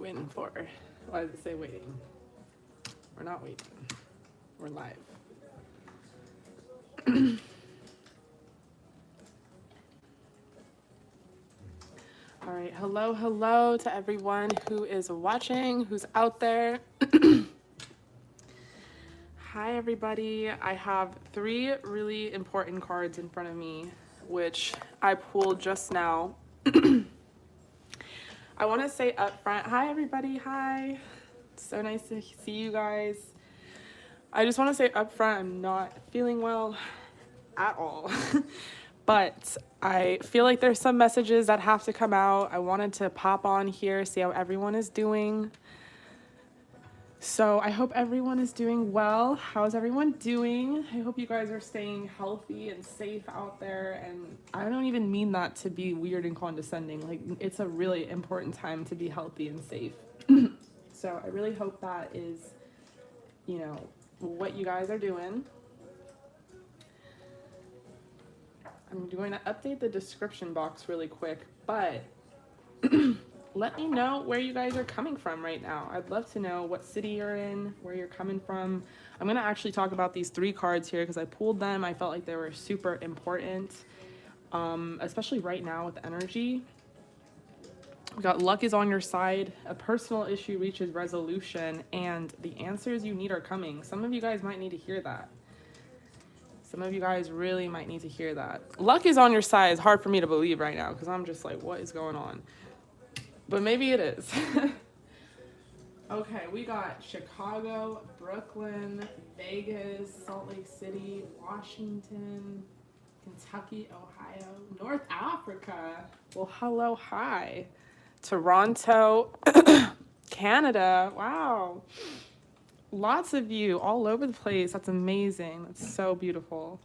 waiting for? Why does it say waiting? We're not waiting. We're live. All right, hello to everyone who is watching, who's out there. Hi, everybody. I have 3 really important cards in front of me, which I pulled just now. I want to say up front, hi, everybody. Hi. It's so nice to see you guys. I just want to say up front, I'm not feeling well at all. But I feel like there's some messages that have to come out. I wanted to pop on here, see how everyone is doing. So I hope everyone is doing well. How's everyone doing? I hope you guys are staying healthy and safe out there. And I don't even mean that to be weird and condescending. Like, it's a really important time to be healthy and safe. So I really hope that is, you know, what you guys are doing. I'm going to update the description box really quick, but let me know where you guys are coming from right now. I'd love to know what city you're in, where you're coming from. I'm going to actually talk about these 3 cards here because I pulled them. I felt like they were super important, especially right now with energy. We got luck is on your side, a personal issue reaches resolution, and the answers you need are coming. Some of you guys might need to hear that. Some of you guys really might need to hear that. Luck is on your side. It's hard for me to believe right now because I'm just like, what is going on? But maybe it is. Okay, we got Chicago, Brooklyn, Vegas, Salt Lake City, Washington, Kentucky, Ohio, North Africa. Well, hello, hi. Toronto, Canada. Wow. Lots of you all over the place. That's amazing. That's so beautiful.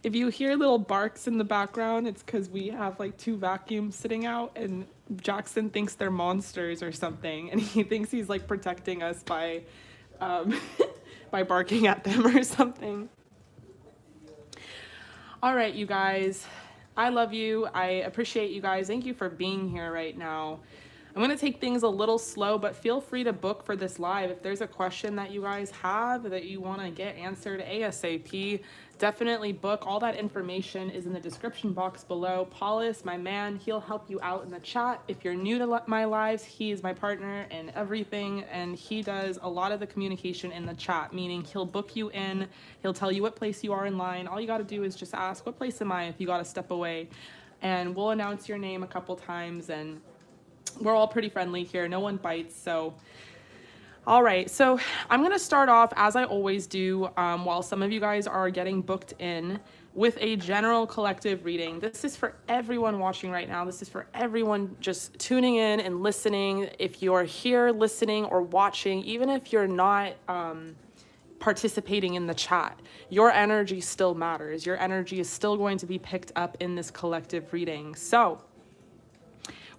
If you hear little barks in the background, it's because we have like 2 vacuums sitting out and Jackson thinks they're monsters or something. And he thinks he's like protecting us by, by barking at them or something. All right, you guys. I love you. I appreciate you guys. Thank you for being here right now. I'm going to take things a little slow, but feel free to book for this live. If there's a question that you guys have that you want to get answered ASAP, definitely book. All that information is in the description box below. Paulus, my man, he'll help you out in the chat. If you're new to my lives, he is my partner in everything, and he does a lot of the communication in the chat, meaning he'll book you in, he'll tell you what place you are in line. All you got to do is just ask, what place am I, if you got to step away, and we'll announce your name a couple times, and we're all pretty friendly here. No one bites. So, all right. So I'm going to start off, as I always do, while some of you guys are getting booked in, with a general collective reading. This is for everyone watching right now. This is for everyone just tuning in and listening. If you're here listening or watching, even if you're not participating in the chat, your energy still matters. Your energy is still going to be picked up in this collective reading. So,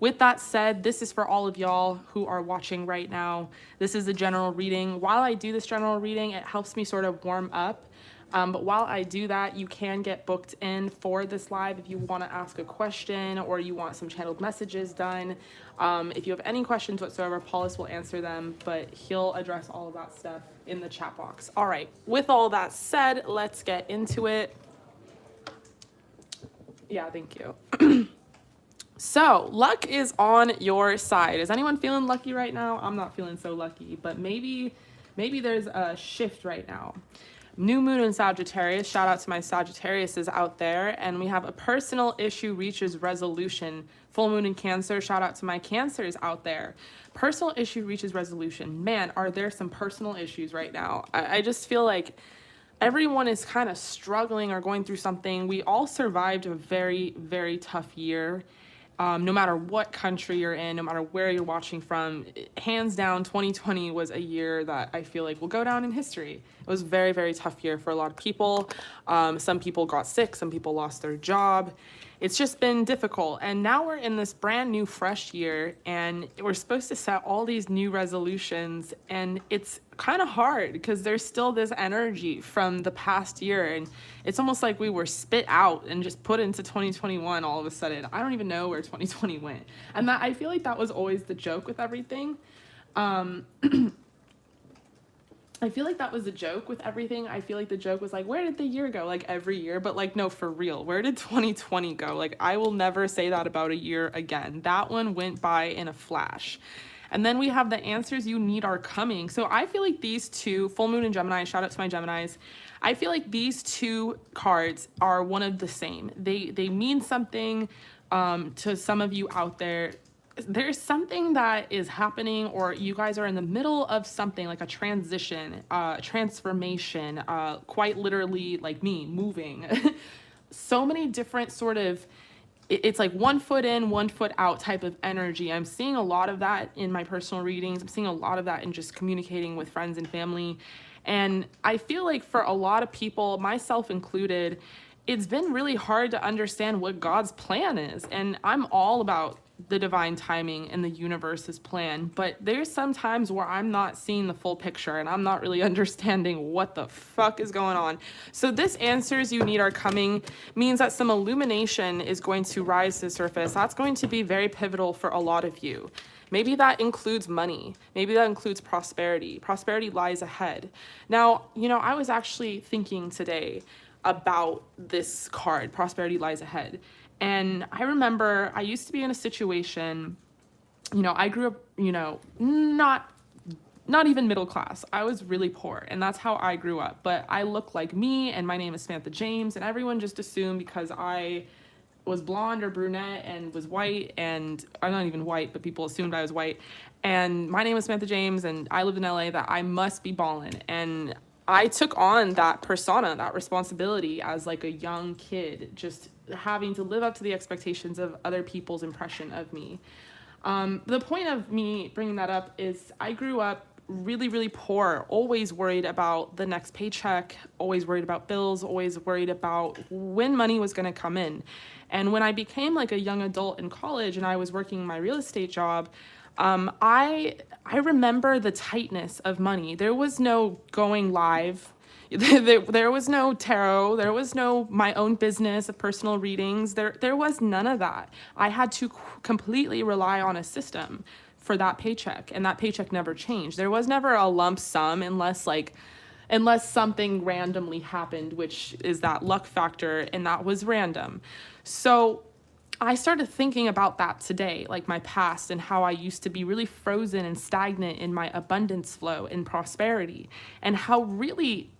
with that said, this is for all of y'all who are watching right now. This is a general reading. While I do this general reading, it helps me sort of warm up. But while I do that, you can get booked in for this live if you want to ask a question or you want some channeled messages done. If you have any questions whatsoever, Paulus will answer them, but he'll address all of that stuff in the chat box. All right, with all that said, let's get into it. Yeah, thank you. So, luck is on your side. Is anyone feeling lucky right now? I'm not feeling so lucky, but maybe there's a shift right now. New moon in Sagittarius. Shout out to my Sagittariuses out there. And we have a personal issue reaches resolution. Full moon in Cancer. Shout out to my Cancers out there. Personal issue reaches resolution. Man, are there some personal issues right now? I just feel like everyone is kind of struggling or going through something. We all survived a very, very tough year. No matter what country you're in, no matter where you're watching from, hands down, 2020 was a year that I feel like will go down in history. It was a very, very tough year for a lot of people. Some people got sick, some people lost their job. it's just been difficult. And now we're in this brand new fresh year, and we're supposed to set all these new resolutions, and it's kind of hard because there's still this energy from the past year, and it's almost like we were spit out and just put into 2021 all of a sudden. I don't even know where 2020 went. And that, I feel like that was always the joke with everything. I feel like that was a joke with everything. I feel like the joke was like, where did the year go? Like every year, but like, no, for real, where did 2020 go? Like, I will never say that about a year again. That one went by in a flash. And then we have the answers you need are coming. So I feel like these two, full moon and Gemini, shout out to my Geminis. I feel like these two cards are one of the same. They mean something to some of you out there. There's something that is happening, or you guys are in the middle of something like a transition, transformation, quite literally like me moving. So many different sort of, it's like 1 foot in, 1 foot out type of energy. I'm seeing a lot of that in my personal readings. I'm seeing a lot of that in just communicating with friends and family. And I feel like for a lot of people, myself included, it's been really hard to understand what God's plan is. And I'm all about the divine timing and the universe's plan, but there's some times where I'm not seeing the full picture and I'm not really understanding what the fuck is going on. So this answers you need are coming means that some illumination is going to rise to the surface. That's going to be very pivotal for a lot of you. Maybe that includes money. Maybe that includes prosperity. Prosperity lies ahead. Now, I was actually thinking today about this card, prosperity lies ahead. And I remember I used to be in a situation, I grew up, not even middle class. I was really poor, and that's how I grew up. But I look like me, and my name is Samantha James, and everyone just assumed because I was blonde or brunette and was white, and I'm not even white, but people assumed I was white, and my name was Samantha James, and I lived in LA, that I must be ballin'. And I took on that persona, that responsibility as like a young kid, just having to live up to the expectations of other people's impression of me. The point of me bringing that up is I grew up really, really poor, always worried about the next paycheck, always worried about bills, always worried about when money was going to come in. And when I became like a young adult in college and I was working my real estate job, I remember the tightness of money. There was no going live. There was no tarot. There was no my own business of personal readings. There was none of that. I had to completely rely on a system for that paycheck, and that paycheck never changed. There was never a lump sum unless something randomly happened, which is that luck factor, and that was random. So I started thinking about that today, like my past and how I used to be really frozen and stagnant in my abundance flow and prosperity, and how really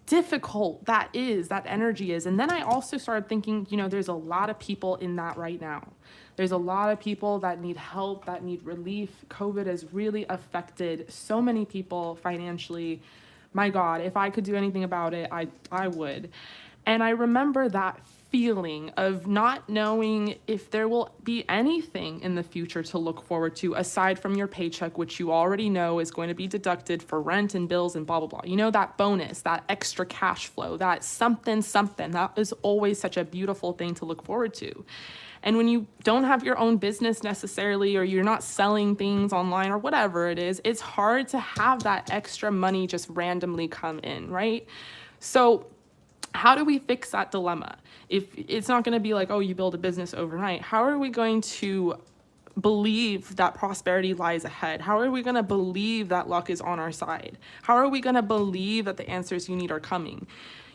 difficult that energy is. And then I also started thinking, there's a lot of people in that right now. There's a lot of people that need help, that need relief. COVID has really affected so many people financially. My God, if I could do anything about it, I would. And I remember that feeling of not knowing if there will be anything in the future to look forward to aside from your paycheck, which you already know is going to be deducted for rent and bills and blah, blah, blah. That bonus, that extra cash flow, that something, that is always such a beautiful thing to look forward to. And when you don't have your own business necessarily, or you're not selling things online or whatever it is, it's hard to have that extra money just randomly come in, right? So how do we fix that dilemma? If it's not going to be like, oh, you build a business overnight, how are we going to believe that prosperity lies ahead? How are we going to believe that luck is on our side? How are we going to believe that the answers you need are coming?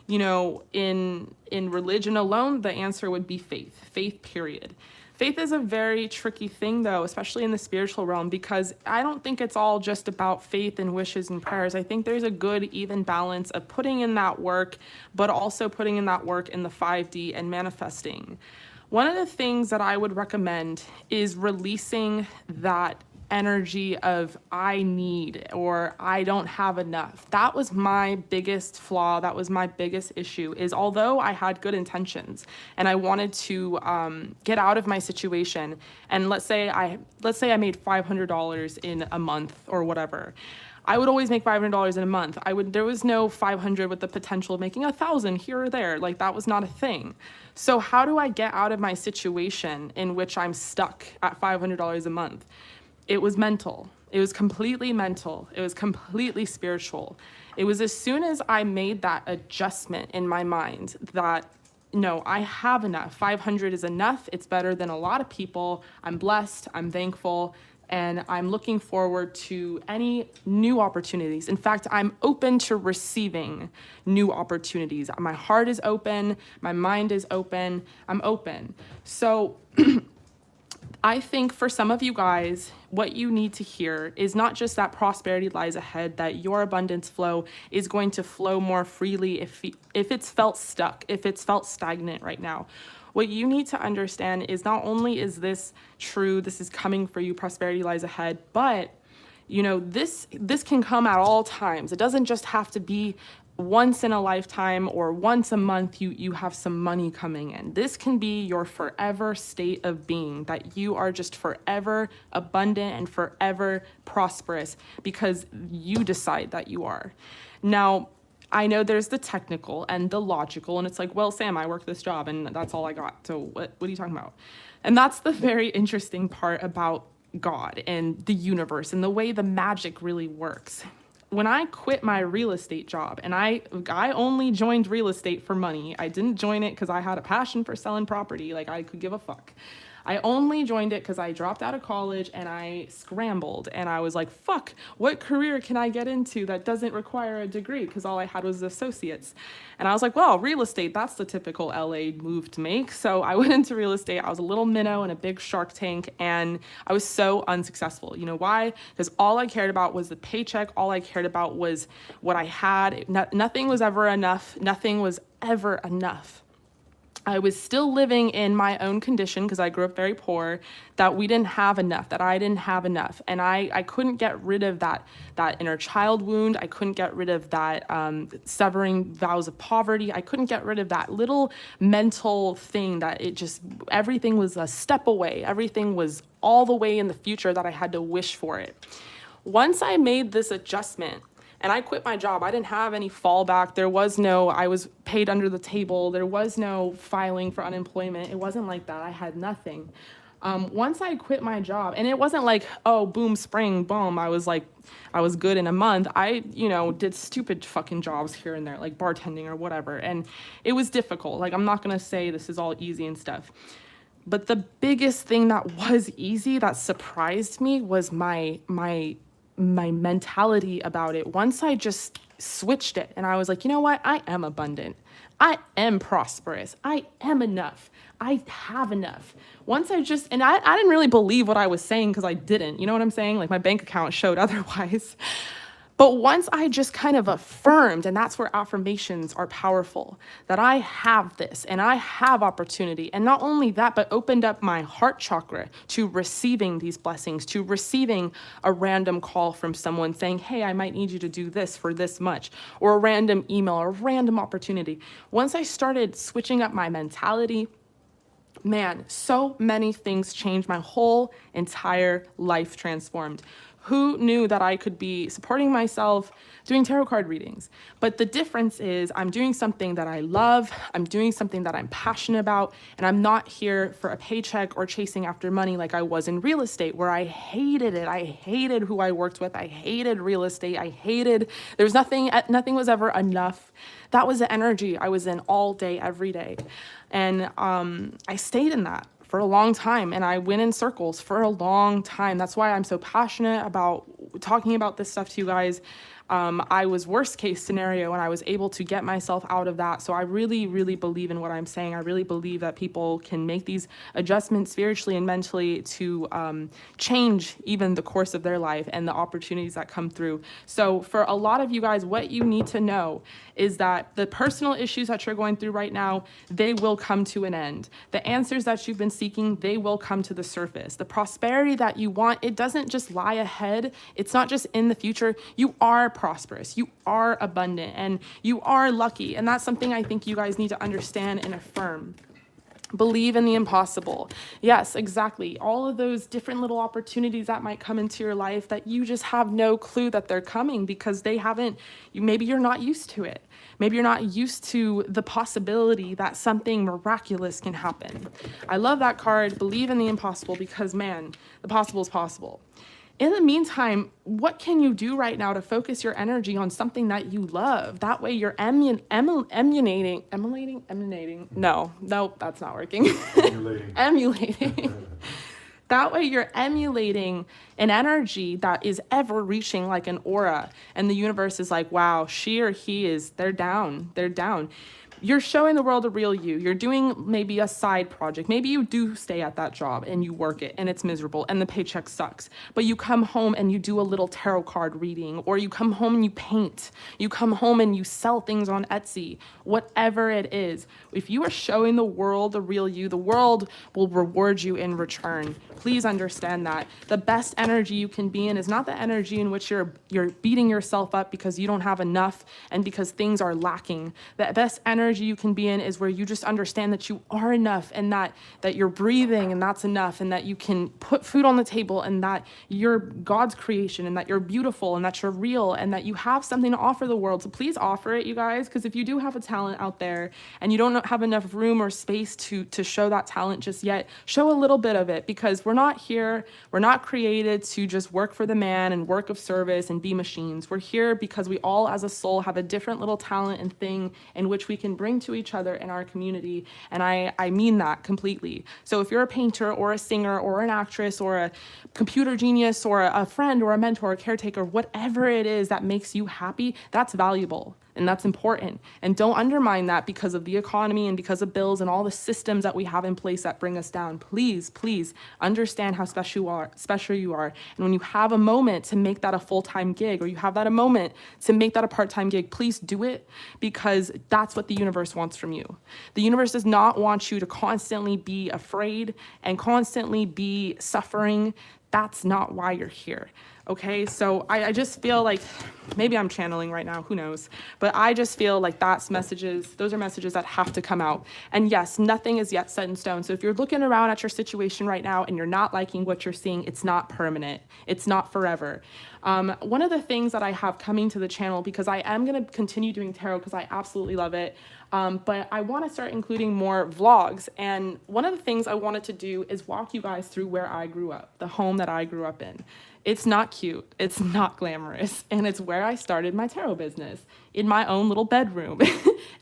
In religion alone, the answer would be faith, period. Faith is a very tricky thing, though, especially in the spiritual realm, because I don't think it's all just about faith and wishes and prayers. I think there's a good, even balance of putting in that work, but also putting in that work in the 5D and manifesting. One of the things that I would recommend is releasing that energy of I need or I don't have enough. That was my biggest flaw. That was my biggest issue, is although I had good intentions and I wanted to get out of my situation, and let's say I made $500 in a month or whatever, I would always make $500 in a month. There was no 500 with the potential of making 1,000 here or there. Like, that was not a thing. So how do I get out of my situation in which I'm stuck at $500 a month? It was mental. It was completely mental. It was completely spiritual. It was as soon as I made that adjustment in my mind that, no, I have enough. 500 is enough. It's better than a lot of people. I'm blessed. I'm thankful. And I'm looking forward to any new opportunities. In fact, I'm open to receiving new opportunities. My heart is open. My mind is open. I'm open. So I think for some of you guys, what you need to hear is not just that prosperity lies ahead, that your abundance flow is going to flow more freely if it's felt stuck, if it's felt stagnant right now. What you need to understand is not only is this true, this is coming for you, prosperity lies ahead, but you know, this can come at all times. It doesn't just have to be once in a lifetime or once a month you have some money coming in. This can be your forever state of being, that you are just forever abundant and forever prosperous because you decide that you are. Now, I know there's the technical and the logical, and it's like, well, Sam, I work this job and that's all I got. So what are you talking about? And that's the very interesting part about God and the universe and the way the magic really works. When I quit my real estate job, and I only joined real estate for money. I didn't join it because I had a passion for selling property. Like, I could give a fuck. I only joined it because I dropped out of college and I scrambled and I was like, fuck, what career can I get into that doesn't require a degree? Because all I had was associates. And I was like, well, real estate, that's the typical LA move to make. So I went into real estate. I was a little minnow in a big Shark Tank, and I was so unsuccessful. You know why? Because all I cared about was the paycheck. All I cared about was what I had. Nothing was ever enough. Nothing was ever enough. I was still living in my own condition because I grew up very poor, that we didn't have enough, that I didn't have enough. And I couldn't get rid of that inner child wound. I couldn't get rid of that severing vows of poverty. I couldn't get rid of that little mental thing that everything was a step away. Everything was all the way in the future that I had to wish for it. Once I made this adjustment, and I quit my job. I didn't have any fallback. I was paid under the table. There was no filing for unemployment. It wasn't like that. I had nothing. Once I quit my job, and it wasn't like, oh, boom, spring, boom. I was good in a month. I, did stupid fucking jobs here and there, like bartending or whatever. And it was difficult. Like, I'm not going to say this is all easy and stuff. But the biggest thing that was easy, that surprised me, was my mentality about it. Once I just switched it and I was like, you know what? I am abundant. I am prosperous. I am enough. I have enough. Once I didn't really believe what I was saying because I didn't, you know what I'm saying? Like, my bank account showed otherwise. But once I just kind of affirmed, and that's where affirmations are powerful, that I have this and I have opportunity. And not only that, but opened up my heart chakra to receiving these blessings, to receiving a random call from someone saying, hey, I might need you to do this for this much, or a random email or a random opportunity. Once I started switching up my mentality, man, so many things changed. My whole entire life transformed. Who knew that I could be supporting myself doing tarot card readings? But the difference is I'm doing something that I love, I'm doing something that I'm passionate about, and I'm not here for a paycheck or chasing after money like I was in real estate, where I hated it. I hated who I worked with. I hated real estate. Nothing was ever enough. That was the energy I was in all day, every day. And I stayed in that for a long time, and I went in circles for a long time. That's why I'm so passionate about talking about this stuff to you guys. I was worst case scenario and I was able to get myself out of that. So I really, really believe in what I'm saying. I really believe that people can make these adjustments spiritually and mentally to change even the course of their life and the opportunities that come through. So for a lot of you guys, what you need to know is that the personal issues that you're going through right now, they will come to an end. The answers that you've been seeking, they will come to the surface. The prosperity that you want, it doesn't just lie ahead. It's not just in the future. You are prosperous, you are abundant, and you are lucky. And that's something I think you guys need to understand and affirm. Believe in the impossible. Yes, exactly. All of those different little opportunities that might come into your life that you just have no clue that they're coming because they haven't, maybe you're not used to it. Maybe you're not used to the possibility that something miraculous can happen. I love that card, believe in the impossible, because man, the possible is possible. In the meantime, what can you do right now to focus your energy on something that you love? That way you're emulating. No, that's not working. Emulating. That way you're emulating an energy that is ever reaching like an aura. And the universe is like, wow, she or he is, they're down. You're showing the world a real you. You're doing maybe a side project. Maybe you do stay at that job and you work it and it's miserable and the paycheck sucks. But you come home and you do a little tarot card reading, or you come home and you paint. You come home and you sell things on Etsy. Whatever it is, if you are showing the world the real you, the world will reward you in return. Please understand that. The best energy you can be in is not the energy in which you're beating yourself up because you don't have enough and because things are lacking. The best energy you can be in is where you just understand that you are enough, and that you're breathing and that's enough, and that you can put food on the table, and that you're God's creation, and that you're beautiful, and that you're real, and that you have something to offer the world. So please offer it, you guys, because if you do have a talent out there and you don't have enough room or space to show that talent just yet, show a little bit of it, because we're not created to just work for the man and work of service and be machines. We're here because we all as a soul have a different little talent and thing in which we can bring to each other in our community. And I mean that completely. So if you're a painter or a singer or an actress or a computer genius or a friend or a mentor or caretaker, whatever it is that makes you happy, that's valuable. And that's important. And don't undermine that because of the economy and because of bills and all the systems that we have in place that bring us down. Please, please understand how special you are. And when you have a moment to make that a full-time gig, or you have that a moment to make that a part-time gig, please do it, because that's what the universe wants from you. The universe does not want you to constantly be afraid and constantly be suffering. That's not why you're here. Okay, so I just feel like, maybe I'm channeling right now, who knows? But I just feel like those are messages that have to come out. And yes, nothing is yet set in stone. So if you're looking around at your situation right now and you're not liking what you're seeing, it's not permanent. It's not forever. One of the things that I have coming to the channel, because I am going to continue doing tarot because I absolutely love it, but I want to start including more vlogs. And one of the things I wanted to do is walk you guys through where I grew up, the home that I grew up in. It's not cute, it's not glamorous, and it's where I started my tarot business, in my own little bedroom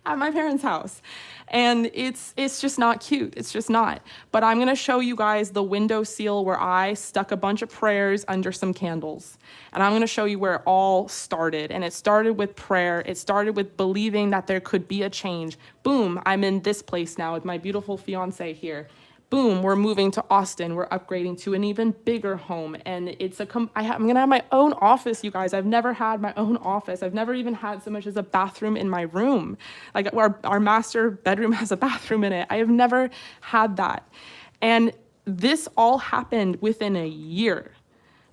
at my parents' house. And it's just not cute, it's just not. But I'm gonna show you guys the window seal where I stuck a bunch of prayers under some candles. And I'm gonna show you where it all started. And it started with prayer, it started with believing that there could be a change. Boom, I'm in this place now with my beautiful fiance here. Boom, we're moving to Austin. We're upgrading to an even bigger home. And I'm going to have my own office, you guys. I've never had my own office. I've never even had so much as a bathroom in my room. Like our master bedroom has a bathroom in it. I have never had that. And this all happened within a year.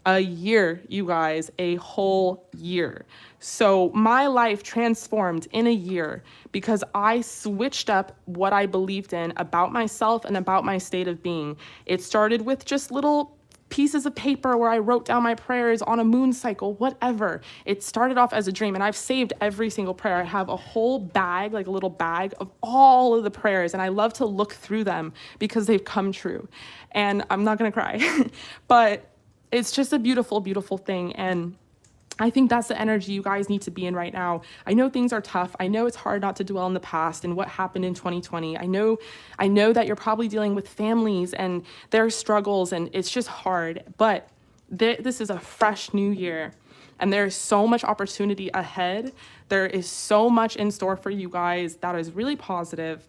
A year, you guys, a whole year. So my life transformed in a year because I switched up what I believed in about myself and about my state of being. It started with just little pieces of paper where I wrote down my prayers on a moon cycle, whatever. It started off as a dream, and I've saved every single prayer. I have a whole bag, like a little bag of all of the prayers, and I love to look through them because they've come true. And I'm not gonna cry, but it's just a beautiful, beautiful thing. And I think that's the energy you guys need to be in right now. I know things are tough. I know it's hard not to dwell in the past and what happened in 2020. I know that you're probably dealing with families and their struggles, and it's just hard. But this is a fresh new year, and there is so much opportunity ahead. There is so much in store for you guys that is really positive.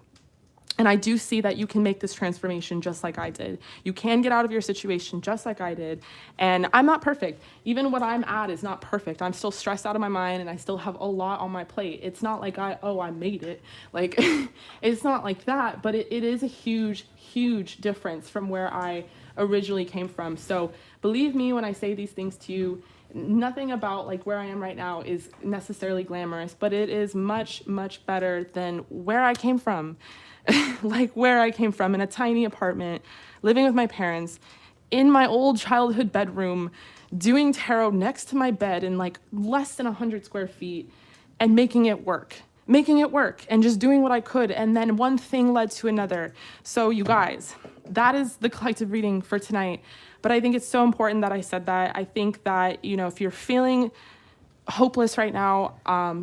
And I do see that you can make this transformation just like I did. You can get out of your situation just like I did. And I'm not perfect. Even what I'm at is not perfect. I'm still stressed out of my mind, and I still have a lot on my plate. It's not like I made it. Like, it's not like that, but it is a huge, huge difference from where I originally came from. So believe me when I say these things to you, nothing about like where I am right now is necessarily glamorous, but it is much, much better than where I came from. Like where I came from, in a tiny apartment, living with my parents, in my old childhood bedroom, doing tarot next to my bed in like less than 100 square feet, and making it work and just doing what I could. And then one thing led to another. So you guys, that is the collective reading for tonight. But I think it's so important that I said that. I think that, you know, if you're feeling hopeless right now,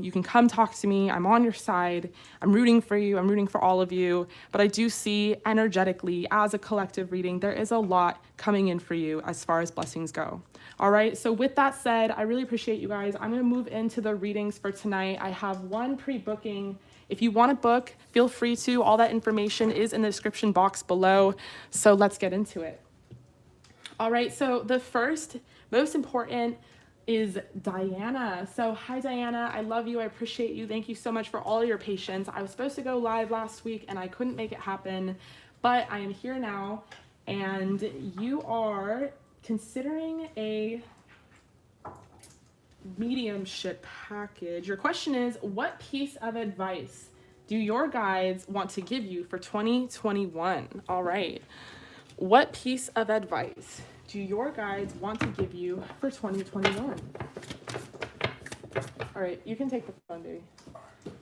you can come talk to me. I'm on your side. I'm rooting for you. I'm rooting for all of you. But I do see energetically, as a collective reading, there is a lot coming in for you as far as blessings go. All right. So with that said, I really appreciate you guys. I'm going to move into the readings for tonight. I have one pre-booking. If you want to book, feel free to. All that information is in the description box below. So let's get into it. All right. So the first, most important, is Diana. So hi Diana, I love you, I appreciate you, thank you so much for all your patience. I was supposed to go live last week and I couldn't make it happen, but I am here now, and you are considering a mediumship package. Your question is, what piece of advice do your guides want to give you for 2021? All right, what piece of advice do your guides want to give you for 2021? All right, you can take the phone, baby.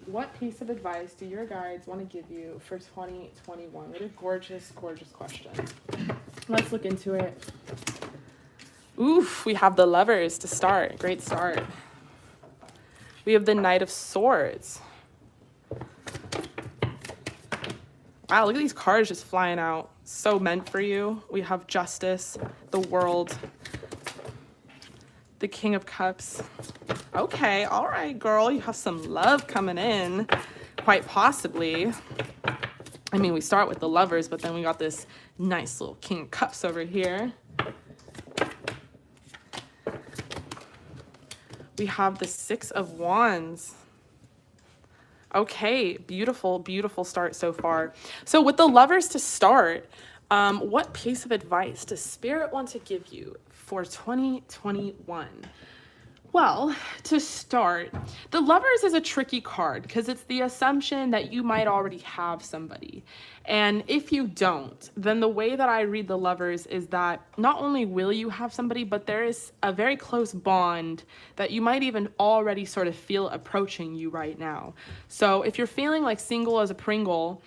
What piece of advice do your guides want to give you for 2021? What a gorgeous, gorgeous question. Let's look into it. Oof, we have the Lovers to start. Great start. We have the Knight of Swords. Wow, look at these cards just flying out. So meant for you. We have Justice, the World, the King of Cups. Okay, all right, girl, you have some love coming in, quite possibly. I mean, we start with the Lovers, but then we got this nice little King of Cups over here. We have the Six of Wands. Okay, beautiful, beautiful start so far. So with the Lovers to start, what piece of advice does Spirit want to give you for 2021? Well, to start, the Lovers is a tricky card because it's the assumption that you might already have somebody. And if you don't, then the way that I read the Lovers is that not only will you have somebody, but there is a very close bond that you might even already sort of feel approaching you right now. So if you're feeling like single as a Pringle,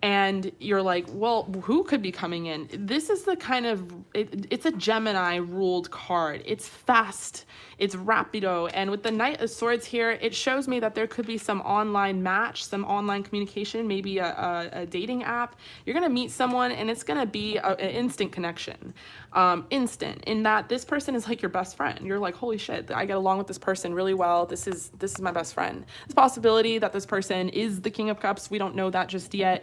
and you're like, well, who could be coming in? This is the kind of, it's a Gemini ruled card. It's fast, it's rapido. And with the Knight of Swords here, it shows me that there could be some online match, some online communication, maybe a dating app. You're going to meet someone and it's going to be an instant connection. Instant in that this person is like your best friend. You're like, holy shit, I get along with this person really well. This is my best friend. It's a possibility that this person is the King of Cups. We don't know that just yet.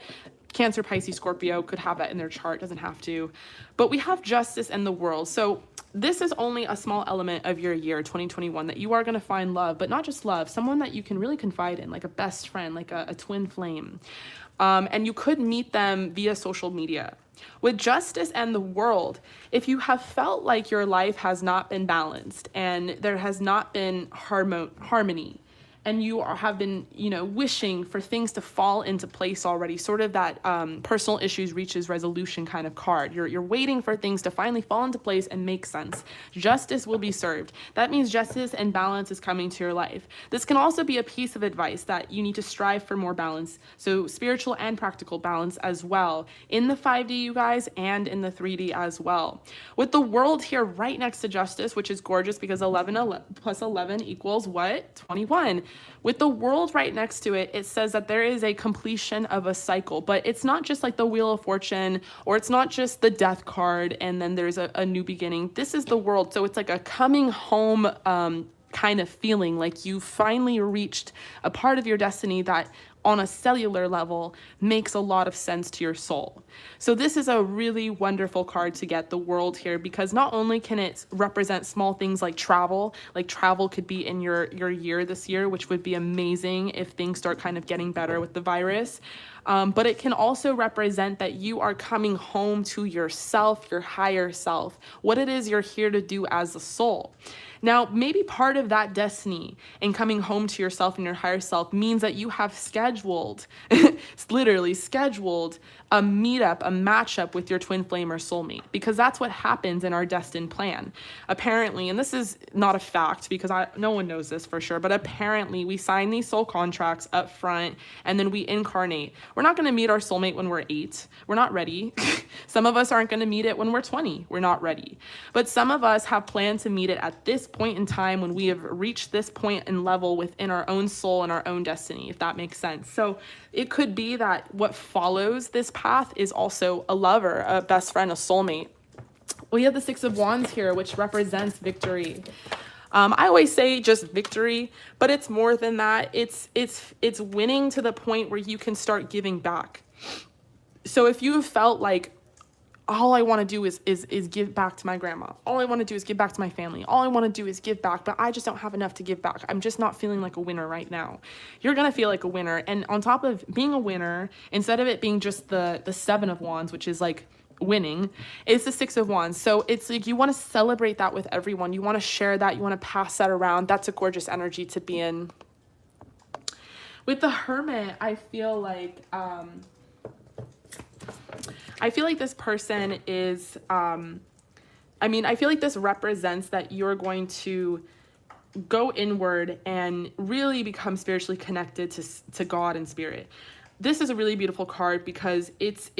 Cancer, Pisces, Scorpio could have that in their chart, doesn't have to. But we have Justice and the World. So this is only a small element of your year, 2021, that you are going to find love, but not just love, someone that you can really confide in, like a best friend, like a twin flame. And you could meet them via social media. With Justice and the World, if you have felt like your life has not been balanced and there has not been harmony, and you have been, wishing for things to fall into place already, sort of that personal issues reaches resolution kind of card. You're waiting for things to finally fall into place and make sense. Justice will be served. That means justice and balance is coming to your life. This can also be a piece of advice that you need to strive for more balance. So spiritual and practical balance as well in the 5D, you guys, and in the 3D as well. With the World here right next to Justice, which is gorgeous because 11 plus 11 equals what? 21. With the World right next to it, it says that there is a completion of a cycle, but it's not just like the Wheel of Fortune, or it's not just the Death card and then there's a new beginning. This is the World. So it's like a coming home kind of feeling, like you finally reached a part of your destiny that on a cellular level makes a lot of sense to your soul. So this is a really wonderful card to get, the World here, because not only can it represent small things like travel could be in your year this year, which would be amazing if things start kind of getting better with the virus. But it can also represent that you are coming home to yourself, your higher self, what it is you're here to do as a soul. Now, maybe part of that destiny in coming home to yourself and your higher self means that you have scheduled, literally scheduled, a meetup, a matchup with your twin flame or soulmate, because that's what happens in our destined plan. Apparently, and this is not a fact because no one knows this for sure, but apparently we sign these soul contracts up front and then we incarnate. We're not going to meet our soulmate when we're 8. We're not ready. Some of us aren't going to meet it when we're 20. We're not ready. But some of us have planned to meet it at this point in time when we have reached this point and level within our own soul and our own destiny, if that makes sense. So it could be that what follows this path is also a lover, a best friend, a soulmate. We have the 6 of Wands here, which represents victory. I always say just victory, but it's more than that. It's winning to the point where you can start giving back. So if you have felt like, all I want to do is give back to my grandma. All I want to do is give back to my family. All I want to do is give back, but I just don't have enough to give back. I'm just not feeling like a winner right now. You're going to feel like a winner. And on top of being a winner, instead of it being just the 7 of Wands, which is like winning, it's the 6 of Wands. So it's like you want to celebrate that with everyone. You want to share that. You want to pass that around. That's a gorgeous energy to be in. With the Hermit, I feel like this person is, I feel like this represents that you're going to go inward and really become spiritually connected to God and spirit. This is a really beautiful card because it's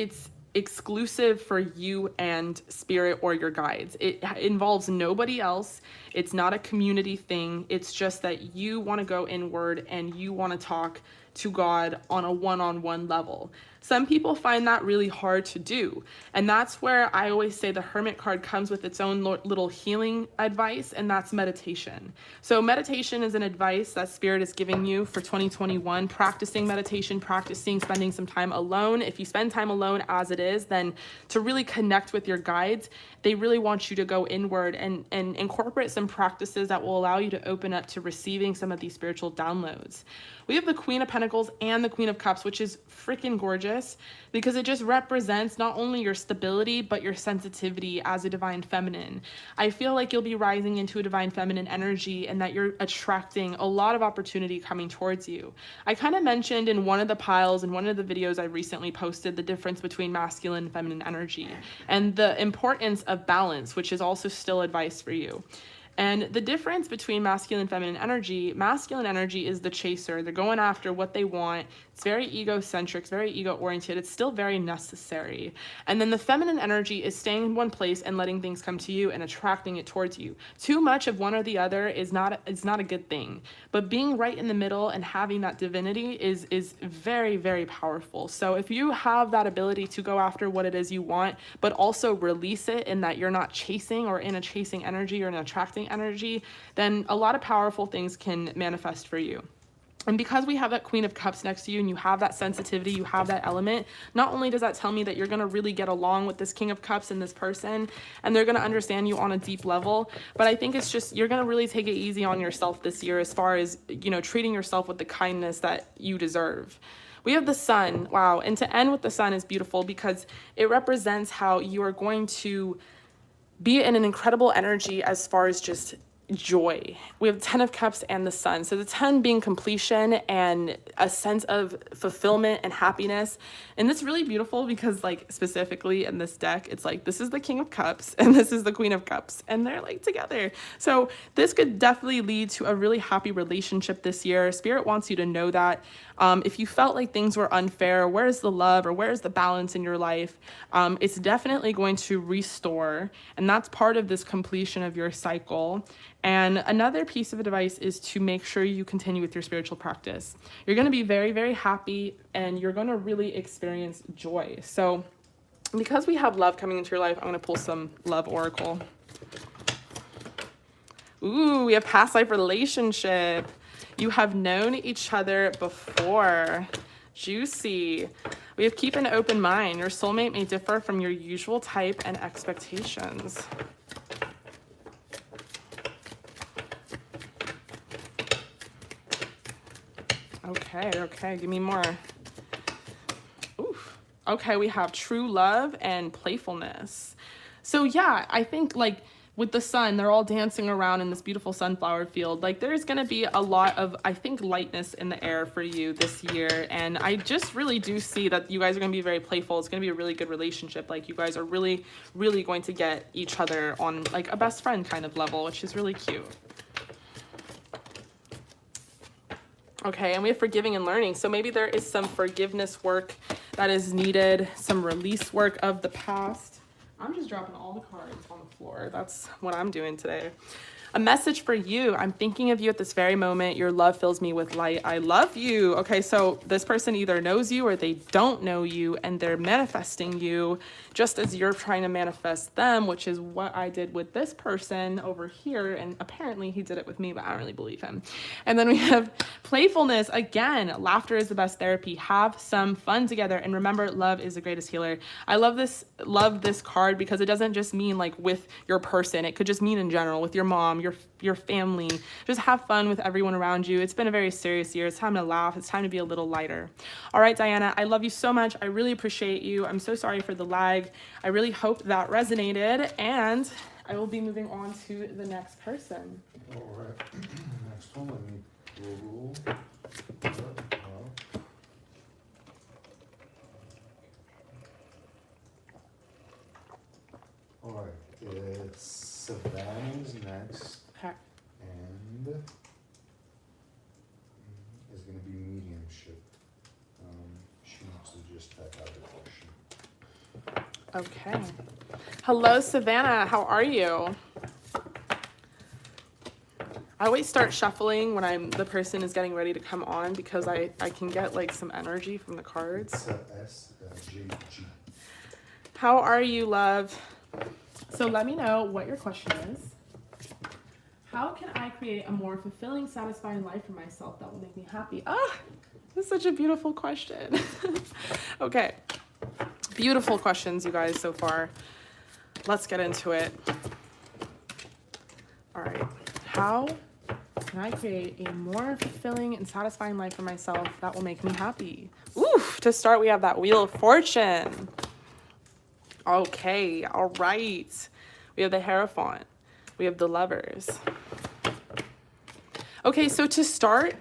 exclusive for you and spirit or your guides. It involves nobody else. It's not a community thing. It's just that you want to go inward and you want to talk to God on a one-on-one level. Some people find that really hard to do. And that's where I always say the Hermit card comes with its own little healing advice, and that's meditation. So meditation is an advice that Spirit is giving you for 2021, practicing meditation, practicing spending some time alone. If you spend time alone as it is, then to really connect with your guides, they really want you to go inward and incorporate some practices that will allow you to open up to receiving some of these spiritual downloads. We have the Queen of Pentacles and the Queen of Cups, which is freaking gorgeous because it just represents not only your stability, but your sensitivity as a divine feminine. I feel like you'll be rising into a divine feminine energy and that you're attracting a lot of opportunity coming towards you. I kind of mentioned in one of the piles, in one of the videos I recently posted, the difference between masculine and feminine energy and the importance of balance, which is also still advice for you. And the difference between masculine and feminine energy is the chaser. They're going after what they want. It's very egocentric, it's very ego-oriented. It's still very necessary. And then the feminine energy is staying in one place and letting things come to you and attracting it towards you. Too much of one or the other is not a good thing. But being right in the middle and having that divinity is very, very powerful. So if you have that ability to go after what it is you want, but also release it in that you're not chasing or in a chasing energy or an attracting energy, then a lot of powerful things can manifest for you. And because we have that Queen of Cups next to you and you have that sensitivity, you have that element, not only does that tell me that you're going to really get along with this King of Cups and this person, and they're going to understand you on a deep level, but I think it's just, you're going to really take it easy on yourself this year as far as, treating yourself with the kindness that you deserve. We have the Sun. Wow. And to end with the Sun is beautiful because it represents how you are going to be in an incredible energy as far as just joy. We have 10 of Cups and the Sun. So the 10 being completion and a sense of fulfillment and happiness. And it's really beautiful because specifically in this deck, it's this is the King of Cups and this is the Queen of Cups and they're together. So this could definitely lead to a really happy relationship this year. Spirit wants you to know that. If you felt like things were unfair, where's the love or where's the balance in your life? It's definitely going to restore. And that's part of this completion of your cycle. And another piece of advice is to make sure you continue with your spiritual practice. You're going to be very, very happy and you're going to really experience joy. So because we have love coming into your life, I'm going to pull some love oracle. Ooh, we have past life relationship. You have known each other before. Juicy. We have keep an open mind. Your soulmate may differ from your usual type and expectations. Okay, give me more. Oof. Okay, we have true love and playfulness. So yeah, I think like with the sun, they're all dancing around in this beautiful sunflower field. Like there's gonna be a lot of, I think, lightness in the air for you this year. And I just really do see that you guys are gonna be very playful. It's gonna be a really good relationship. Like you guys are really, really going to get each other on like a best friend kind of level, which is really cute. Okay, and we have forgiving and learning. So maybe there is some forgiveness work that is needed, some release work of the past. I'm just dropping all the cards on the floor. That's what I'm doing today. A message for you. I'm thinking of you at this very moment. Your love fills me with light. I love you. Okay, so this person either knows you or they don't know you, and they're manifesting you just as you're trying to manifest them, which is what I did with this person over here. And apparently he did it with me, but I don't really believe him. And then we have playfulness. Again, laughter is the best therapy. Have some fun together. And remember, love is the greatest healer. I love this card because it doesn't just mean like with your person. It could just mean in general, with your mom, your family. Just have fun with everyone around you. It's been a very serious year. It's time to laugh. It's time to be a little lighter. All right, Diana, I love you so much. I really appreciate you. I'm so sorry for the lag. I really hope that resonated, and I will be moving on to the next person. All right. Next one, let me Google. All right, it's Savannah's next. Okay. And is going to be mediumship. She wants to just type out the question. Okay. Hello, Savannah. How are you? I always start shuffling when the person is getting ready to come on because I can get like some energy from the cards. It's SJG. How are you, love? So let me know what your question is. How can I create a more fulfilling, satisfying life for myself that will make me happy? That's such a beautiful question. Okay. Beautiful questions, you guys, so far. Let's get into it. All right. How can I create a more fulfilling and satisfying life for myself that will make me happy? Oof. To start, we have that Wheel of Fortune. Okay. All right. We have the Hierophant. We have the Lovers. Okay, so to start,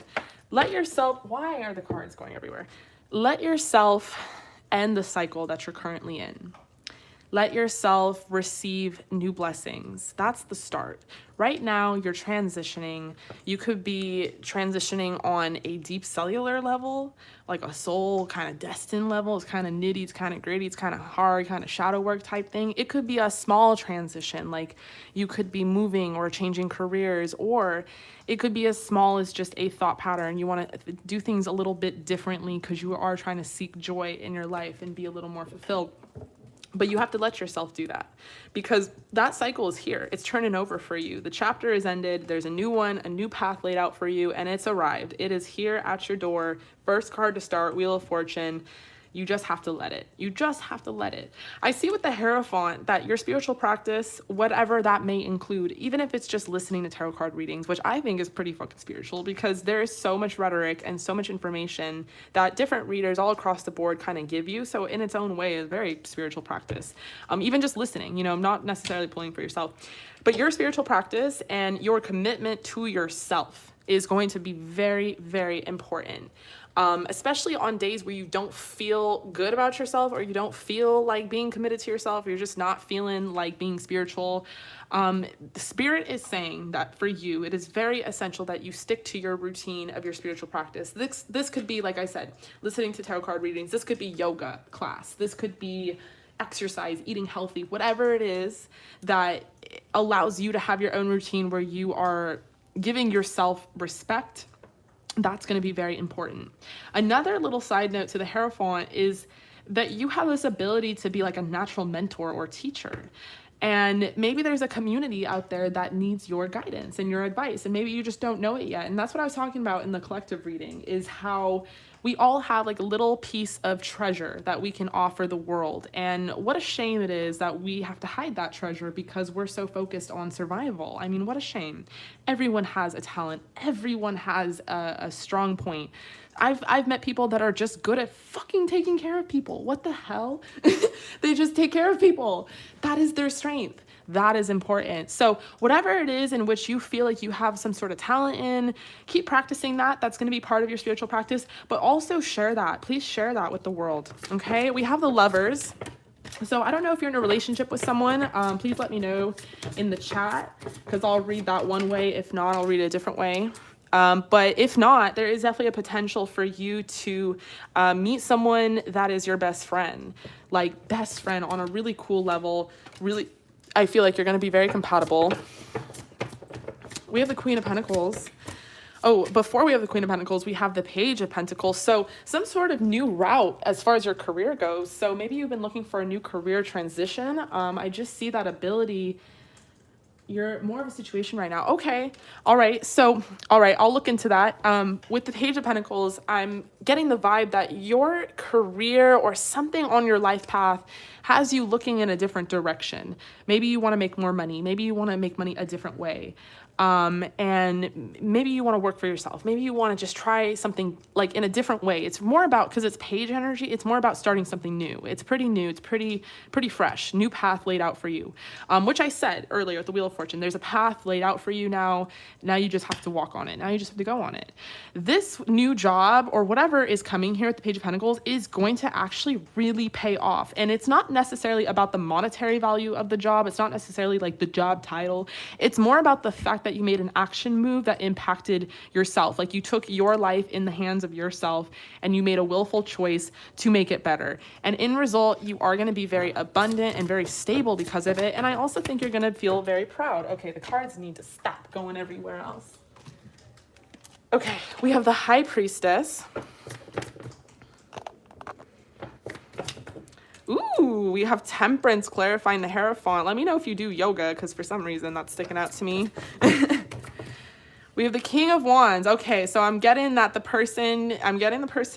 let yourself, why are the cards going everywhere? Let yourself end the cycle that you're currently in. Let yourself receive new blessings. That's the start. Right now, you're transitioning. You could be transitioning on a deep cellular level, like a soul kind of destined level. It's kind of nitty, it's kind of gritty, it's kind of hard, kind of shadow work type thing. It could be a small transition, like you could be moving or changing careers, or it could be as small as just a thought pattern. You want to do things a little bit differently because you are trying to seek joy in your life and be a little more fulfilled. But you have to let yourself do that because that cycle is here. It's turning over for you. The chapter is ended. There's a new one, a new path laid out for you, and it's arrived. It is here at your door. First card to start, Wheel of Fortune. You just have to let it. You just have to let it. I see with the Hierophant that your spiritual practice, whatever that may include, even if it's just listening to tarot card readings, which I think is pretty fucking spiritual because there is so much rhetoric and so much information that different readers all across the board kind of give you. So in its own way, is very spiritual practice. Even just listening, not necessarily pulling for yourself, but your spiritual practice and your commitment to yourself is going to be very, very important. Especially on days where you don't feel good about yourself or you don't feel like being committed to yourself, or you're just not feeling like being spiritual. The Spirit is saying that for you, it is very essential that you stick to your routine of your spiritual practice. This could be, like I said, listening to tarot card readings. This could be yoga class. This could be exercise, eating healthy, whatever it is that allows you to have your own routine where you are giving yourself respect. That's going to be very important. Another little side note to the Hierophant is that you have this ability to be like a natural mentor or teacher. And maybe there's a community out there that needs your guidance and your advice, and maybe you just don't know it yet. And that's what I was talking about in the collective reading, is how we all have like a little piece of treasure that we can offer the world. And what a shame it is that we have to hide that treasure because we're so focused on survival. I mean, what a shame. Everyone has a talent. Everyone has a strong point. I've met people that are just good at fucking taking care of people. What the hell? They just take care of people. That is their strength. That is important. So whatever it is in which you feel like you have some sort of talent in, keep practicing that. That's going to be part of your spiritual practice, but also share that. Please share that with the world. Okay. We have the Lovers. So I don't know if you're in a relationship with someone. Please let me know in the chat because I'll read that one way. If not, I'll read it a different way. But if not, there is definitely a potential for you to meet someone that is your best friend, like best friend on a really cool level. Really, I feel like you're going to be very compatible. We have the Queen of Pentacles. Oh, before we have the Queen of Pentacles, we have the Page of Pentacles. So some sort of new route as far as your career goes. So maybe you've been looking for a new career transition. I just see that ability. You're more of a situation right now. Okay. All right. So, all right. I'll look into that. With the Page of Pentacles, I'm getting the vibe that your career or something on your life path has you looking in a different direction. Maybe you want to make more money. Maybe you want to make money a different way. And maybe you want to work for yourself. Maybe you want to just try something like in a different way. It's more about, because it's Page energy, it's more about starting something new. It's pretty new. It's pretty fresh. New path laid out for you. Which I said earlier at the Wheel of Fortune, there's a path laid out for you now. Now you just have to walk on it. Now you just have to go on it. This new job or whatever is coming here at the Page of Pentacles is going to actually really pay off. And it's not necessarily about the monetary value of the job. It's not necessarily like the job title. It's more about the fact that you made an action move that impacted yourself. Like you took your life in the hands of yourself and you made a willful choice to make it better. And in result, you are going to be very abundant and very stable because of it. And I also think you're going to feel very proud. Okay, the cards need to stop going everywhere else. Okay, we have the High Priestess. Ooh, we have Temperance clarifying the Hierophant. Let me know if you do yoga, because for some reason that's sticking out to me. We have the King of Wands. Okay, so I'm getting the person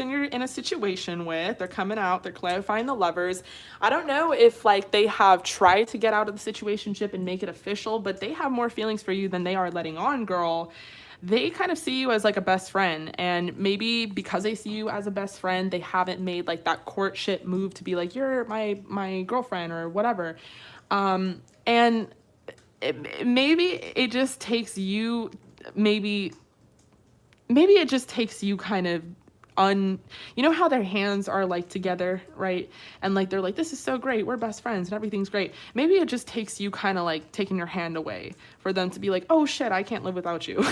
you're in a situation with. They're coming out. They're clarifying the Lovers. I don't know if like they have tried to get out of the situationship and make it official, but they have more feelings for you than they are letting on, girl. They kind of see you as like a best friend, and maybe because they see you as a best friend, they haven't made like that courtship move to be like, you're my girlfriend or whatever. And maybe it just takes you, maybe it just takes you kind of you know how their hands are like together, right? And like they're like, this is so great, we're best friends and everything's great. Maybe it just takes you kind of like taking your hand away for them to be like, oh shit, I can't live without you.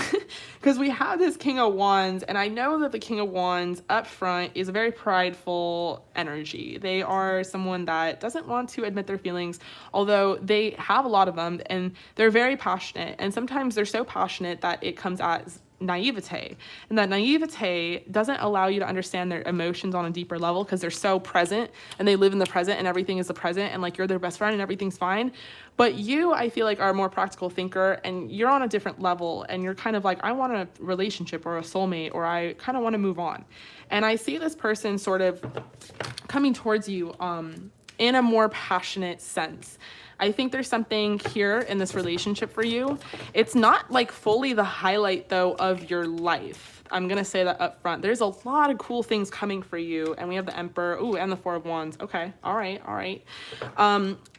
Because we have this King of Wands, and I know that the King of Wands up front is a very prideful energy. They are someone that doesn't want to admit their feelings, although they have a lot of them, and they're very passionate, and sometimes they're so passionate that it comes as naivete, and that naivete doesn't allow you to understand their emotions on a deeper level because they're so present and they live in the present and everything is the present, and like you're their best friend and everything's fine. But you, I feel like, are a more practical thinker, and you're on a different level, and you're kind of like, I want a relationship or a soulmate, or I kind of want to move on. And I see this person sort of coming towards you in a more passionate sense. I think there's something here in this relationship for you. It's not like fully the highlight though of your life. I'm going to say that up front. There's a lot of cool things coming for you. And we have the Emperor, ooh, and the Four of Wands. Okay. All right.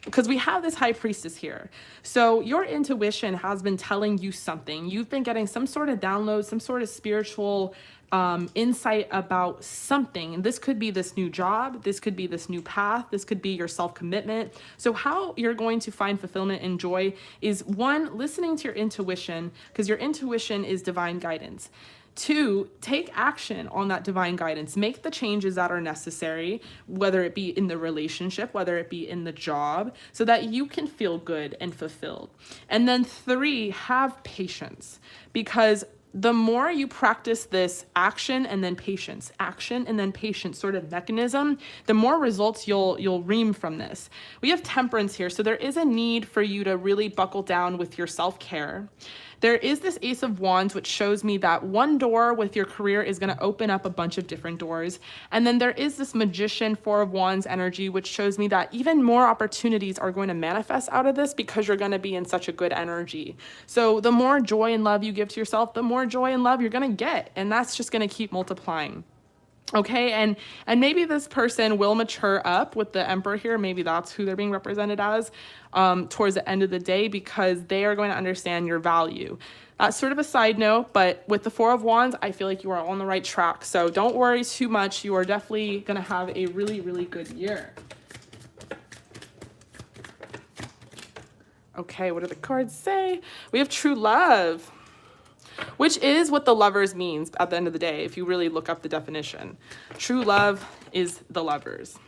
Because we have this High Priestess here. So your intuition has been telling you something. You've been getting some sort of download, some sort of spiritual insight about something. And this could be this new job. This could be this new path. This could be your self-commitment. So how you're going to find fulfillment and joy is, one, listening to your intuition, because your intuition is divine guidance. Two, take action on that divine guidance. Make the changes that are necessary, whether it be in the relationship, whether it be in the job, so that you can feel good and fulfilled. And then three, have patience, because the more you practice this action and then patience sort of mechanism, the more results you'll reap from this. We have Temperance here, so there is a need for you to really buckle down with your self-care. There is this Ace of Wands, which shows me that one door with your career is going to open up a bunch of different doors. And then there is this Magician, Four of Wands energy, which shows me that even more opportunities are going to manifest out of this because you're going to be in such a good energy. So the more joy and love you give to yourself, the more joy and love you're going to get. And that's just going to keep multiplying. Okay, and maybe this person will mature up with the Emperor here. Maybe that's who they're being represented as towards the end of the day, because they are going to understand your value. That's sort of a side note, but with the Four of Wands, I feel like you are on the right track. So don't worry too much. You are definitely going to have a really, really good year. Okay, what do the cards say? We have true love, which is what the Lovers means at the end of the day, if you really look up the definition. True love is the Lovers.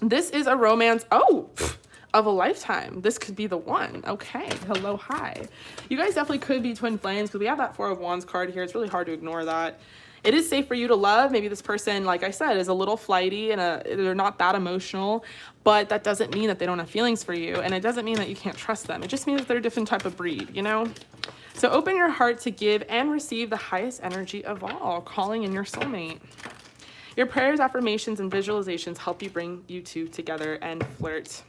This is a romance, of a lifetime. This could be the one. Okay, hello, hi. You guys definitely could be twin flames, because we have that Four of Wands card here. It's really hard to ignore that. It is safe for you to love. Maybe this person, like I said, is a little flighty and they're not that emotional, but that doesn't mean that they don't have feelings for you. And it doesn't mean that you can't trust them. It just means that they're a different type of breed, you know? So open your heart to give and receive the highest energy of all, calling in your soulmate. Your prayers, affirmations, and visualizations help you bring you two together and flirt.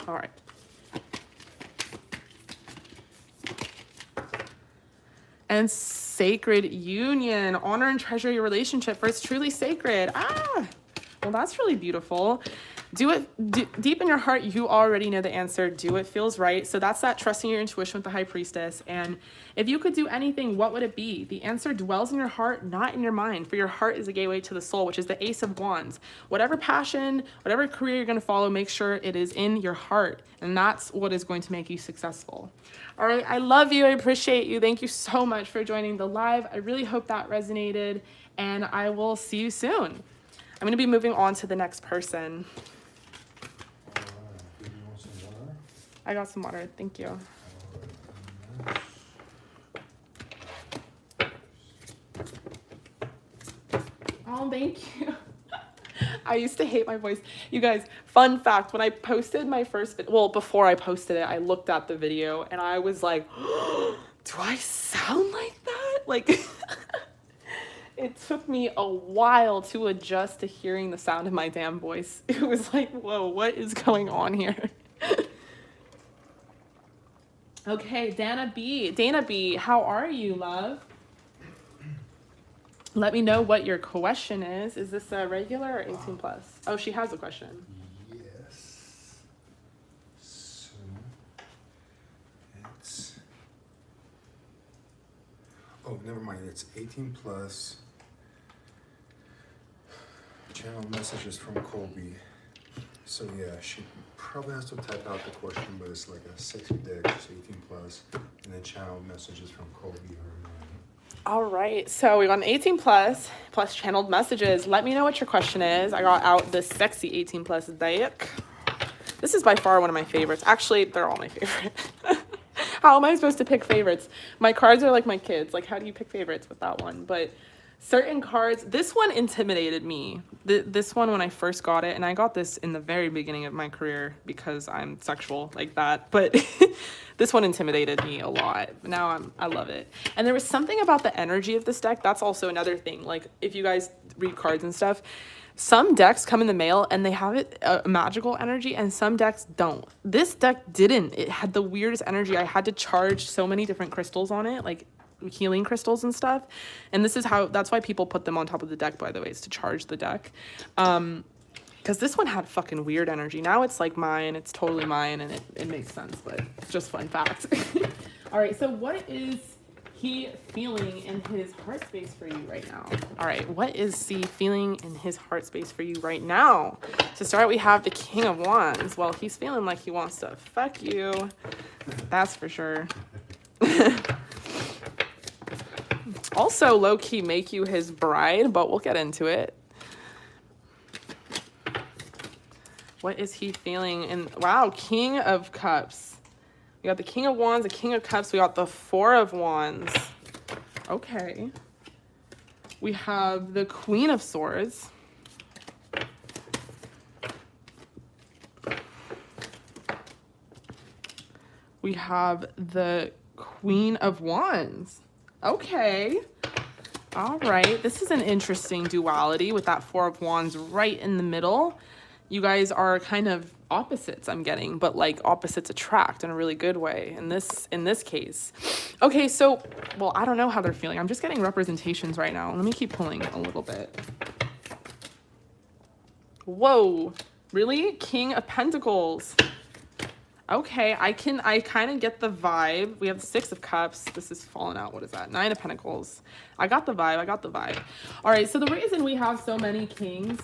All right. And sacred union. Honor and treasure your relationship, for it's truly sacred. Well, that's really beautiful. Do it deep in your heart. You already know the answer. Do what feels right. So that's that trusting your intuition with the High Priestess. And if you could do anything, what would it be? The answer dwells in your heart, not in your mind. For your heart is a gateway to the soul, which is the Ace of Wands. Whatever passion, whatever career you're going to follow, make sure it is in your heart. And that's what is going to make you successful. All right. I love you. I appreciate you. Thank you so much for joining the live. I really hope that resonated, and I will see you soon. I'm going to be moving on to the next person. I got some water. Thank you. Oh, thank you. I used to hate my voice. You guys, fun fact, when I posted my first video, well, before I posted it, I looked at the video and I was like, do I sound like that? Like, it took me a while to adjust to hearing the sound of my damn voice. It was like, whoa, what is going on here? Okay, Dana B, how are you, love? Let me know what your question is. Is this a regular or 18 plus? Oh, she has a question. Yes. So it's, oh, never mind. It's 18 plus. Channel messages from Colby. So yeah, she probably has to type out the question, but it's like a 60 deck, just 18 plus, and then channel messages from Colby or mine. All right, so we got an 18 plus channeled messages. Let me know what your question is. I got out this sexy 18 plus deck. This is by far one of my favorites. Actually, they're all my favorite. How am I supposed to pick favorites? My cards are like my kids. Like, how do you pick favorites with that one? But certain cards, this one intimidated me. This one, when I first got it, and I got this in the very beginning of my career because I'm sexual like that, but this one intimidated me a lot. Now I love it. And there was something about the energy of this deck. That's also another thing. Like, if you guys read cards and stuff, some decks come in the mail and they have a magical energy, and some decks don't. This deck didn't. It had the weirdest energy. I had to charge so many different crystals on it, like healing crystals and stuff. And that's why people put them on top of the deck, by the way, is to charge the deck. Because this one had fucking weird energy. Now it's like mine. It's totally mine, and it makes sense, but just fun fact. All right, so what is he feeling in his heart space for you right now? All right, what is he feeling in his heart space for you right now? To start, we have the King of Wands. Well, he's feeling like he wants to fuck you. That's for sure. Also, low-key make you his bride, but we'll get into it. What is he feeling? And wow, King of Cups. We got the King of Wands, the King of Cups. We got the Four of Wands. Okay. We have the Queen of Swords. We have the Queen of Wands. Okay. All right. This is an interesting duality with that Four of Wands right in the middle. You guys are kind of opposites, I'm getting, but like opposites attract in a really good way in this case. Okay, so, well, I don't know how they're feeling. I'm just getting representations right now. Let me keep pulling a little bit. Whoa, really? King of Pentacles. Okay, I kind of get the vibe. We have the Six of Cups. This is falling out. What is that? Nine of Pentacles. I got the vibe. All right, so the reason we have so many kings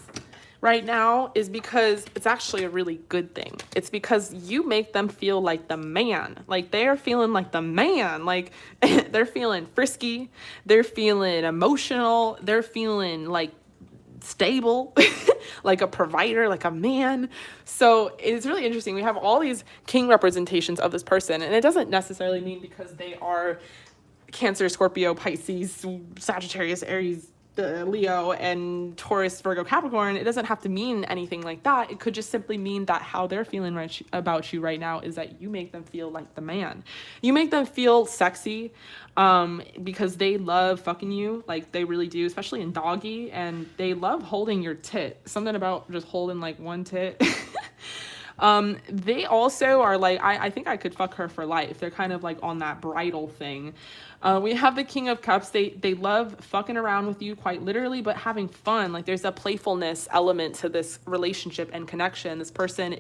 right now is because it's actually a really good thing. It's because you make them feel like the man. Like they're feeling like the man. Like they're feeling frisky. They're feeling emotional. They're feeling like stable, like a provider, like a man. So it's really interesting. We have all these king representations of this person, and it doesn't necessarily mean because they are Cancer, Scorpio, Pisces, Sagittarius, Aries, Leo, and Taurus, Virgo, Capricorn. It doesn't have to mean anything like that. It could just simply mean that how they're feeling about you right now is that you make them feel like the man. You make them feel sexy, because they love fucking you, like they really do, especially in doggy, and they love holding your tit. Something about just holding like one tit. They also are like, I think I could fuck her for life. They're kind of like on that bridal thing. We have the King of Cups. They love fucking around with you quite literally, but having fun. Like there's a playfulness element to this relationship and connection. This person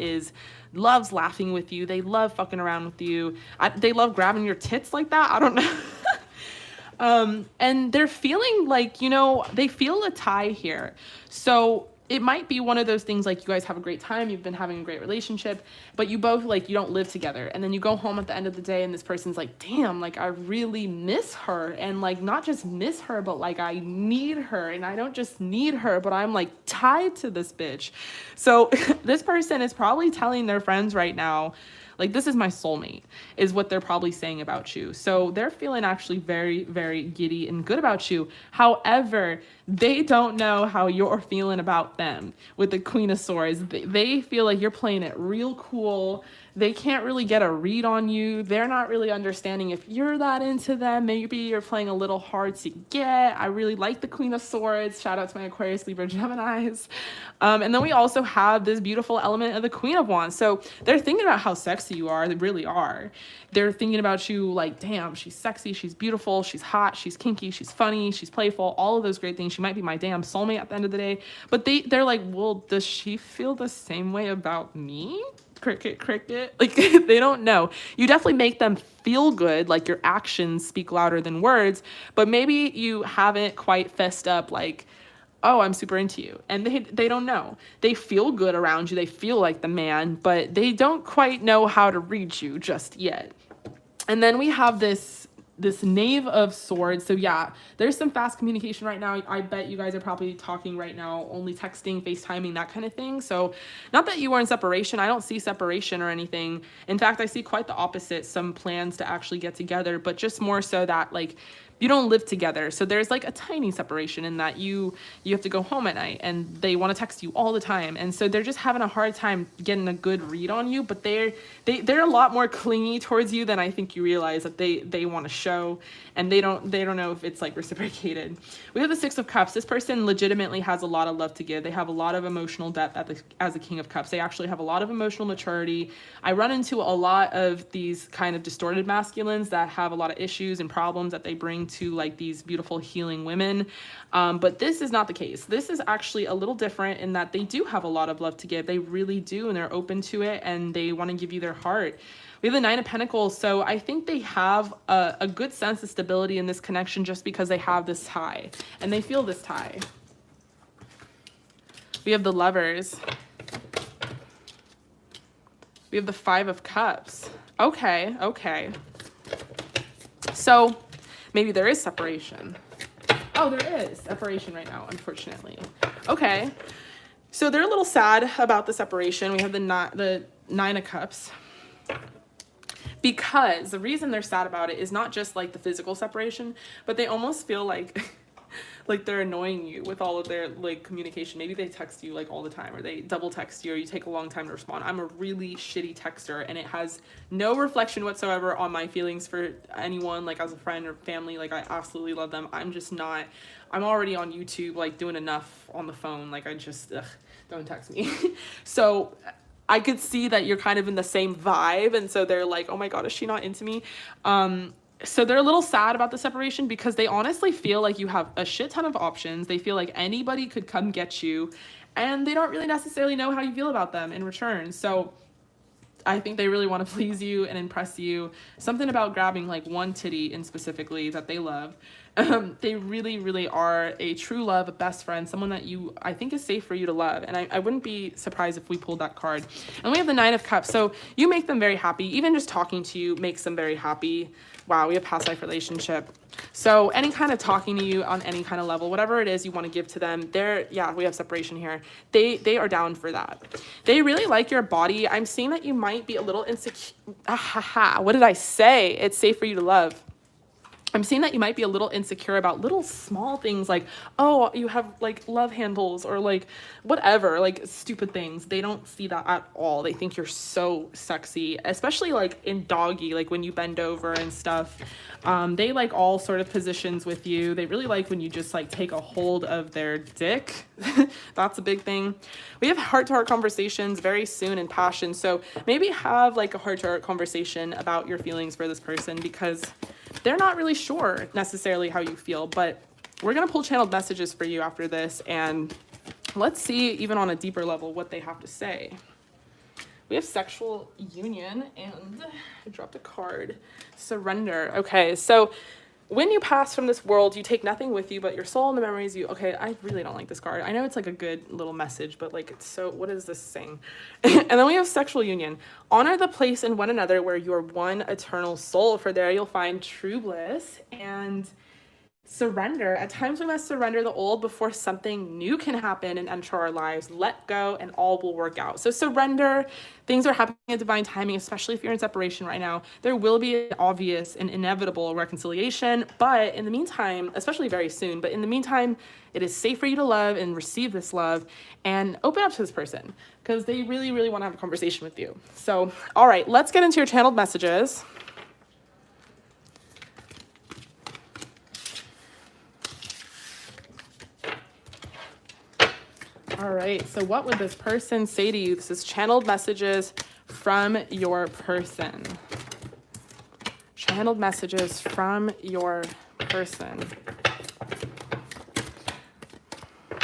loves laughing with you. They love fucking around with you. They love grabbing your tits like that. I don't know. And they're feeling like, they feel a tie here. So it might be one of those things like you guys have a great time, you've been having a great relationship, but you both like, you don't live together. And then you go home at the end of the day and this person's like, damn, like I really miss her. And like, not just miss her, but like I need her. And I don't just need her, but I'm like tied to this bitch. So this person is probably telling their friends right now, like, this is my soulmate, is what they're probably saying about you. So they're feeling actually very, very giddy and good about you. However, they don't know how you're feeling about them with the Queen of Swords. They feel like you're playing it real cool. They can't really get a read on you. They're not really understanding if you're that into them. Maybe you're playing a little hard to get. I really like the Queen of Swords. Shout out to my Aquarius, Libra, Geminis. And then we also have this beautiful element of the Queen of Wands. So they're thinking about how sexy you are. They really are. They're thinking about you like, damn, she's sexy, she's beautiful, she's hot, she's kinky, she's funny, she's playful, all of those great things. She might be my damn soulmate at the end of the day. But they're like, well, does she feel the same way about me? Cricket, cricket. Like, they don't know. You definitely make them feel good, like your actions speak louder than words, but maybe you haven't quite fessed up like, oh, I'm super into you. And they don't know. They feel good around you. They feel like the man, but they don't quite know how to read you just yet. And then we have this Knave of Swords. So yeah, there's some fast communication right now. I bet you guys are probably talking right now, only texting, FaceTiming, that kind of thing. So not that you are in separation. I don't see separation or anything. In fact, I see quite the opposite. Some plans to actually get together, but just more so that like you don't live together. So there's like a tiny separation in that you have to go home at night and they want to text you all the time. And so they're just having a hard time getting a good read on you, but they're a lot more clingy towards you than I think you realize that they want to show, and they don't know if it's like reciprocated. We have the Six of Cups. This person legitimately has a lot of love to give. They have a lot of emotional depth as a King of Cups. They actually have a lot of emotional maturity. I run into a lot of these kind of distorted masculines that have a lot of issues and problems that they bring to like these beautiful healing women, but this is not the case. This is actually a little different in that they do have a lot of love to give. They really do, and they're open to it, and they want to give you their heart. We have the Nine of Pentacles, so I think they have a good sense of stability in this connection just because they have this tie, and they feel this tie. We have the Lovers. We have the Five of Cups. Okay. So maybe there is separation. Oh, there is separation right now, unfortunately. Okay. So they're a little sad about the separation. We have the Nine of Cups. Because the reason they're sad about it is not just like the physical separation, but they almost feel like like they're annoying you with all of their like communication. Maybe they text you like all the time, or they double text you, or you take a long time to respond. I'm a really shitty texter, and it has no reflection whatsoever on my feelings for anyone, like as a friend or family. Like I absolutely love them. I'm just not, I'm already on YouTube like doing enough on the phone. Like I just, don't text me. So I could see that you're kind of in the same vibe, and so they're like, oh my god, is she not into me? So they're a little sad about the separation because they honestly feel like you have a shit ton of options. They feel like anybody could come get you, and they don't really necessarily know how you feel about them in return. So I think they really want to please you and impress you. Something about grabbing like one titty in specifically that they love. They really, really are a true love, a best friend, someone that I think is safe for you to love. And I wouldn't be surprised if we pulled that card. And we have the Nine of Cups. So you make them very happy. Even just talking to you makes them very happy. Wow, we have past life relationship. So any kind of talking to you on any kind of level, whatever it is you want to give to them, we have separation here. They are down for that. They really like your body. I'm seeing that you might be a little insecure. What did I say? It's safe for you to love. I'm seeing that you might be a little insecure about little small things like, oh, you have like love handles or like whatever, like stupid things. They don't see that at all. They think you're so sexy, especially like in doggy, like when you bend over and stuff. They like all sort of positions with you. They really like when you just like take a hold of their dick. That's a big thing. We have heart-to-heart conversations very soon in passion. So maybe have like a heart-to-heart conversation about your feelings for this person, because they're not really sure necessarily how you feel, but we're going to pull channeled messages for you after this, and let's see even on a deeper level what they have to say. We have sexual union, and I dropped a card. Surrender. Okay, so when you pass from this world, you take nothing with you but your soul and the memories okay, I really don't like this card. I know it's like a good little message, but like it's so, what is this saying? And then we have sexual union. Honor the place in one another where you are one eternal soul, for there you'll find true bliss. And surrender. At times we must surrender the old before something new can happen and enter our lives. Let go and all will work out. So surrender. Things are happening at divine timing, especially if you're in separation right now. There will be an obvious and inevitable reconciliation, but in the meantime, especially very soon, but in the meantime, it is safe for you to love and receive this love and open up to this person, because they really, really want to have a conversation with you. So, all right, let's get into your channeled messages. All right, so what would this person say to you? This is channeled messages from your person. Channeled messages from your person.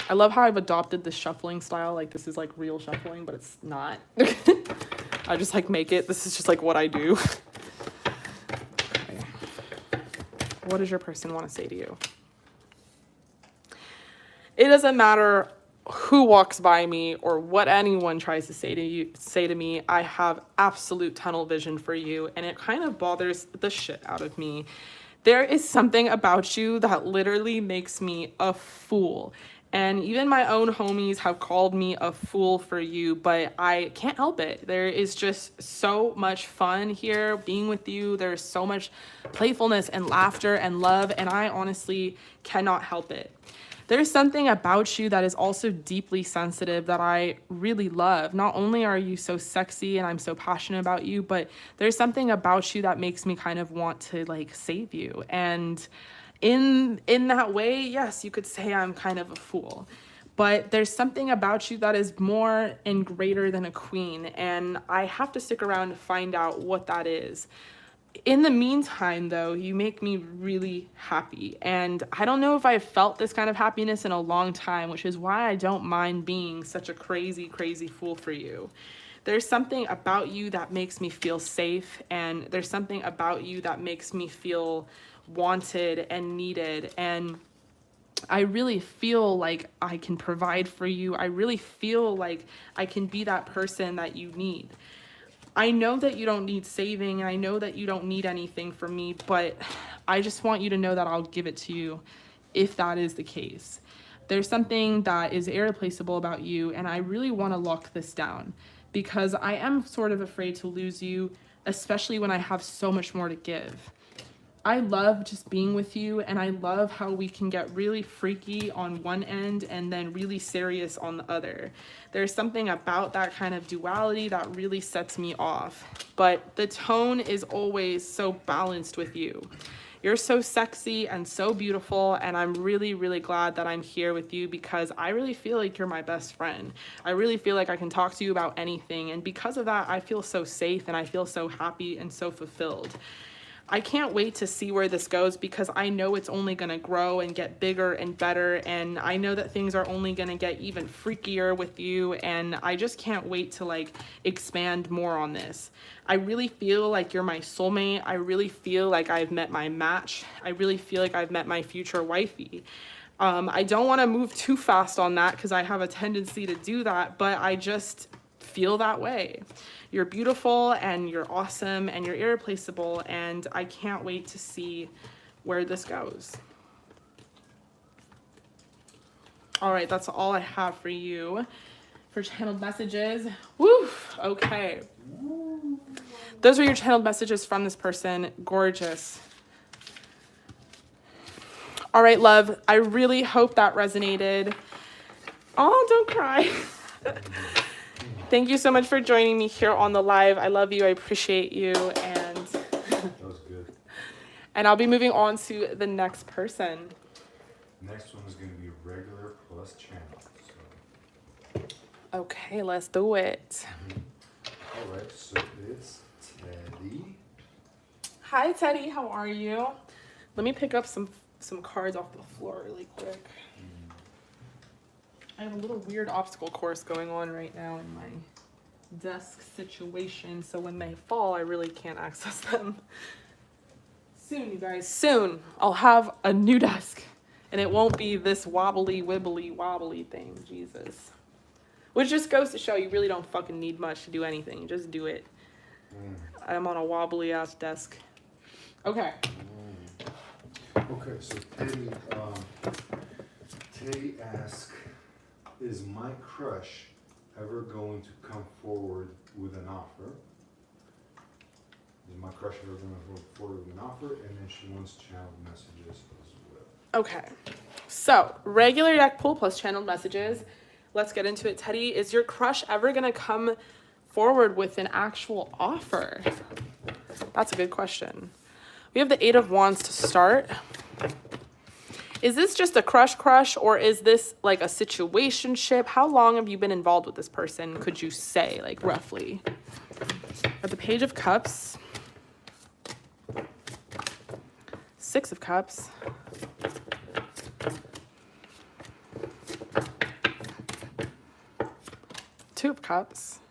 I love how I've adopted this shuffling style. Like this is like real shuffling, but it's not. I just like make it. This is just like what I do. Okay. What does your person want to say to you? It doesn't matter who walks by me or what anyone tries to say to me. I have absolute tunnel vision for you, and it kind of bothers the shit out of me. There is something about you that literally makes me a fool. And even my own homies have called me a fool for you, but I can't help it. There is just so much fun here being with you. There's so much playfulness and laughter and love, and I honestly cannot help it. There's something about you that is also deeply sensitive that I really love. Not only are you so sexy and I'm so passionate about you, but there's something about you that makes me kind of want to like save you. And in that way, yes, you could say I'm kind of a fool. But there's something about you that is more and greater than a queen. And I have to stick around to find out what that is. In the meantime, though, you make me really happy. And I don't know if I've felt this kind of happiness in a long time, which is why I don't mind being such a crazy, crazy fool for you. There's something about you that makes me feel safe. And there's something about you that makes me feel wanted and needed. And I really feel like I can provide for you. I really feel like I can be that person that you need. I know that you don't need saving, and I know that you don't need anything from me, but I just want you to know that I'll give it to you if that is the case. There's something that is irreplaceable about you, and I really want to lock this down because I am sort of afraid to lose you, especially when I have so much more to give. I love just being with you, and I love how we can get really freaky on one end and then really serious on the other. There's something about that kind of duality that really sets me off. But the tone is always so balanced with you. You're so sexy and so beautiful, and I'm really, really glad that I'm here with you because I really feel like you're my best friend. I really feel like I can talk to you about anything, and because of that, I feel so safe and I feel so happy and so fulfilled. I can't wait to see where this goes because I know it's only going to grow and get bigger and better, and I know that things are only going to get even freakier with you, and I just can't wait to like expand more on this. I really feel like you're my soulmate. I really feel like I've met my match. I really feel like I've met my future wifey. I don't want to move too fast on that because I have a tendency to do that, but I just feel that way. You're beautiful and you're awesome and you're irreplaceable, and I can't wait to see where this goes. All right, that's all I have for you for channeled messages. Woo! Okay. Those are your channeled messages from this person. Gorgeous. All right, love. I really hope that resonated. Oh, don't cry. Thank you so much for joining me here on the live. I love you. I appreciate you. And That was good. And I'll be moving on to the next person. Next one is going to be regular plus channel. So. Okay, let's do it. All right, so it's Teddy. Hi, Teddy. How are you? Let me pick up some cards off the floor really quick. I have a little weird obstacle course going on right now in my desk situation, so when they fall, I really can't access them. Soon, you guys, soon, I'll have a new desk, and it won't be this wobbly, wibbly, wobbly thing, Jesus. Which just goes to show you really don't fucking need much to do anything. Just do it. I'm on a wobbly ass desk. Okay. Okay, so Teddy asks, is my crush ever going to come forward with an offer? Is my crush ever going to come forward with an offer? And then she wants channeled messages as well. Okay. So, regular deck pull plus channeled messages. Let's get into it. Teddy, is your crush ever going to come forward with an actual offer? That's a good question. We have the 8 of Wands to start. Is this just a crush, or is this like a situationship? How long have you been involved with this person, could you say, like roughly? At the Page of Cups. 6 of Cups. Two of Cups.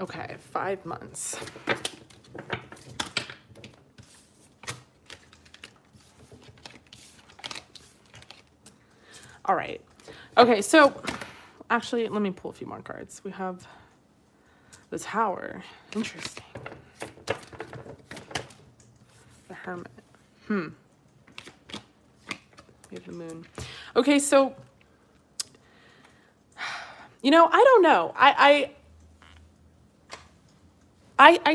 Okay, 5 months. All right. Okay, so actually, let me pull a few more cards. We have the Tower. Interesting. The Hermit. We have the Moon. Okay, so, you know, I don't know. I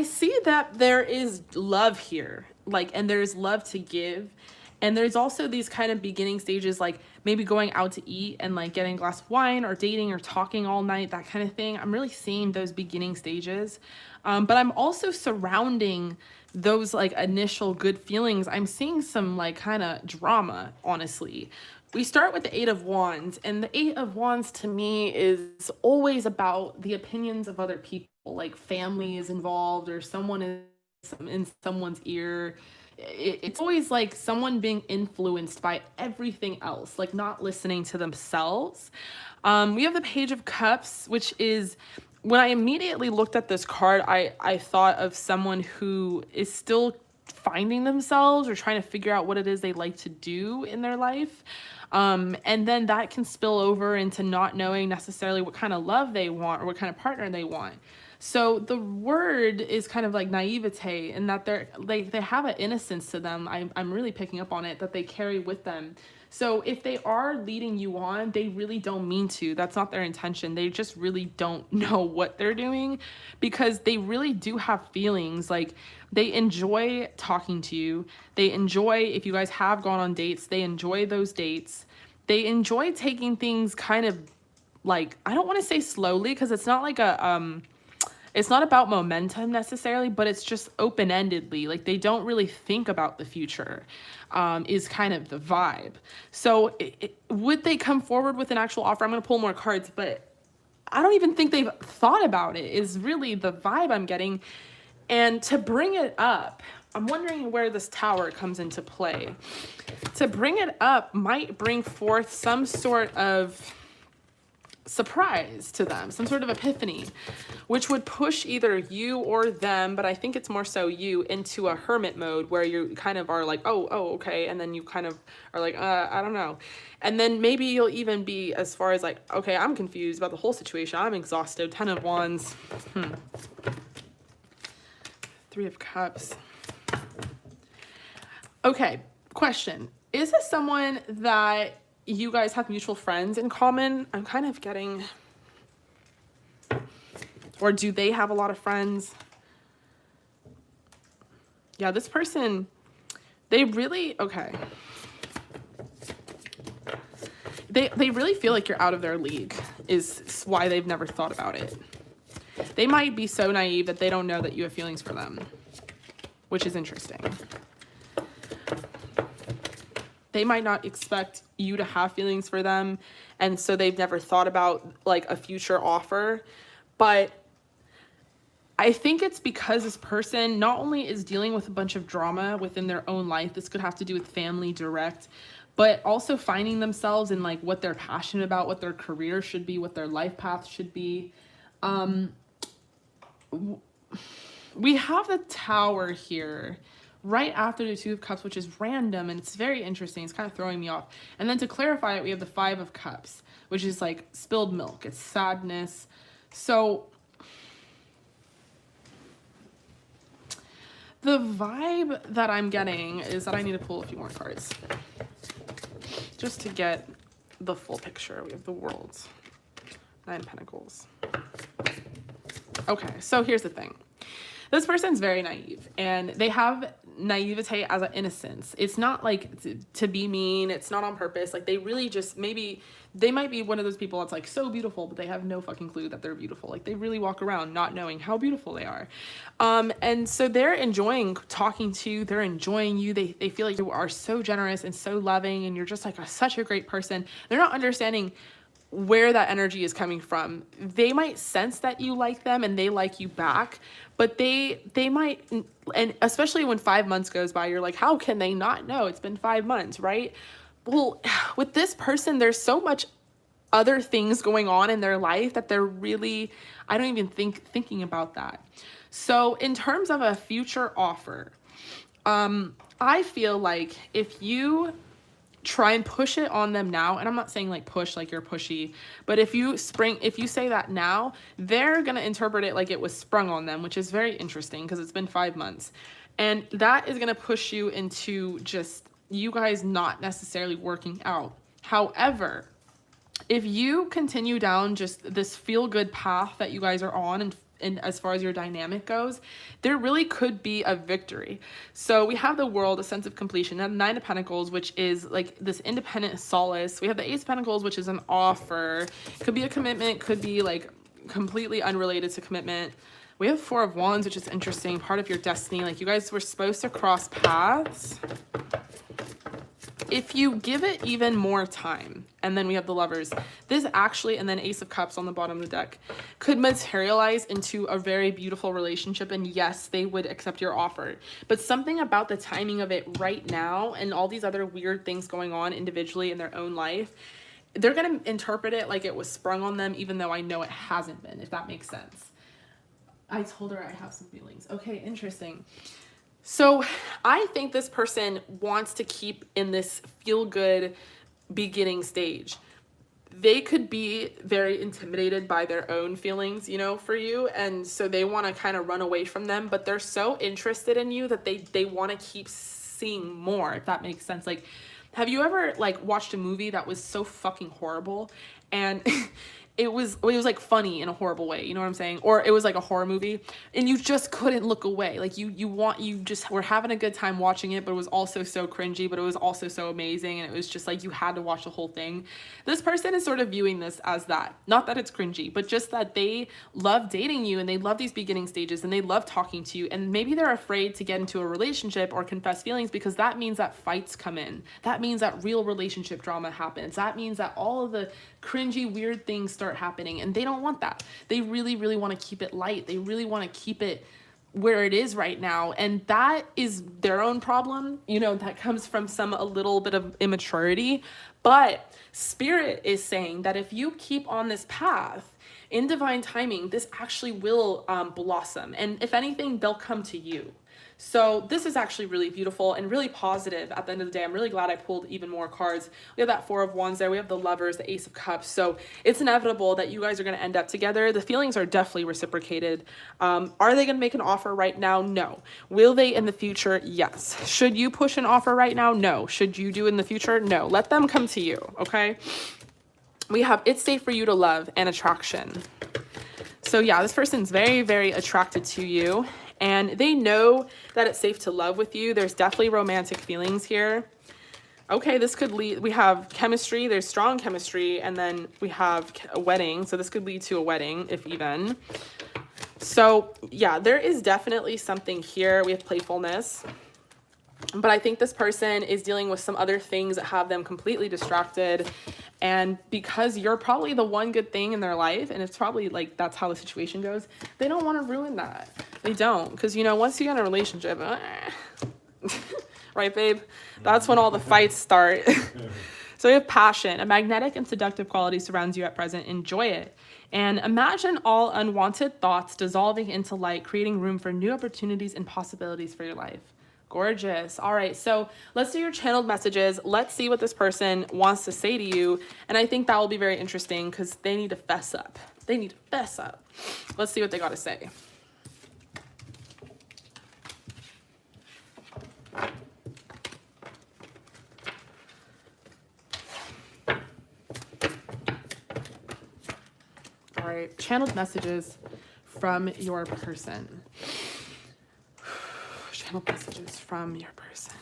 see that there is love here, like, and there's love to give. And there's also these kind of beginning stages, like maybe going out to eat and like getting a glass of wine or dating or talking all night, that kind of thing. I'm really seeing those beginning stages. But I'm also surrounding those like initial good feelings. I'm seeing some like kind of drama, honestly. We start with the 8 of Wands, and the 8 of Wands to me is always about the opinions of other people, like family is involved or someone is in someone's ear. It's always like someone being influenced by everything else, like not listening to themselves. We have the Page of Cups, which is, when I immediately looked at this card, I thought of someone who is still finding themselves or trying to figure out what it is they like to do in their life. And then that can spill over into not knowing necessarily what kind of love they want or what kind of partner they want. So the word is kind of like naivete, in that they have an innocence to them. I'm really picking up on it, that they carry with them. So if they are leading you on, they really don't mean to. That's not their intention. They just really don't know what they're doing, because they really do have feelings. Like, they enjoy talking to you. They enjoy, if you guys have gone on dates, they enjoy those dates. They enjoy taking things kind of like, I don't want to say slowly, because it's not like it's not about momentum necessarily, but it's just open-endedly. Like, they don't really think about the future, is kind of the vibe. So would they come forward with an actual offer? I'm going to pull more cards, but I don't even think they've thought about it, is really the vibe I'm getting. And to bring it up, I'm wondering where this Tower comes into play. To bring it up might bring forth some sort of surprise to them, some sort of epiphany, which would push either you or them, but I think it's more so you, into a hermit mode, where you kind of are like, oh, okay, and then you kind of are like, I don't know. And then maybe you'll even be as far as like, okay, I'm confused about the whole situation, I'm exhausted. 10 of Wands. 3 of Cups. Okay, question. Is this someone that you guys have mutual friends in common? I'm kind of getting, or do they have a lot of friends? Yeah, this person, they really, okay. They really feel like you're out of their league, is why they've never thought about it. They might be so naive that they don't know that you have feelings for them, which is interesting. They might not expect you to have feelings for them, and so they've never thought about like a future offer. But I think it's because this person not only is dealing with a bunch of drama within their own life, this could have to do with family direct, but also finding themselves in like what they're passionate about, what their career should be, what their life path should be. We have the Tower here right after the 2 of Cups, which is random, and it's very interesting. It's kind of throwing me off. And then to clarify it, we have the 5 of Cups, which is like spilled milk. It's sadness. So the vibe that I'm getting is that I need to pull a few more cards just to get the full picture. We have the World, 9 of Pentacles. Okay, so here's the thing. This person's very naive, and they have naivete as an innocence. It's not like to be mean. It's not on purpose. Like, they really just, maybe they might be one of those people that's like so beautiful, but they have no fucking clue that they're beautiful. Like, they really walk around not knowing how beautiful they are. And so they're enjoying talking to you. They're enjoying you. They feel like you are so generous and so loving, and you're just like such a great person. They're not understanding where that energy is coming from. They might sense that you like them and they like you back, but they might, and especially when 5 months goes by, you're like, how can they not know? It's been 5 months, right? Well, with this person, there's so much other things going on in their life that they're really, I don't even thinking about that. So in terms of a future offer, I feel like if you try and push it on them now, and I'm not saying like push like you're pushy, but if you say that now, they're gonna interpret it like it was sprung on them, which is very interesting because it's been 5 months, and that is gonna push you into just you guys not necessarily working out. However, if you continue down just this feel-good path that you guys are on, and as far as your dynamic goes, there really could be a victory. So we have the World, a sense of completion, and 9 of Pentacles, which is like this independent solace. We have the Ace of Pentacles, which is an offer. Could be a commitment, could be like completely unrelated to commitment. We have 4 of Wands, which is interesting, part of your destiny. Like, you guys were supposed to cross paths if you give it even more time. And then we have the Lovers. This actually, and then Ace of Cups on the bottom of the deck, could materialize into a very beautiful relationship. And yes, they would accept your offer. But something about the timing of it right now and all these other weird things going on individually in their own life, they're going to interpret it like it was sprung on them, even though I know it hasn't been, if that makes sense. I told her I have some feelings. Okay, interesting. So I think this person wants to keep in this feel-good beginning stage. they could be very intimidated by their own feelings, you know, for you. And so they want to kind of run away from them, but they're so interested in you that they want to keep seeing more, if that makes sense. Like, have you ever like watched a movie that was so fucking horrible and it was like funny in a horrible way, you know what I'm saying? Or it was like a horror movie and you just couldn't look away. Like you just were having a good time watching it, but it was also so cringy, but it was also so amazing, and it was just like you had to watch the whole thing. This person is sort of viewing this as that. Not that it's cringy, but just that they love dating you and they love these beginning stages and they love talking to you, and maybe they're afraid to get into a relationship or confess feelings because that means that fights come in. That means that real relationship drama happens. That means that all of the cringy, weird things start happening, and they don't want that. They really, really want to keep it light. They really want to keep it where it is right now, and that is their own problem. You know, that comes from a little bit of immaturity, but Spirit is saying that if you keep on this path in divine timing, this actually will blossom, and if anything, they'll come to you. So this is actually really beautiful and really positive at the end of the day. I'm really glad I pulled even more cards. We have that Four of Wands there. We have the Lovers, the Ace of Cups. So it's inevitable that you guys are going to end up together. The feelings are definitely reciprocated. Are they going to make an offer right now? No. Will they in the future? Yes. Should you push an offer right now? No. Should you do in the future? No. Let them come to you, okay? We have It's Safe for You to Love and Attraction. So yeah, this person's very, very attracted to you, and they know that it's safe to love with you. There's definitely romantic feelings here. Okay, this could lead, we have chemistry, there's strong chemistry, and then we have a wedding. So this could lead to a wedding, if even. So yeah, there is definitely something here. We have playfulness. But I think this person is dealing with some other things that have them completely distracted. And because you're probably the one good thing in their life, and it's probably like that's how the situation goes, they don't want to ruin that. They don't. Because, you know, once you get in a relationship, right, babe? That's when all the fights start. So we have passion. A magnetic and seductive quality surrounds you at present. Enjoy it. And imagine all unwanted thoughts dissolving into light, creating room for new opportunities and possibilities for your life. Gorgeous. All right, so let's do your channeled messages. Let's see what this person wants to say to you. And I think that will be very interesting because they need to fess up. They need to fess up. Let's see what they got to say. All right, channeled messages from your person. Messages from your person.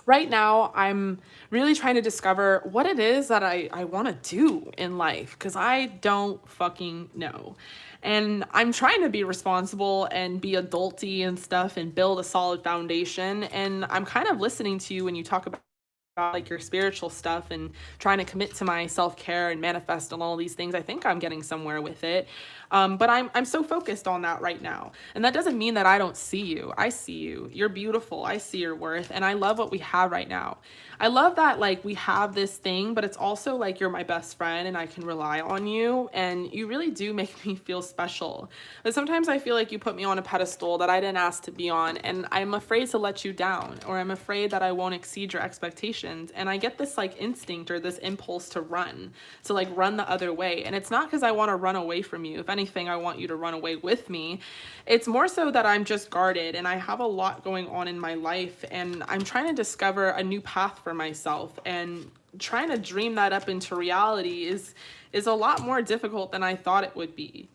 Right now, I'm really trying to discover what it is that I want to do in life, because I don't fucking know. And I'm trying to be responsible and be adulty and stuff and build a solid foundation. And I'm kind of listening to you when you talk about like your spiritual stuff and trying to commit to my self-care and manifest and all these things. I think I'm getting somewhere with it. But I'm so focused on that right now. And that doesn't mean that I don't see you. I see you. You're beautiful. I see your worth. And I love what we have right now. I love that like we have this thing, but it's also like you're my best friend and I can rely on you. And you really do make me feel special. But sometimes I feel like you put me on a pedestal that I didn't ask to be on. And I'm afraid to let you down, or I'm afraid that I won't exceed your expectations. And I get this like instinct or this impulse to run the other way. And it's not because I want to run away from you. If anything, I want you to run away with me. It's more so that I'm just guarded and I have a lot going on in my life, and I'm trying to discover a new path for myself, and trying to dream that up into reality is a lot more difficult than I thought it would be.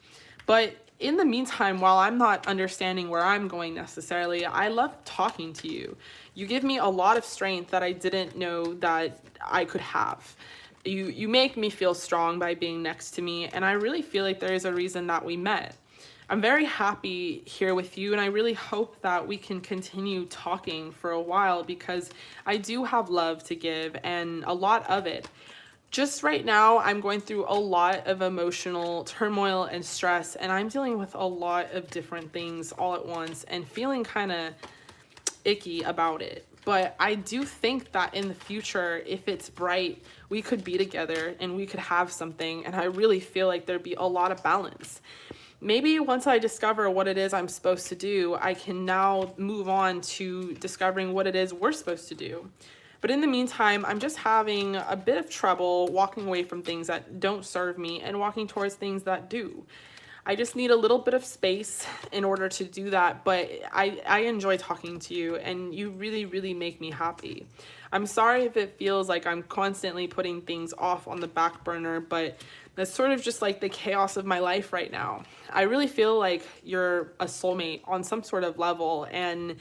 But in the meantime, while I'm not understanding where I'm going necessarily, I love talking to you. You give me a lot of strength that I didn't know that I could have. You make me feel strong by being next to me, and I really feel like there is a reason that we met. I'm very happy here with you, and I really hope that we can continue talking for a while, because I do have love to give, and a lot of it. Just right now, I'm going through a lot of emotional turmoil and stress, and I'm dealing with a lot of different things all at once and feeling kind of icky about it. But I do think that in the future, if it's bright, we could be together and we could have something, and I really feel like there'd be a lot of balance. Maybe once I discover what it is I'm supposed to do, I can now move on to discovering what it is we're supposed to do. But in the meantime, I'm just having a bit of trouble walking away from things that don't serve me and walking towards things that do. I just need a little bit of space in order to do that, but I enjoy talking to you, and you really, really make me happy. I'm sorry if it feels like I'm constantly putting things off on the back burner, but that's sort of just like the chaos of my life right now. I really feel like you're a soulmate on some sort of level, and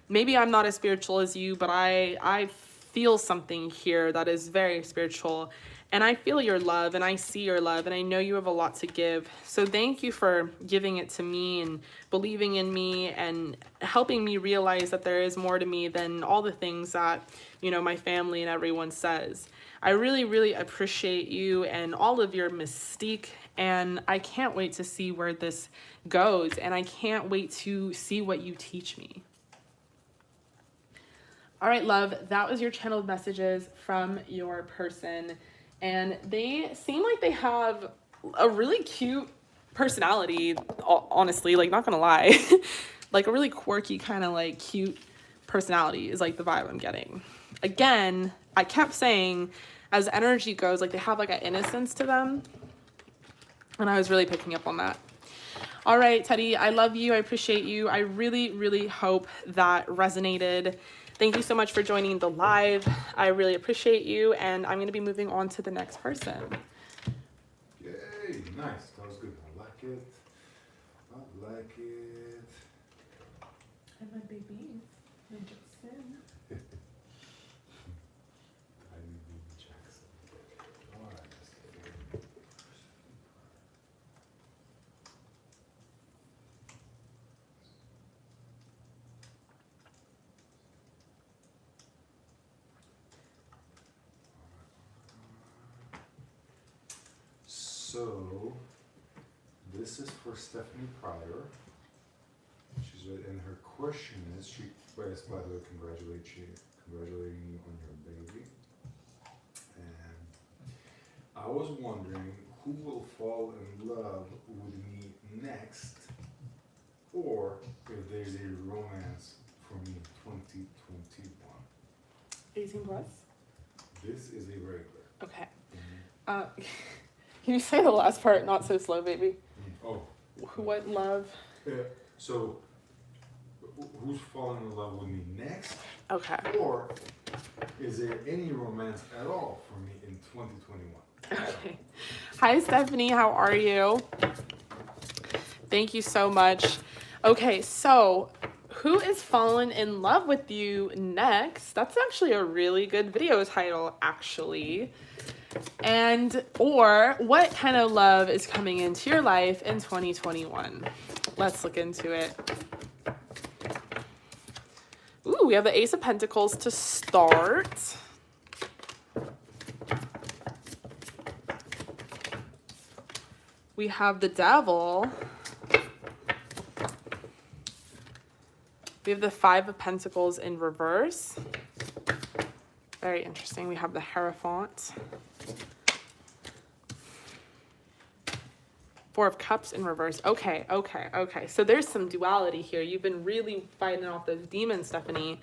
maybe I'm not as spiritual as you, but I feel something here that is very spiritual. And I feel your love, and I see your love, and I know you have a lot to give. So thank you for giving it to me and believing in me and helping me realize that there is more to me than all the things that, you know, my family and everyone says. I really, really appreciate you and all of your mystique, and I can't wait to see where this goes, and I can't wait to see what you teach me. All right, love, that was your channeled messages from your person. And they seem like they have a really cute personality, honestly, like, not gonna lie. Like a really quirky kind of like cute personality is like the vibe I'm getting. Again, I kept saying as energy goes, like they have like an innocence to them. And I was really picking up on that. All right, Teddy, I love you. I appreciate you. I really, really hope that resonated. Thank you so much for joining the live. I really appreciate you, and I'm going to be moving on to the next person. Yay, nice. That was good. I like it. I like it. And my baby, my Jackson. Tiny baby Jackson. All right, let's get it. So, this is for Stephanie Pryor. She's right, and her question is, she, by the way, congratulating you on your baby. And I was wondering who will fall in love with me next, or if there's a romance for me in 2021. 18 plus? This is a regular. Okay. Mm-hmm. Can you say the last part not so slow, baby? Oh. What love? Yeah. So, who's falling in love with me next? Okay. Or is there any romance at all for me in 2021? Okay. Hi, Stephanie. How are you? Thank you so much. Okay, so who is falling in love with you next? That's actually a really good video title, actually. And, or what kind of love is coming into your life in 2021? Let's look into it. Ooh, we have the Ace of Pentacles to start. We have the Devil. We have the Five of Pentacles in reverse. Very interesting. We have the Hierophant. Four of Cups in reverse. Okay. So there's some duality here. You've been really fighting off those demons, Stephanie.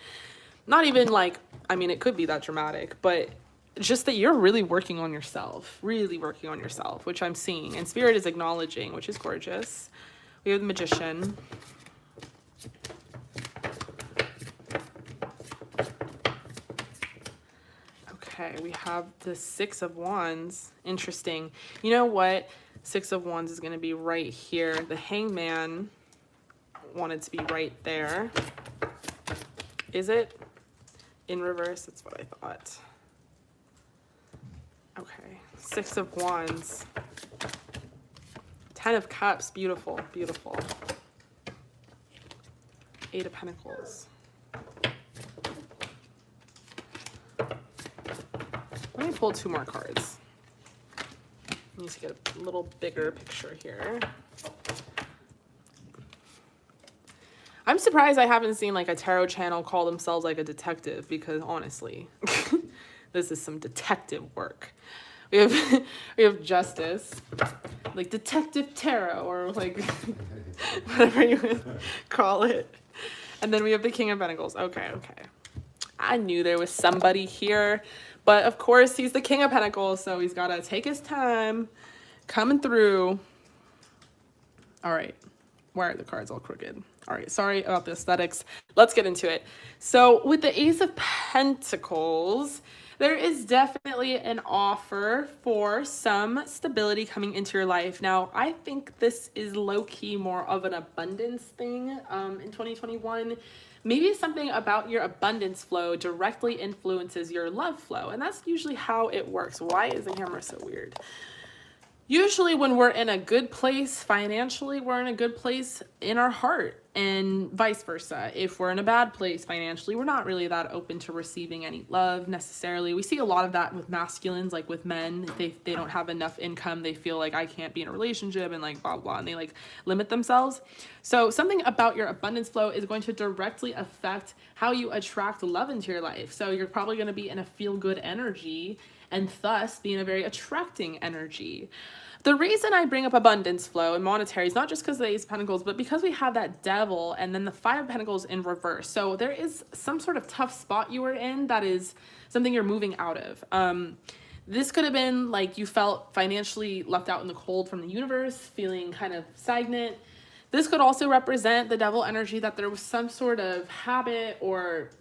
Not even like, I mean, it could be that dramatic, but just that you're really working on yourself. Really working on yourself, which I'm seeing. And Spirit is acknowledging, which is gorgeous. We have the Magician. Okay, we have the Six of Wands. Interesting. You know what? Six of Wands is going to be right here. The Hangman wanted to be right there. Is it? In reverse? That's what I thought. Okay. Six of Wands. Ten of Cups. Beautiful. Beautiful. Eight of Pentacles. Let me pull two more cards. I need to get a little bigger picture here. I'm surprised I haven't seen like a tarot channel call themselves like a detective, because honestly, this is some detective work. We have Justice, like Detective Tarot, or like whatever you would call it. And then we have the King of Pentacles. Okay. I knew there was somebody here. But of course, he's the King of Pentacles, so he's got to take his time coming through. All right. Why are the cards all crooked? All right. Sorry about the aesthetics. Let's get into it. So with the Ace of Pentacles, there is definitely an offer for some stability coming into your life. Now, I think this is low-key more of an abundance thing in 2021. Maybe something about your abundance flow directly influences your love flow. And that's usually how it works. Why is the camera so weird? Usually when we're in a good place financially, we're in a good place in our heart, and vice versa. If we're in a bad place financially, we're not really that open to receiving any love necessarily. We see a lot of that with masculines, like with men. If they don't have enough income, they feel like I can't be in a relationship and like blah, blah, and they like limit themselves. So something about your abundance flow is going to directly affect how you attract love into your life. So you're probably going to be in a feel-good energy and thus be in a very attracting energy. The reason I bring up abundance flow and monetary is not just because of the Ace of Pentacles, but because we have that Devil and then the Five of Pentacles in reverse. So there is some sort of tough spot you were in that is something you're moving out of. This could have been like you felt financially left out in the cold from the universe, feeling kind of stagnant. This could also represent the Devil energy, that there was some sort of habit or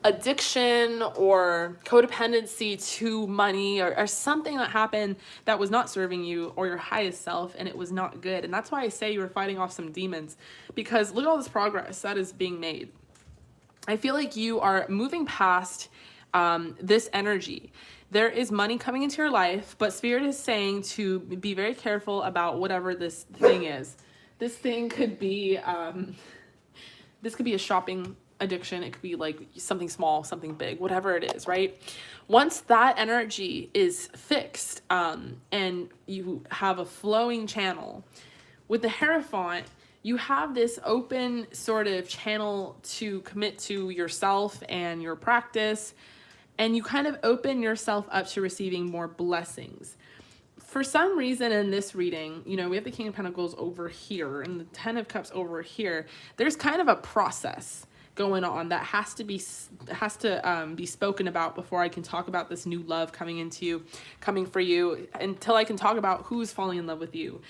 addiction or codependency to money or something that happened that was not serving you or your highest self, and it was not good. And that's why I say you were fighting off some demons, because look at all this progress that is being made. I feel like you are moving past this energy. There is money coming into your life, but Spirit is saying to be very careful about whatever this thing is. This thing could be this could be a shopping addiction. It could be like something small, something big, whatever it is, right? Once that energy is fixed and you have a flowing channel, with the Hierophant, you have this open sort of channel to commit to yourself and your practice, and you kind of open yourself up to receiving more blessings. For some reason in this reading, you know, we have the King of Pentacles over here and the Ten of Cups over here. There's kind of a process going on that has to be spoken about before I can talk about this new love coming for you, until I can talk about who's falling in love with you.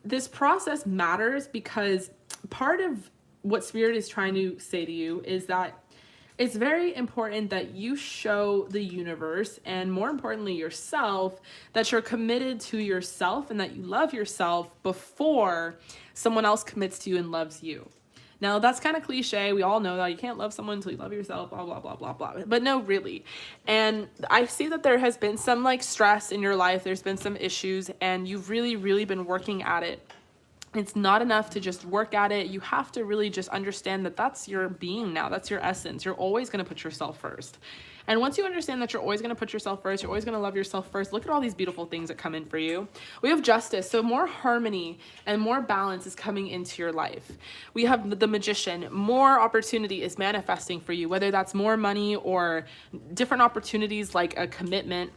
This process matters because part of what Spirit is trying to say to you is that it's very important that you show the universe, and more importantly yourself, that you're committed to yourself and that you love yourself before someone else commits to you and loves you. Now, that's kind of cliche. We all know that you can't love someone until you love yourself, blah, blah, blah, blah, blah. But no, really. And I see that there has been some like stress in your life. There's been some issues, and you've really, really been working at it. It's not enough to just work at it. You have to really just understand that that's your being now. That's your essence. You're always going to put yourself first. And once you understand that you're always going to put yourself first, you're always going to love yourself first, look at all these beautiful things that come in for you. We have Justice. So more harmony and more balance is coming into your life. We have the Magician. More opportunity is manifesting for you, whether that's more money or different opportunities like a commitment.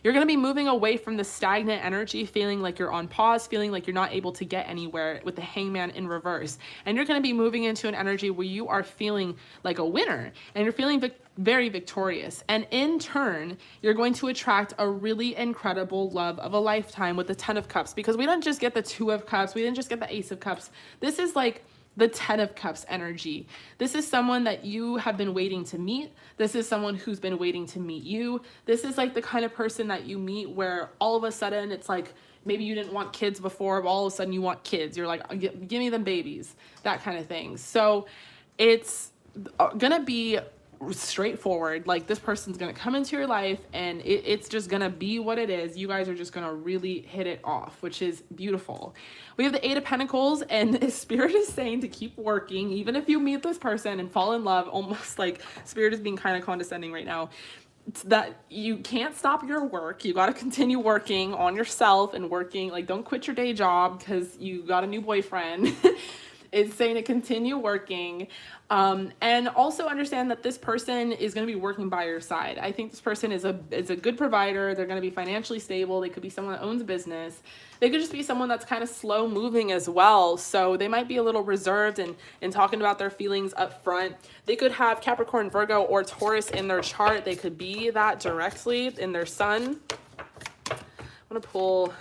You're going to be moving away from the stagnant energy, feeling like you're on pause, feeling like you're not able to get anywhere, with the Hangman in reverse. And you're going to be moving into an energy where you are feeling like a winner, and you're feeling very victorious. And in turn, you're going to attract a really incredible love of a lifetime with the Ten of Cups, because we don't just get the Two of Cups. We didn't just get the Ace of Cups. This is like the Ten of Cups energy. This is someone that you have been waiting to meet. This is someone who's been waiting to meet you. This is like the kind of person that you meet where all of a sudden it's like, maybe you didn't want kids before, but all of a sudden you want kids. You're like, give me them babies, that kind of thing. So it's gonna be straightforward. Like, this person's gonna come into your life and it's just gonna be what it is. You guys are just gonna really hit it off, which is beautiful. We have the Eight of Pentacles, and Spirit is saying to keep working, even if you meet this person and fall in love. Almost like Spirit is being kind of condescending right now. It's that you can't stop your work. You got to continue working on yourself and working. Like, don't quit your day job because you got a new boyfriend. It's saying to continue working, and also understand that this person is going to be working by your side. I think this person is a good provider. They're going to be financially stable. They could be someone that owns a business. They could just be someone that's kind of slow moving as well. So they might be a little reserved in talking about their feelings up front. They could have Capricorn, Virgo, or Taurus in their chart. They could be that directly in their sun. I'm going to pull...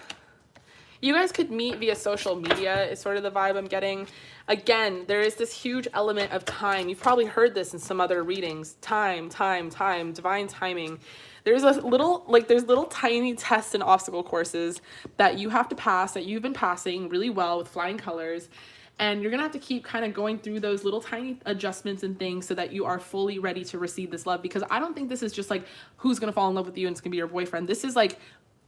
You guys could meet via social media is sort of the vibe I'm getting. Again, there is this huge element of time. You've probably heard this in some other readings. Time, divine timing. There's a little, there's little tiny tests and obstacle courses that you have to pass, that you've been passing really well with flying colors. And you're going to have to keep kind of going through those little tiny adjustments and things so that you are fully ready to receive this love. Because I don't think this is just like, who's going to fall in love with you and it's going to be your boyfriend. This is like,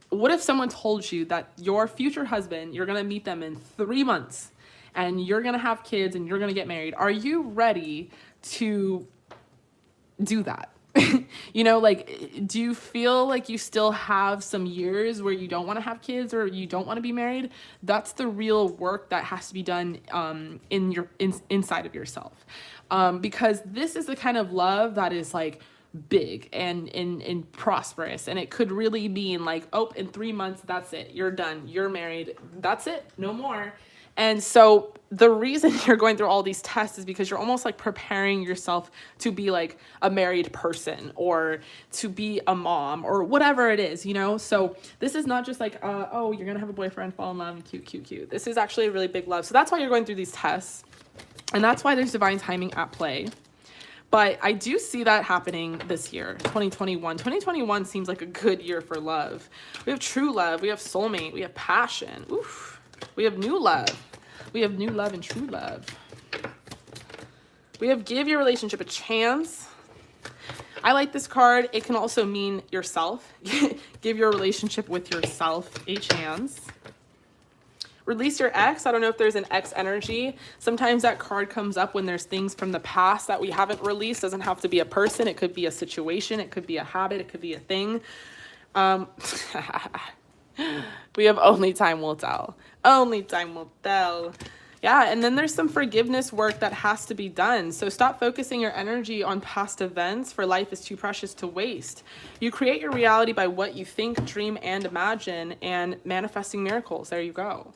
what if someone told you that your future husband, you're going to meet them in 3 months and you're going to have kids and you're going to get married? Are you ready to do that? You know, like, do you feel like you still have some years where you don't want to have kids or you don't want to be married? That's the real work that has to be done inside of yourself. Because this is the kind of love that is like big and prosperous, and it could really mean like, oh, in 3 months, that's it, you're done, you're married, that's it, no more. And so the reason you're going through all these tests is because you're almost like preparing yourself to be like a married person or to be a mom or whatever it is, you know? So this is not just like, oh, you're gonna have a boyfriend, fall in love, cute. This is actually a really big love. So that's why you're going through these tests, and that's why there's divine timing at play. But I do see that happening this year, 2021. 2021 seems like a good year for love. We have true love. We have soulmate. We have passion. Oof. We have new love. We have new love and true love. We have give your relationship a chance. I like this card. It can also mean yourself. Give your relationship with yourself a chance. Release your ex. I don't know if there's an ex energy. Sometimes that card comes up when there's things from the past that we haven't released. Doesn't have to be a person. It could be a situation. It could be a habit. It could be a thing. We have only time will tell. Only time will tell. Yeah, and then there's some forgiveness work that has to be done. So stop focusing your energy on past events, for life is too precious to waste. You create your reality by what you think, dream, and imagine, and manifesting miracles. There you go.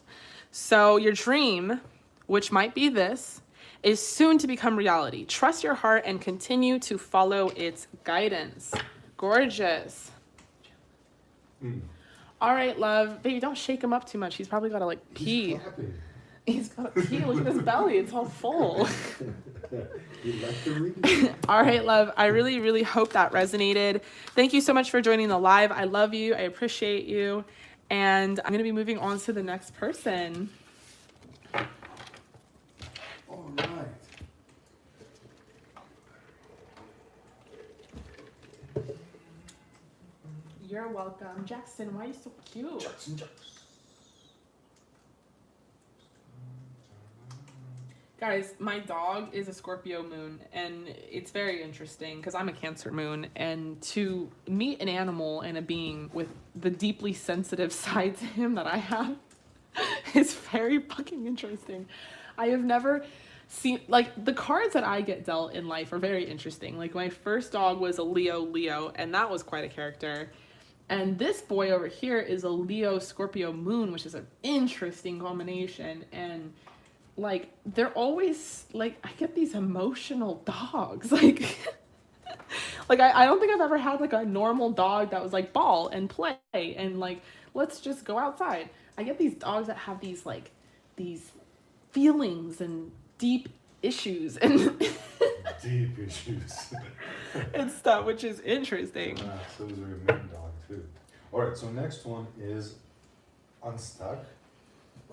So your dream, which might be this, is soon to become reality. Trust your heart and continue to follow its guidance. Gorgeous. All right, love. Baby, don't shake him up too much. He's probably got to like pee. He's got to pee. Look at his belly. It's all full. All right, love. I really, really hope that resonated. Thank you so much for joining the live. I love you. I appreciate you. And I'm going to be moving on to the next person. All right. You're welcome. Jackson, why are you so cute? Jackson. Guys, my dog is a Scorpio moon, and it's very interesting because I'm a Cancer moon, and to meet an animal and a being with the deeply sensitive side to him that I have is very fucking interesting. I have never seen, like, the cards that I get dealt in life are very interesting. Like, my first dog was a Leo, and that was quite a character. And this boy over here is a Leo Scorpio moon, which is an interesting combination. And like, they're always like, I get these emotional dogs. Like, I don't think I've ever had like a normal dog that was like ball and play and like, let's just go outside. I get these dogs that have these like, these feelings and deep issues and Deep issues. and stuff, which is interesting. So those are a main dog too. Alright, so next one is Unstuck.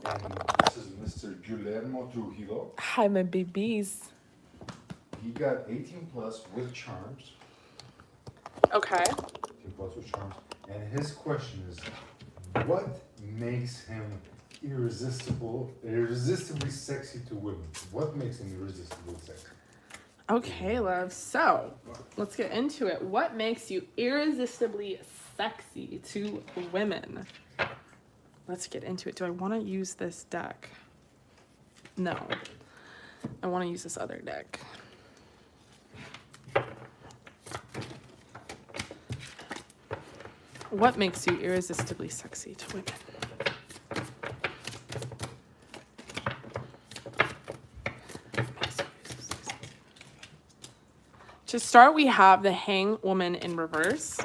And this is Mr. Guillermo Trujillo. Hi, my babies. He got 18 plus with charms. Okay. 18 plus with charms. And his question is, what makes him irresistibly sexy to women? What makes him irresistibly sexy? Okay, love. So, let's get into it. What makes you irresistibly sexy to women? Let's get into it. Do I want to use this deck? No. I want to use this other deck. What makes you irresistibly sexy to women? To start, we have the Hang Woman in reverse.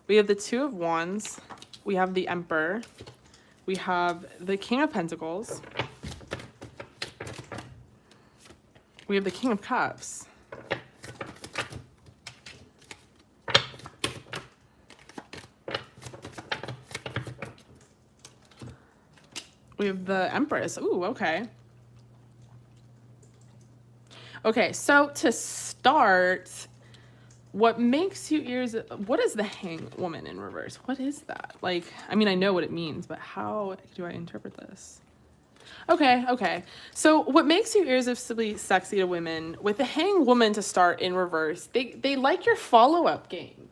We have the Two of Wands. We have the Emperor. We have the King of Pentacles. We have the King of Cups. We have the Empress. Ooh, okay. Okay, so to start, what makes you what is the Hang Woman in reverse? What is that? Like, I mean, I know what it means, but how do I interpret this? Okay. So what makes you irresistibly sexy to women, with the Hang Woman to start in reverse, they like your follow-up game.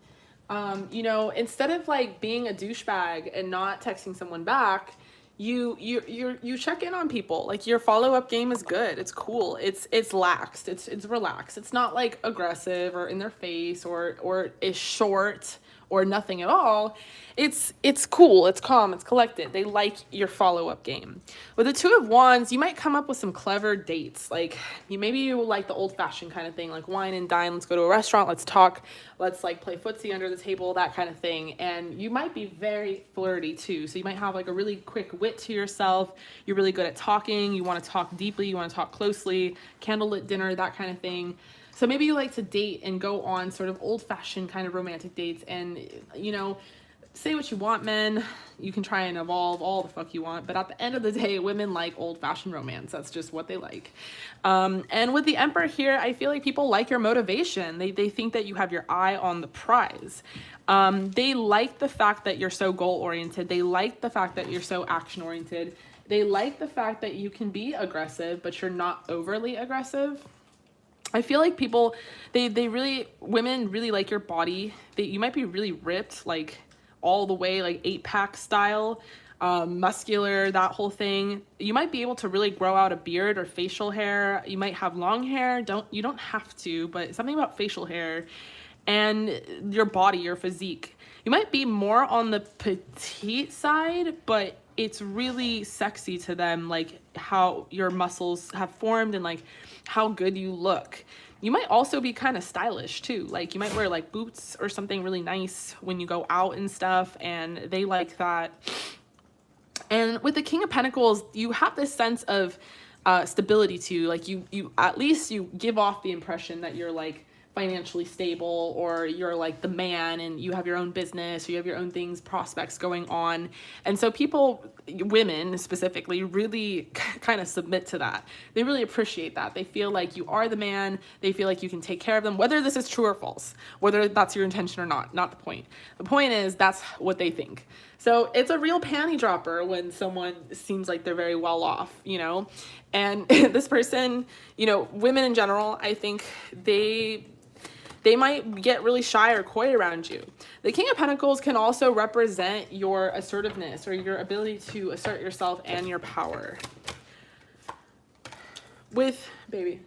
You know, instead of like being a douchebag and not texting someone back, you check in on people. Like, your follow-up game is good. It's cool. It's laxed. It's relaxed. It's not like aggressive or in their face or is short or nothing at all. It's cool. It's calm. It's collected. They like your follow-up game. With the Two of Wands, you might come up with some clever dates. Like, maybe you like the old-fashioned kind of thing, like wine and dine. Let's go to a restaurant. Let's talk. Let's like play footsie under the table, that kind of thing. And you might be very flirty too. So you might have like a really quick wit to yourself. You're really good at talking. You want to talk deeply. You want to talk closely. Candlelit dinner, that kind of thing. So maybe you like to date and go on sort of old-fashioned kind of romantic dates and, you know, say what you want, men. You can try and evolve all the fuck you want. But at the end of the day, women like old-fashioned romance. That's just what they like. And with the Emperor here, I feel like people like your motivation. They think that you have your eye on the prize. They like the fact that you're so goal-oriented. They like the fact that you're so action-oriented. They like the fact that you can be aggressive, but you're not overly aggressive. I feel like people, women really like your body. You might be really ripped, like all the way, like 8-pack style, muscular, that whole thing. You might be able to really grow out a beard or facial hair. You might have long hair. You don't have to, but something about facial hair and your body, your physique. You might be more on the petite side, but it's really sexy to them, like how your muscles have formed and like how good you look. You might also be kind of stylish too. Like, you might wear like boots or something really nice when you go out and stuff, and they like that. And with the King of Pentacles, you have this sense of stability too. Like, you at least you give off the impression that you're like financially stable, or you're like the man and you have your own business, or you have your own things, prospects going on. And so people, women specifically, really kind of submit to that. They really appreciate that. They feel like you are the man. They feel like you can take care of them, whether this is true or false, whether that's your intention or not the point. The point is, that's what they think. So it's a real panty dropper when someone seems like they're very well off, you know. And this person, you know, women in general, I think they might get really shy or coy around you. The King of Pentacles can also represent your assertiveness, or your ability to assert yourself and your power. With the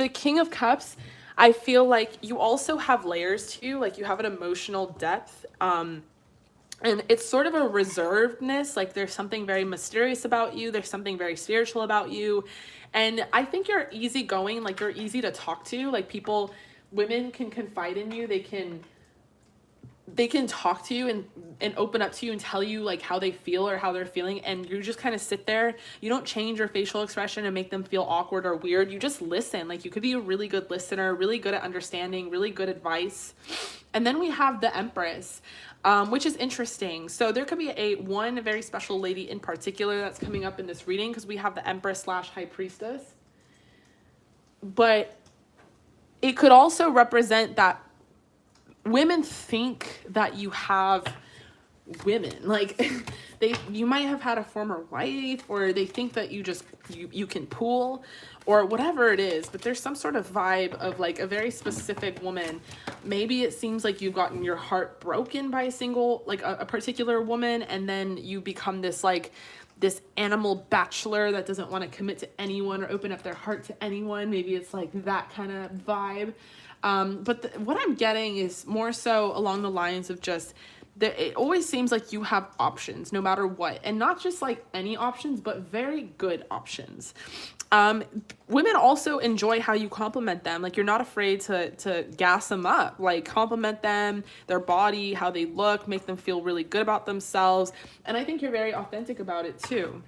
King of Cups, I feel like you also have layers to you. Like, you have an emotional depth. And it's sort of a reservedness. Like, there's something very mysterious about you. There's something very spiritual about you. And I think you're easygoing. Like, you're easy to talk to. Like, women can confide in you. They can talk to you and open up to you and tell you like how they feel or how they're feeling. And you just kind of sit there. You don't change your facial expression and make them feel awkward or weird. You just listen. Like, you could be a really good listener, really good at understanding, really good advice. And then we have the Empress, which is interesting. So there could be one very special lady in particular that's coming up in this reading, because we have the Empress / High Priestess. But it could also represent that women think that you have women, like you might have had a former wife, or they think that you can pull, or whatever it is. But there's some sort of vibe of like a very specific woman. Maybe it seems like you've gotten your heart broken by a particular woman, and then you become this like this animal bachelor that doesn't want to commit to anyone or open up their heart to anyone. Maybe it's like that kind of vibe. But what I'm getting is more so along the lines of just that it always seems like you have options no matter what, and not just like any options, but very good options. Women also enjoy how you compliment them. Like, you're not afraid to gas them up, like compliment them, their body, how they look, make them feel really good about themselves. And I think you're very authentic about it too.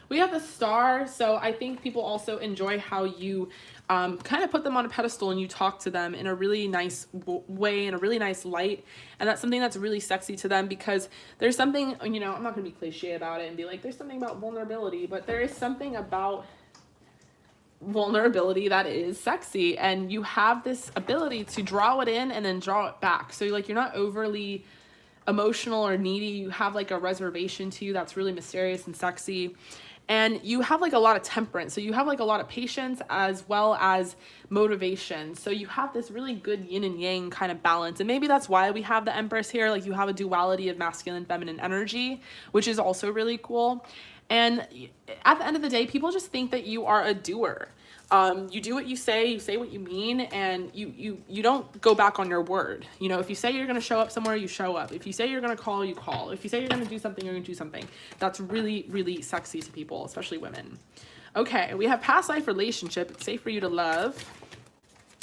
We have the star, so I think people also enjoy how you kind of put them on a pedestal and you talk to them in a really nice way, in a really nice light. And that's something that's really sexy to them, because there's something, you know, I'm not going to be cliche about it and be like, there's something about vulnerability, but there is something about vulnerability that is sexy, and you have this ability to draw it in and then draw it back. So like, you're not overly emotional or needy. You have like a reservation to you that's really mysterious and sexy. And you have like a lot of temperance. So you have like a lot of patience as well as motivation. So you have this really good yin and yang kind of balance. And maybe that's why we have the Empress here. Like, you have a duality of masculine, feminine energy, which is also really cool. And at the end of the day, people just think that you are a doer. You do what you say what you mean, and you don't go back on your word. You know, if you say you're going to show up somewhere, you show up. If you say you're going to call, you call. If you say you're going to do something, you're going to do something. That's really, really sexy to people, especially women. Okay, we have past life relationship. It's safe for you to love.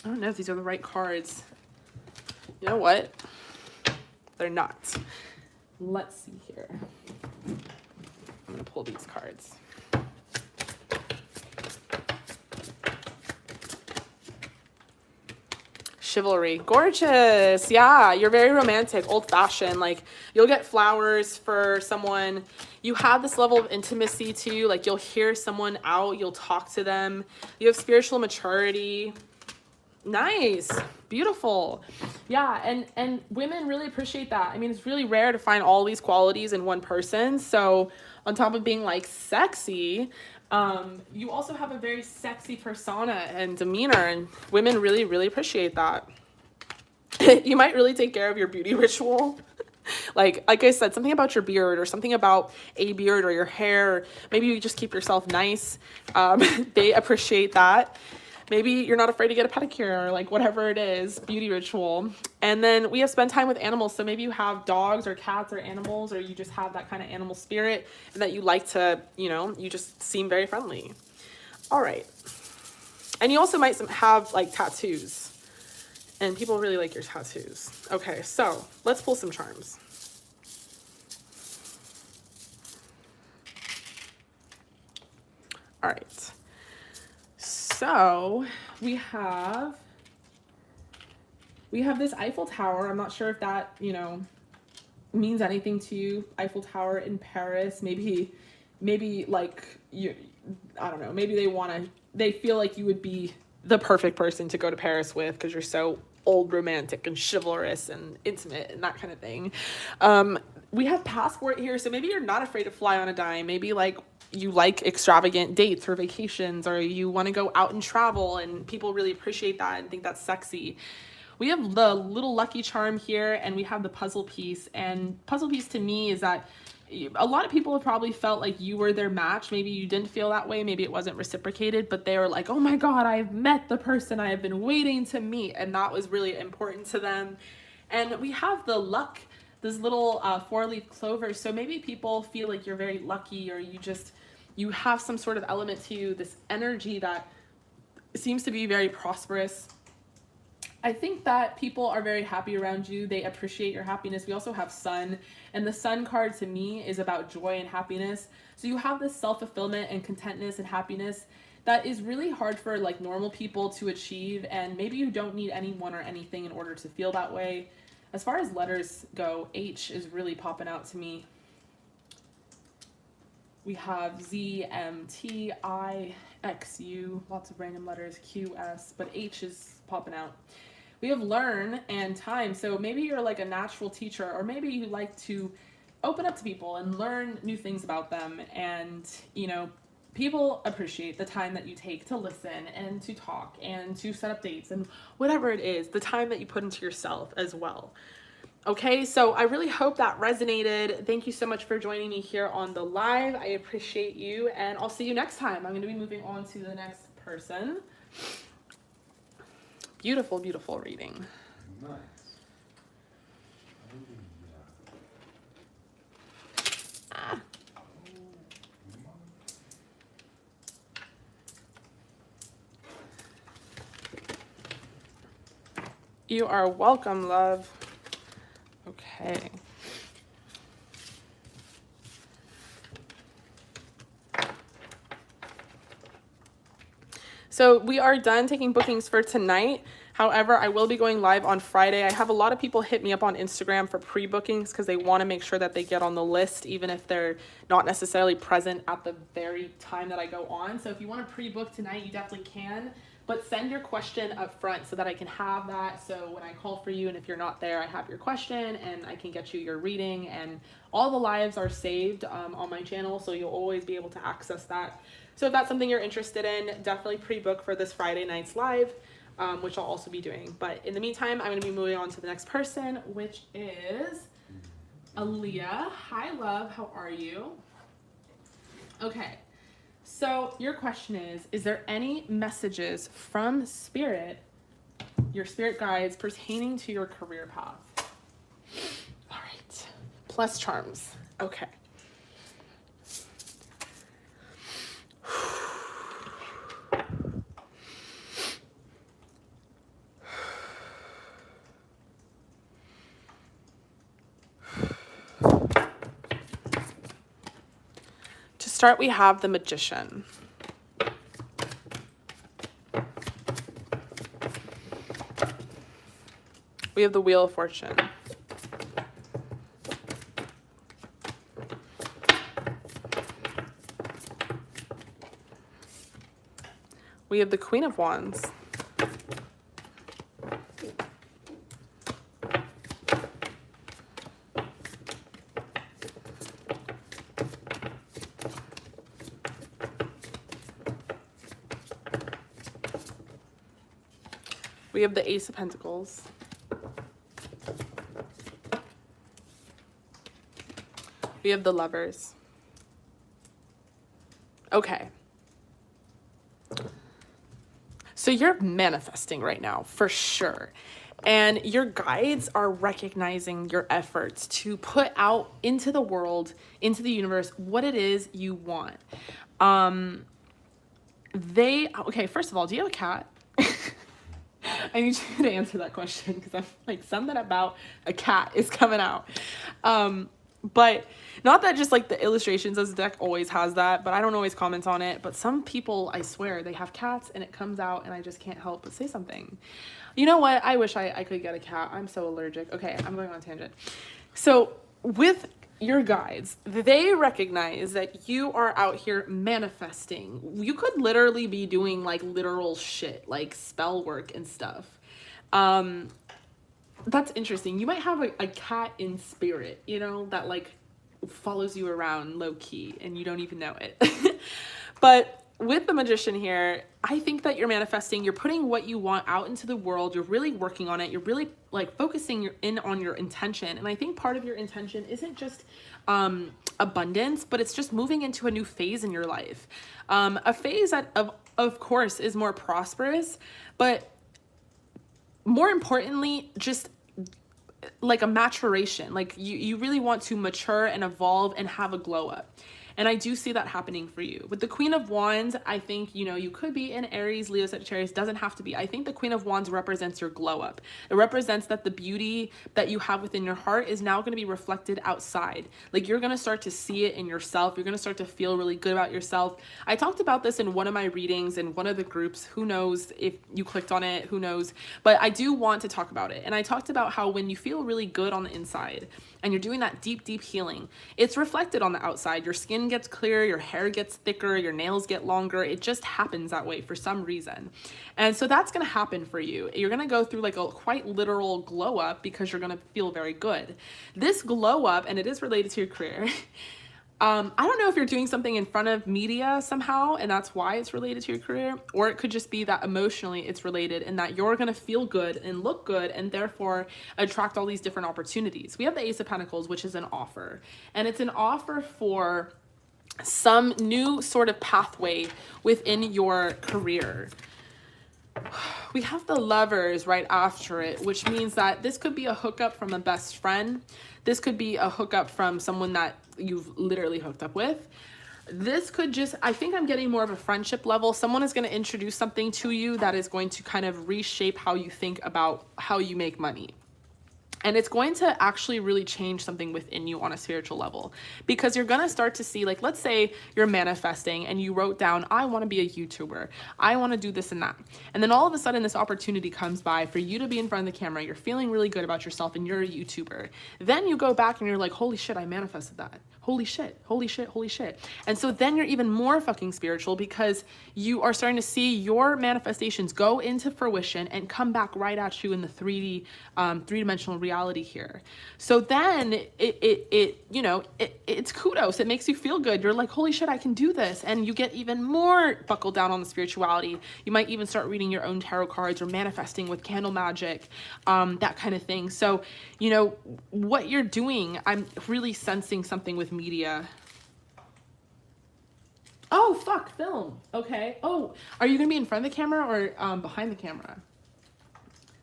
I don't know if these are the right cards. You know what? They're not. Let's see here. I'm going to pull these cards. Chivalry. Gorgeous. Yeah, you're very romantic, old-fashioned. Like, you'll get flowers for someone. You have this level of intimacy too. Like, you'll hear someone out, you'll talk to them. You have spiritual maturity. Nice. Beautiful. Yeah, and women really appreciate that. I mean, it's really rare to find all these qualities in one person. So on top of being like sexy, you also have a very sexy persona and demeanor, and women really, really appreciate that. You might really take care of your beauty ritual. Like I said, something about your beard, or something about a beard, or your hair, or maybe you just keep yourself nice. They appreciate that. Maybe you're not afraid to get a pedicure, or like whatever it is, beauty ritual. And then we have spend time with animals. So maybe you have dogs or cats or animals, or you just have that kind of animal spirit, and that you like to, you know, you just seem very friendly. All right. And you also might have like tattoos, and people really like your tattoos. Okay, so let's pull some charms. All right. So we have this Eiffel Tower. I'm not sure if that, you know, means anything to you. Eiffel Tower in Paris. Maybe like you, I don't know. Maybe they feel like you would be the perfect person to go to Paris with, because you're so old, romantic, and chivalrous and intimate and that kind of thing. We have passport here. So maybe you're not afraid to fly on a dime. Maybe like you like extravagant dates or vacations, or you want to go out and travel, and people really appreciate that and think that's sexy. We have the little lucky charm here, and we have the puzzle piece. And puzzle piece to me is that a lot of people have probably felt like you were their match. Maybe you didn't feel that way. Maybe it wasn't reciprocated, but they were like, oh my God, I've met the person I have been waiting to meet. And that was really important to them. And we have the luck, this little 4-leaf clover. So maybe people feel like you're very lucky, or you have some sort of element to you, this energy that seems to be very prosperous. I think that people are very happy around you. They appreciate your happiness. We also have sun, and the sun card to me is about joy and happiness. So you have this self-fulfillment and contentness and happiness that is really hard for like normal people to achieve. And maybe you don't need anyone or anything in order to feel that way. As far as letters go, H is really popping out to me. We have Z, M, T, I, X, U, lots of random letters, Q, S, but H is popping out. We have learn and time. So maybe you're like a natural teacher, or maybe you like to open up to people and learn new things about them. And, you know, people appreciate the time that you take to listen and to talk and to set up dates and whatever it is, the time that you put into yourself as well. Okay, so I really hope that resonated. Thank you so much for joining me here on the live. I appreciate you, and I'll see you next time. I'm going to be moving on to the next person. Beautiful, beautiful reading. Nice. Ah. You are welcome, love. Okay. So we are done taking bookings for tonight. However, I will be going live on Friday. I have a lot of people hit me up on Instagram for pre-bookings because they want to make sure that they get on the list, even if they're not necessarily present at the very time that I go on. So if you want to pre-book tonight, you definitely can. But send your question up front so that I can have that. So when I call for you and if you're not there, I have your question and I can get you your reading. And all the lives are saved on my channel, so you'll always be able to access that. So if that's something you're interested in, definitely pre-book for this Friday night's live, which I'll also be doing. But in the meantime, I'm going to be moving on to the next person, which is Aaliyah. Hi, love. How are you? Okay. So your question is there any messages from Spirit, your spirit guides, pertaining to your career path? All right. Plus charms. Okay. To start, we have the Magician. We have the Wheel of Fortune. We have the Queen of Wands. We have the Ace of Pentacles. We have the Lovers. Okay. So you're manifesting right now, for sure. And your guides are recognizing your efforts to put out into the world, into the universe, what it is you want. Okay, first of all, do you have a cat? I need you to answer that question because I'm like, something about a cat is coming out. But not that just like the illustrations as the deck always has that, but I don't always comment on it. But some people, I swear, they have cats and it comes out and I just can't help but say something. You know what? I wish I could get a cat. I'm so allergic. Okay, I'm going on a tangent. So with your guides, they recognize that you are out here manifesting. You could literally be doing like literal shit, like spell work and stuff. That's interesting. You might have a cat in spirit, you know, that like follows you around low key and you don't even know it. But with the Magician here, I think that you're manifesting, you're putting what you want out into the world, you're really working on it, you're really like focusing in on your intention. And I think part of your intention isn't just abundance, but it's just moving into a new phase in your life. A phase that of course is more prosperous, but more importantly, just like a maturation. Like you really want to mature and evolve and have a glow up. And I do see that happening for you. With the Queen of Wands, I think, you know, you could be in Aries, Leo, Sagittarius, doesn't have to be. I think the Queen of Wands represents your glow up. It represents that the beauty that you have within your heart is now going to be reflected outside. Like you're going to start to see it in yourself. You're going to start to feel really good about yourself. I talked about this in one of my readings in one of the groups. Who knows if you clicked on it, who knows? But I do want to talk about it. And I talked about how when you feel really good on the inside and you're doing that deep, deep healing, it's reflected on the outside. Your skin gets clearer, your hair gets thicker, your nails get longer. It just happens that way for some reason. And so that's going to happen for you. You're going to go through like a quite literal glow up because you're going to feel very good. This glow up, and it is related to your career, I don't know if you're doing something in front of media somehow, and that's why it's related to your career, or it could just be that emotionally it's related and that you're going to feel good and look good and therefore attract all these different opportunities. We have the Ace of Pentacles, which is an offer, and it's an offer for some new sort of pathway within your career. We have the Lovers right after it, which means that this could be a hookup from a best friend. This could be a hookup from someone that you've literally hooked up with. This could just, I think I'm getting more of a friendship level. Someone is going to introduce something to you that is going to kind of reshape how you think about how you make money. And it's going to actually really change something within you on a spiritual level, because you're going to start to see, like, let's say you're manifesting and you wrote down, I want to be a YouTuber. I want to do this and that. And then all of a sudden this opportunity comes by for you to be in front of the camera. You're feeling really good about yourself and you're a YouTuber. Then you go back and you're like, holy shit, I manifested that. Holy shit, holy shit, holy shit. And so then you're even more fucking spiritual because you are starting to see your manifestations go into fruition and come back right at you in the 3D, three-dimensional reality here. So then it's kudos. It makes you feel good. You're like, holy shit, I can do this. And you get even more buckled down on the spirituality. You might even start reading your own tarot cards or manifesting with candle magic, that kind of thing. So, you know, what you're doing, I'm really sensing something with media. Oh, fuck, film. Okay. Oh, are you going to be in front of the camera or behind the camera?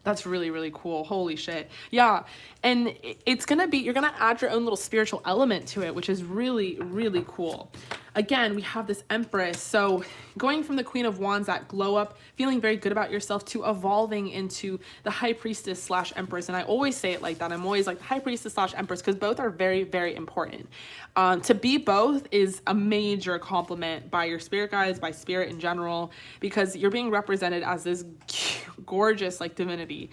That's really, really cool. Holy shit. Yeah. And it's going to be, you're going to add your own little spiritual element to it, which is really, really cool. Again, we have this Empress. So going from the Queen of Wands, that glow up, feeling very good about yourself, to evolving into the High Priestess / Empress. And I always say it like that. I'm always like High Priestess / Empress, because both are very, very important. To be both is a major compliment by your spirit guides, by spirit in general, because you're being represented as this gorgeous like divinity.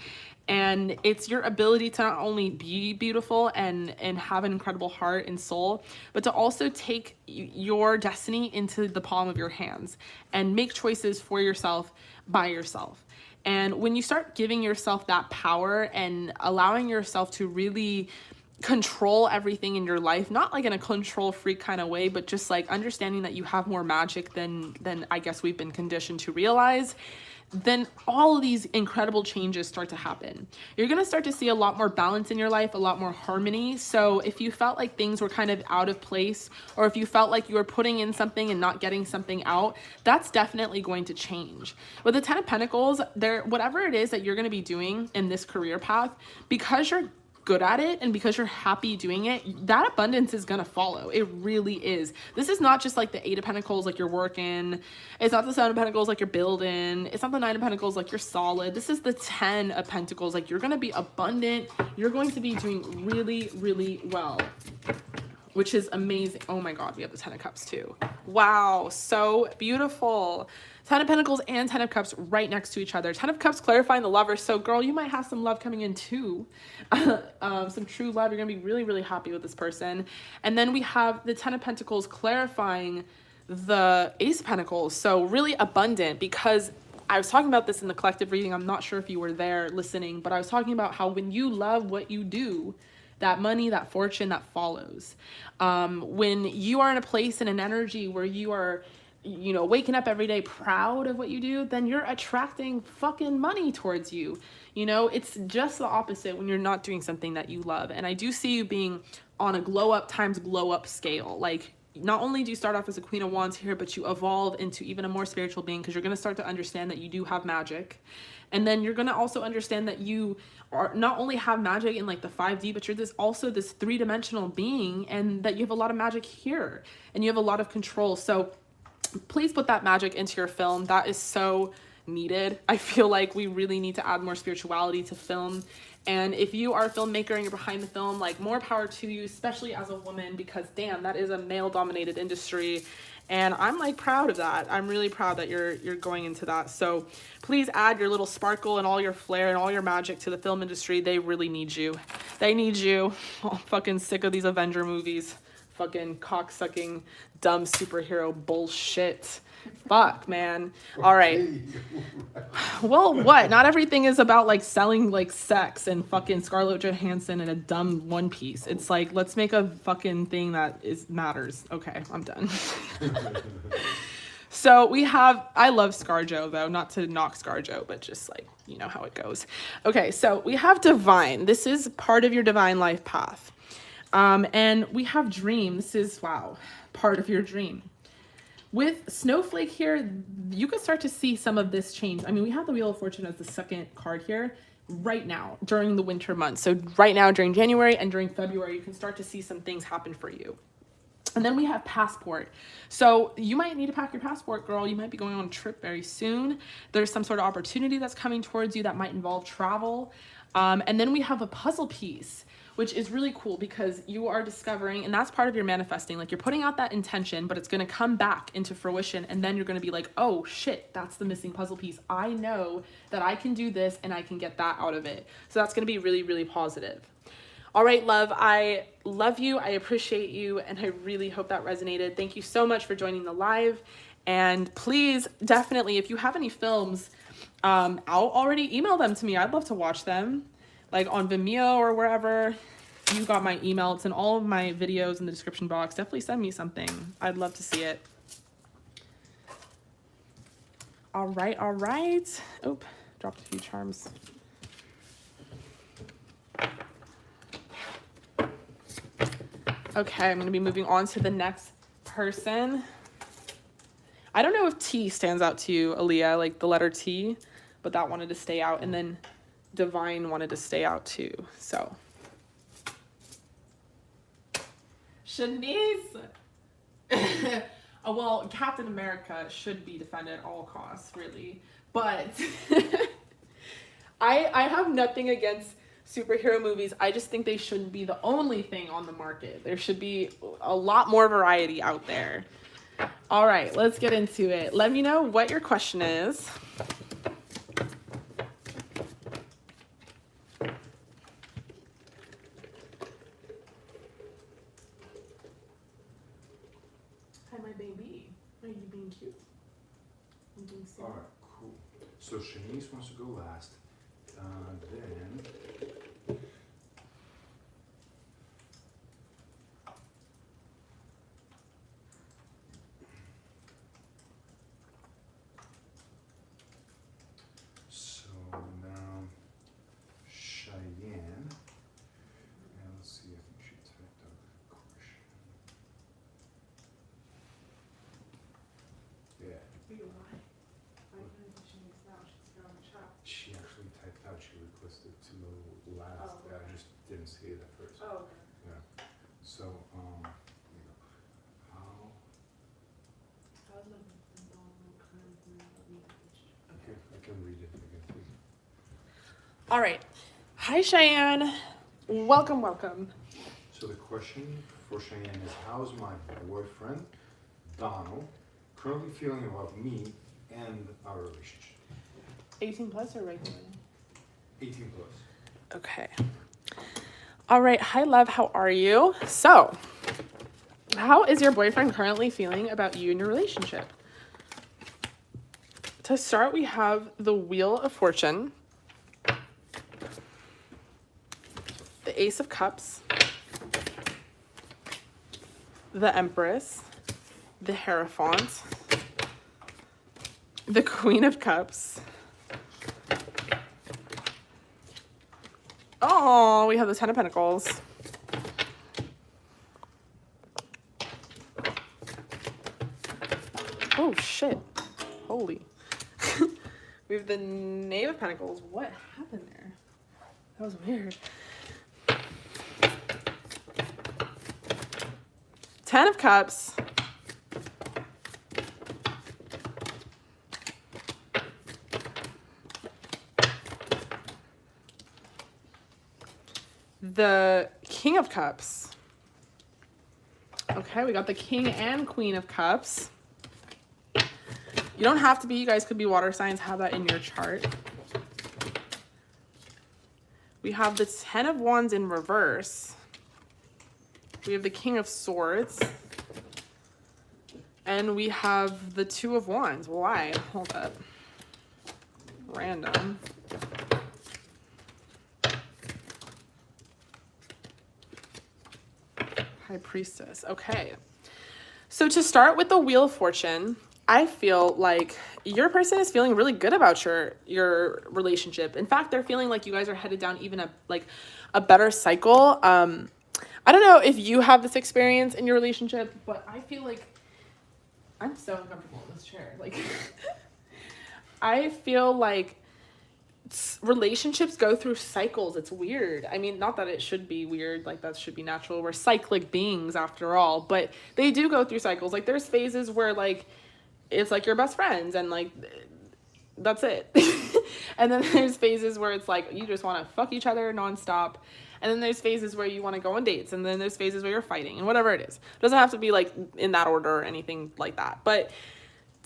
And it's your ability to not only be beautiful and have an incredible heart and soul, but to also take your destiny into the palm of your hands and make choices for yourself by yourself. And when you start giving yourself that power and allowing yourself to really control everything in your life, not like in a control freak kind of way, but just like understanding that you have more magic than I guess we've been conditioned to realize, then all of these incredible changes start to happen. You're going to start to see a lot more balance in your life, a lot more harmony. So if you felt like things were kind of out of place, or if you felt like you were putting in something and not getting something out, that's definitely going to change. With the 10 of Pentacles, whatever it is that you're going to be doing in this career path, because you're good at it and because you're happy doing it, that abundance is gonna follow. It really is. This is not just like the 8 of Pentacles like you're working. It's not the 7 of Pentacles like you're building. It's not the 9 of Pentacles like you're solid. This is the 10 of Pentacles. Like, you're gonna be abundant. You're going to be doing really, really well, which is amazing. Oh my God, we have the 10 of Cups too. Wow, so beautiful. 10 of Pentacles and 10 of Cups right next to each other. 10 of Cups clarifying the Lover. So girl, you might have some love coming in too. Some true love. You're gonna be really, really happy with this person. And then we have the 10 of Pentacles clarifying the Ace of Pentacles. So really abundant, because I was talking about this in the collective reading. I'm not sure if you were there listening, but I was talking about how when you love what you do, that money, that fortune, that follows. When you are in a place and an energy where you are, you know, waking up every day proud of what you do, then you're attracting fucking money towards you. You know, it's just the opposite when you're not doing something that you love. And I do see you being on a glow up times glow up scale. Like, not only do you start off as a Queen of Wands here, but you evolve into even a more spiritual being, because you're going to start to understand that you do have magic. And then you're going to also understand that you are not only have magic in like the 5D, but you're also this 3-dimensional being, and that you have a lot of magic here and you have a lot of control. So please put that magic into your film. That is so needed. I feel like we really need to add more spirituality to film. And if you are a filmmaker and you're behind the film, like, more power to you, especially as a woman, because damn, that is a male dominated industry. And I'm like proud of that. I'm really proud that you're going into that. So please add your little sparkle and all your flair and all your magic to the film industry. They really need you. They need you. I'm fucking sick of these Avenger movies. Fucking cock-sucking, dumb superhero bullshit. Fuck, man. All right. Well, what? Not everything is about like selling like sex and fucking Scarlett Johansson in a dumb one piece. It's like, let's make a fucking thing that is matters. Okay, I'm done. So we have, I love ScarJo though, not to knock ScarJo, but just like, you know how it goes. Okay, so we have Divine. This is part of your divine life path. And we have Dream. This is, wow, part of your dream. With Snowflake here, you can start to see some of this change. I mean, we have the Wheel of Fortune as the second card here right now during the winter months. So right now during January and during February, you can start to see some things happen for you. And then we have Passport. So you might need to pack your passport, girl. You might be going on a trip very soon. There's some sort of opportunity that's coming towards you that might involve travel. And then we have a puzzle piece, which is really cool because you are discovering, and that's part of your manifesting, like you're putting out that intention, but it's going to come back into fruition. And then you're going to be like, oh shit, that's the missing puzzle piece. I know that I can do this and I can get that out of it. So that's going to be really, really positive. All right, love, I love you. I appreciate you. And I really hope that resonated. Thank you so much for joining the live. And please, definitely, if you have any films out already, email them to me. I'd love to watch them, like on Vimeo or wherever. You got my email. It's in all of my videos in the description box. Definitely send me something. I'd love to see it. All right, all right. Oop, dropped a few charms. Okay, I'm going to be moving on to the next person. I don't know if T stands out to you, Aaliyah, like the letter T, but that wanted to stay out. And then Divine wanted to stay out too, so. Shanice! Oh, well, Captain America should be defended at all costs, really. But I have nothing against superhero movies. I just think they shouldn't be the only thing on the market. There should be a lot more variety out there. All right, let's get into it. Let me know what your question is. Hi, my baby. Are you being cute? I'm being silly. All right, cool. So Shanice wants to go last. Then now Cheyenne. And let's see, I think she typed out a question. Yeah. She actually typed out, she requested to go last. Oh. I just didn't see it at first. Oh, okay. Yeah. So, you know, how? Okay, I can read it again, please. All right. Hi, Cheyenne. Welcome, welcome. So the question for Cheyenne is, how's my boyfriend, Donald, currently feeling about me and our relationship? 18 plus or regular? 18 plus. Okay. All right. Hi, love. How are you? So, how is your boyfriend currently feeling about you and your relationship? To start, we have the Wheel of Fortune, the Ace of Cups, the Empress, the Hierophant, the Queen of Cups. Oh, we have the Ten of Pentacles. Oh, shit. Holy. We have the Knave of Pentacles. What happened there? That was weird. Ten of Cups. The King of Cups. Okay, we got the King and Queen of Cups. You don't have to be, you guys could be water signs, have that in your chart. We have the Ten of Wands in reverse. We have the King of Swords. And we have the Two of Wands. Why? Hold up. Random. High Priestess. Okay. So to start with the Wheel of Fortune, I feel like your person is feeling really good about your relationship. In fact, they're feeling like you guys are headed down even a better cycle. I don't know if you have this experience in your relationship, but I feel like I'm so uncomfortable in this chair. Like, I feel like relationships go through cycles. It's weird. I mean, not that it should be weird, like that should be natural. We're cyclic beings after all, but they do go through cycles. Like, there's phases where like it's like your best friends and like that's it. And then there's phases where it's like you just want to fuck each other nonstop. And then there's phases where you want to go on dates, and then there's phases where you're fighting, and whatever it is. It doesn't have to be like in that order or anything like that. But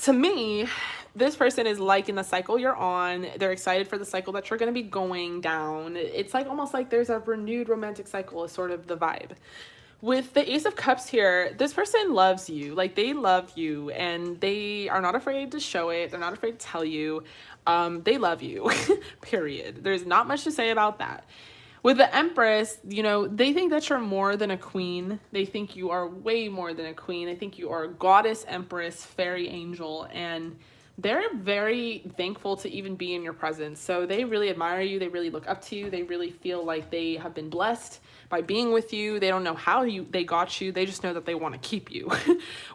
to me, this person is liking the cycle you're on. They're excited for the cycle that you're going to be going down. It's like almost like there's a renewed romantic cycle is sort of the vibe. With the Ace of Cups here, this person loves you. Like, they love you, and they are not afraid to show it. They're not afraid to tell you. They love you, period. There's not much to say about that. With the Empress, you know, they think that you're more than a queen. They think you are way more than a queen. They think you are a goddess, empress, fairy angel, and they're very thankful to even be in your presence. So they really admire you. They really look up to you. They really feel like they have been blessed by being with you. They don't know how they got you. They just know that they want to keep you.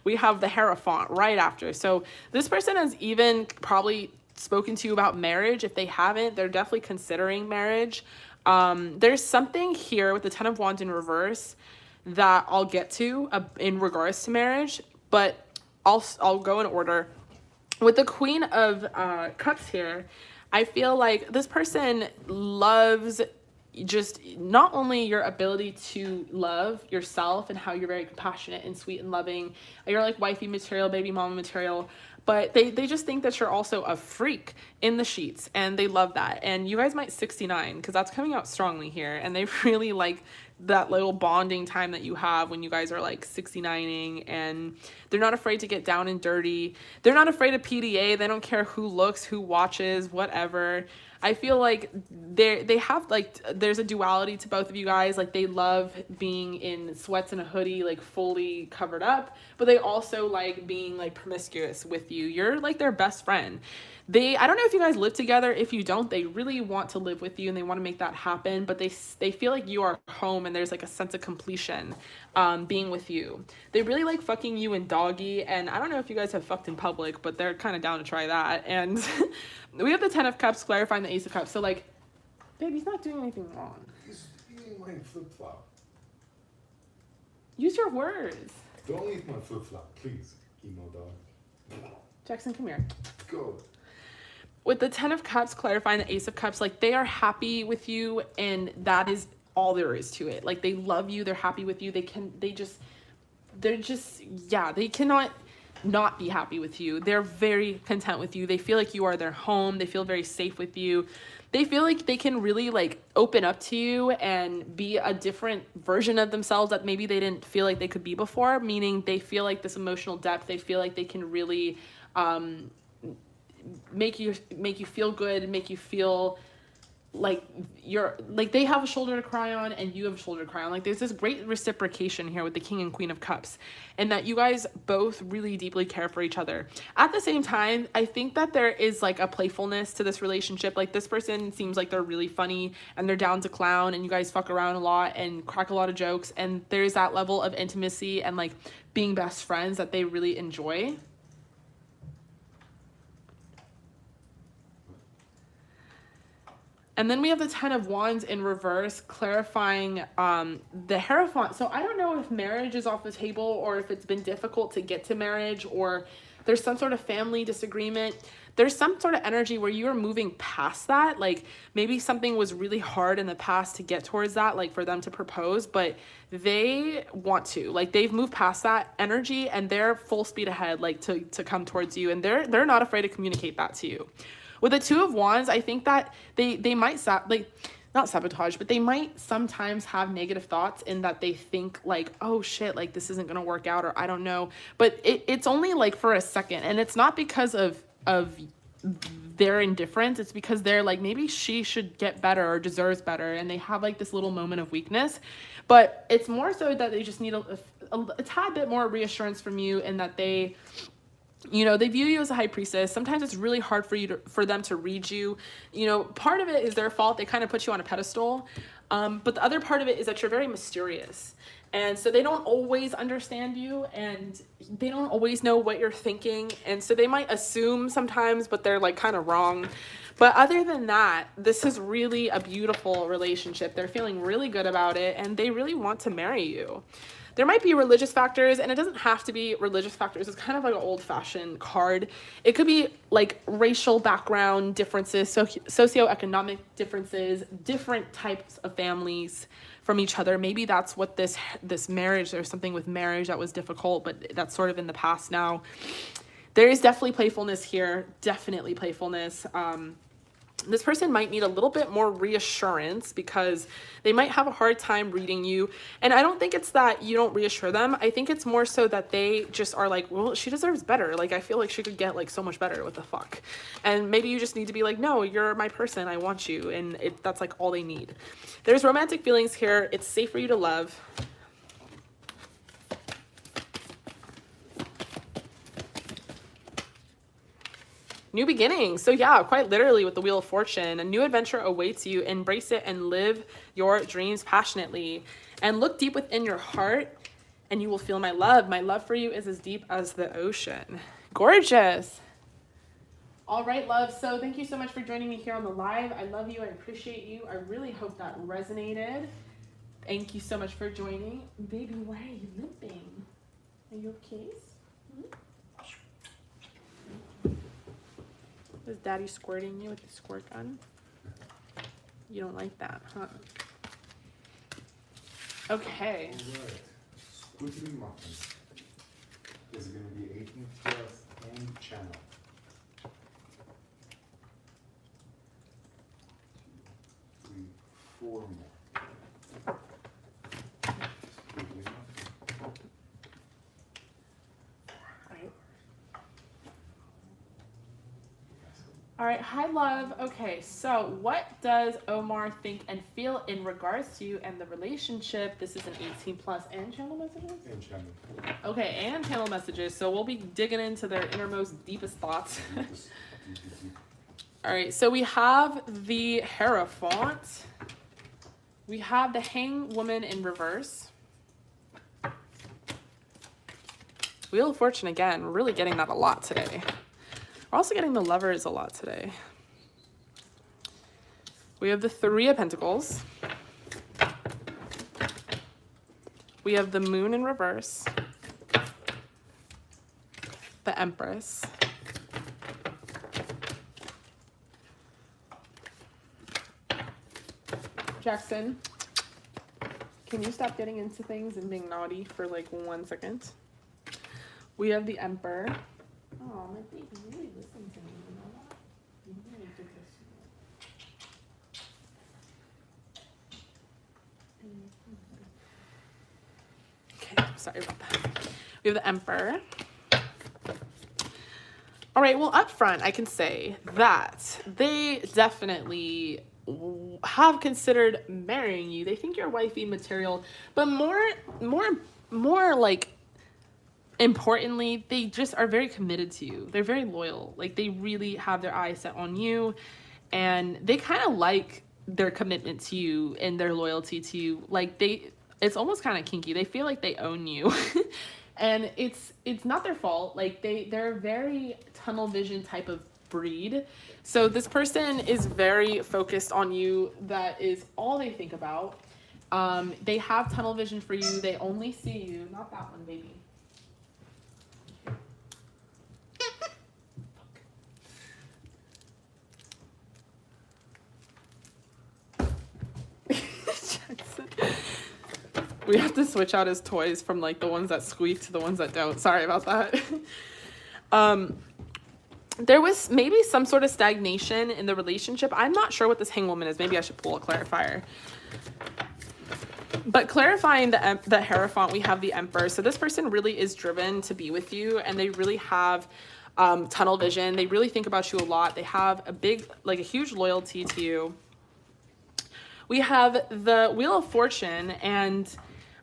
We have the Hierophant right after. So this person has even probably spoken to you about marriage. If they haven't, they're definitely considering marriage. There's something here with the Ten of Wands in reverse that I'll get to in regards to marriage, but I'll go in order. With the Queen of Cups here, I feel like this person loves just not only your ability to love yourself and how you're very compassionate and sweet and loving. You're like wifey material, baby mama material. But they just think that you're also a freak in the sheets, and they love that. And you guys might 69, because that's coming out strongly here. And they really like that little bonding time that you have when you guys are like 69ing, and they're not afraid to get down and dirty. They're not afraid of PDA. They don't care who looks, who watches, whatever. I feel like they have like, there's a duality to both of you guys. Like, they love being in sweats and a hoodie, like fully covered up, but they also like being like promiscuous with you. You're like their best friend. I don't know if you guys live together. If you don't, they really want to live with you and they want to make that happen, but they feel like you are home, and there's like a sense of completion being with you. They really like fucking you in doggy, and I don't know if you guys have fucked in public, but they're kind of down to try that. And we have the Ten of Cups clarifying the Ace of Cups. So like, babe, he's not doing anything wrong. He's eating my flip-flop. Use your words. Don't eat my flip-flop, please, emo dog. Jackson, come here. Go. With the Ten of Cups clarifying the Ace of Cups, like, they are happy with you, and that is all there is to it. Like, they love you, they're happy with you. They cannot not be happy with you. They're very content with you. They feel like you are their home. They feel very safe with you. They feel like they can really like open up to you and be a different version of themselves that maybe they didn't feel like they could be before, meaning they feel like this emotional depth. They feel like they can really make you feel good, make you feel like they have a shoulder to cry on and you have a shoulder to cry on. Like, there's this great reciprocation here with the King and Queen of Cups, and that you guys both really deeply care for each other. At the same time, I think that there is like a playfulness to this relationship. Like, this person seems like they're really funny and they're down to clown, and you guys fuck around a lot and crack a lot of jokes, and there's that level of intimacy and like being best friends that they really enjoy. And then we have the Ten of Wands in reverse, clarifying the Hierophant. So I don't know if marriage is off the table, or if it's been difficult to get to marriage, or there's some sort of family disagreement. There's some sort of energy where you are moving past that. Like, maybe something was really hard in the past to get towards that, like for them to propose, but they want to. Like, they've moved past that energy and they're full speed ahead, like to come towards you, and they're not afraid to communicate that to you. With the Two of Wands, I think that they might not sabotage, but they might sometimes have negative thoughts in that they think like, oh shit, like this isn't gonna work out, or I don't know. But it's only like for a second, and it's not because of their indifference. It's because they're like, maybe she should get better or deserves better, and they have like this little moment of weakness. But it's more so that they just need a tad bit more reassurance from you, and that they, you know, they view you as a high priestess. Sometimes it's really hard for them to read you. You know, part of it is their fault. They kind of put you on a pedestal. But the other part of it is that you're very mysterious. And so they don't always understand you, and they don't always know what you're thinking. And so they might assume sometimes, but they're like kind of wrong. But other than that, this is really a beautiful relationship. They're feeling really good about it, and they really want to marry you. There might be religious factors, and it doesn't have to be religious factors. It's kind of like an old-fashioned card. It could be like racial background differences, socioeconomic differences, different types of families from each other. Maybe that's what this marriage, there's something with marriage that was difficult, but that's sort of in the past now. There is definitely playfulness here, definitely playfulness. This person might need a little bit more reassurance because they might have a hard time reading you. And I don't think it's that you don't reassure them. I think it's more so that they just are like, well, she deserves better. Like, I feel like she could get like so much better. What the fuck? And maybe you just need to be like, no, you're my person. I want you. And that's like all they need. There's romantic feelings here. It's safe for you to love. New beginnings. So yeah, quite literally with the Wheel of Fortune, a new adventure awaits you. Embrace it and live your dreams passionately. And look deep within your heart and you will feel my love. My love for you is as deep as the ocean. Gorgeous. All right, love. So thank you so much for joining me here on the live. I love you. I appreciate you. I really hope that resonated. Thank you so much for joining. Baby, why are you limping? Are you okay? Is daddy squirting you with the squirt gun? You don't like that, huh? Okay. Alright. Squiggly muffins. This is going to be 18 plus and channel. 2, 3, 4 more. Squiggly muffins. All right, hi love. Okay, so what does Omar think and feel in regards to you and the relationship? This is an 18 plus and channel messages? And channel. Okay, and channel messages. So we'll be digging into their innermost, deepest thoughts. All right, so we have the Hierophant. We have the Hanged Woman in reverse. Wheel of Fortune again. We're really getting that a lot today. We're also getting the Lovers a lot today. We have the Three of Pentacles. We have the Moon in reverse. The Empress. Jackson, can you stop getting into things and being naughty for like 1 second? We have the Emperor. Oh, my baby really listen to me, you know that? You really do this. Okay, sorry about that. We have the Emperor. All right, well, up front, I can say that they definitely have considered marrying you. They think you're wifey material, but more like, importantly, they just are very committed to you. They're very loyal. Like, they really have their eyes set on you, and they kind of like their commitment to you and their loyalty to you. Like, it's almost kind of kinky. They feel like they own you. And it's not their fault. Like, they're a very tunnel vision type of breed. So this person is very focused on you. That is all they think about. They have tunnel vision for you. They only see you. Not that one, baby. We have to switch out his toys from like the ones that squeak to the ones that don't. Sorry about that. there was maybe some sort of stagnation in the relationship. I'm not sure what this hangwoman is. Maybe I should pull a clarifier. But clarifying the Hierophant, we have the Emperor. So this person really is driven to be with you, and they really have tunnel vision. They really think about you a lot. They have a huge loyalty to you. We have the Wheel of Fortune, and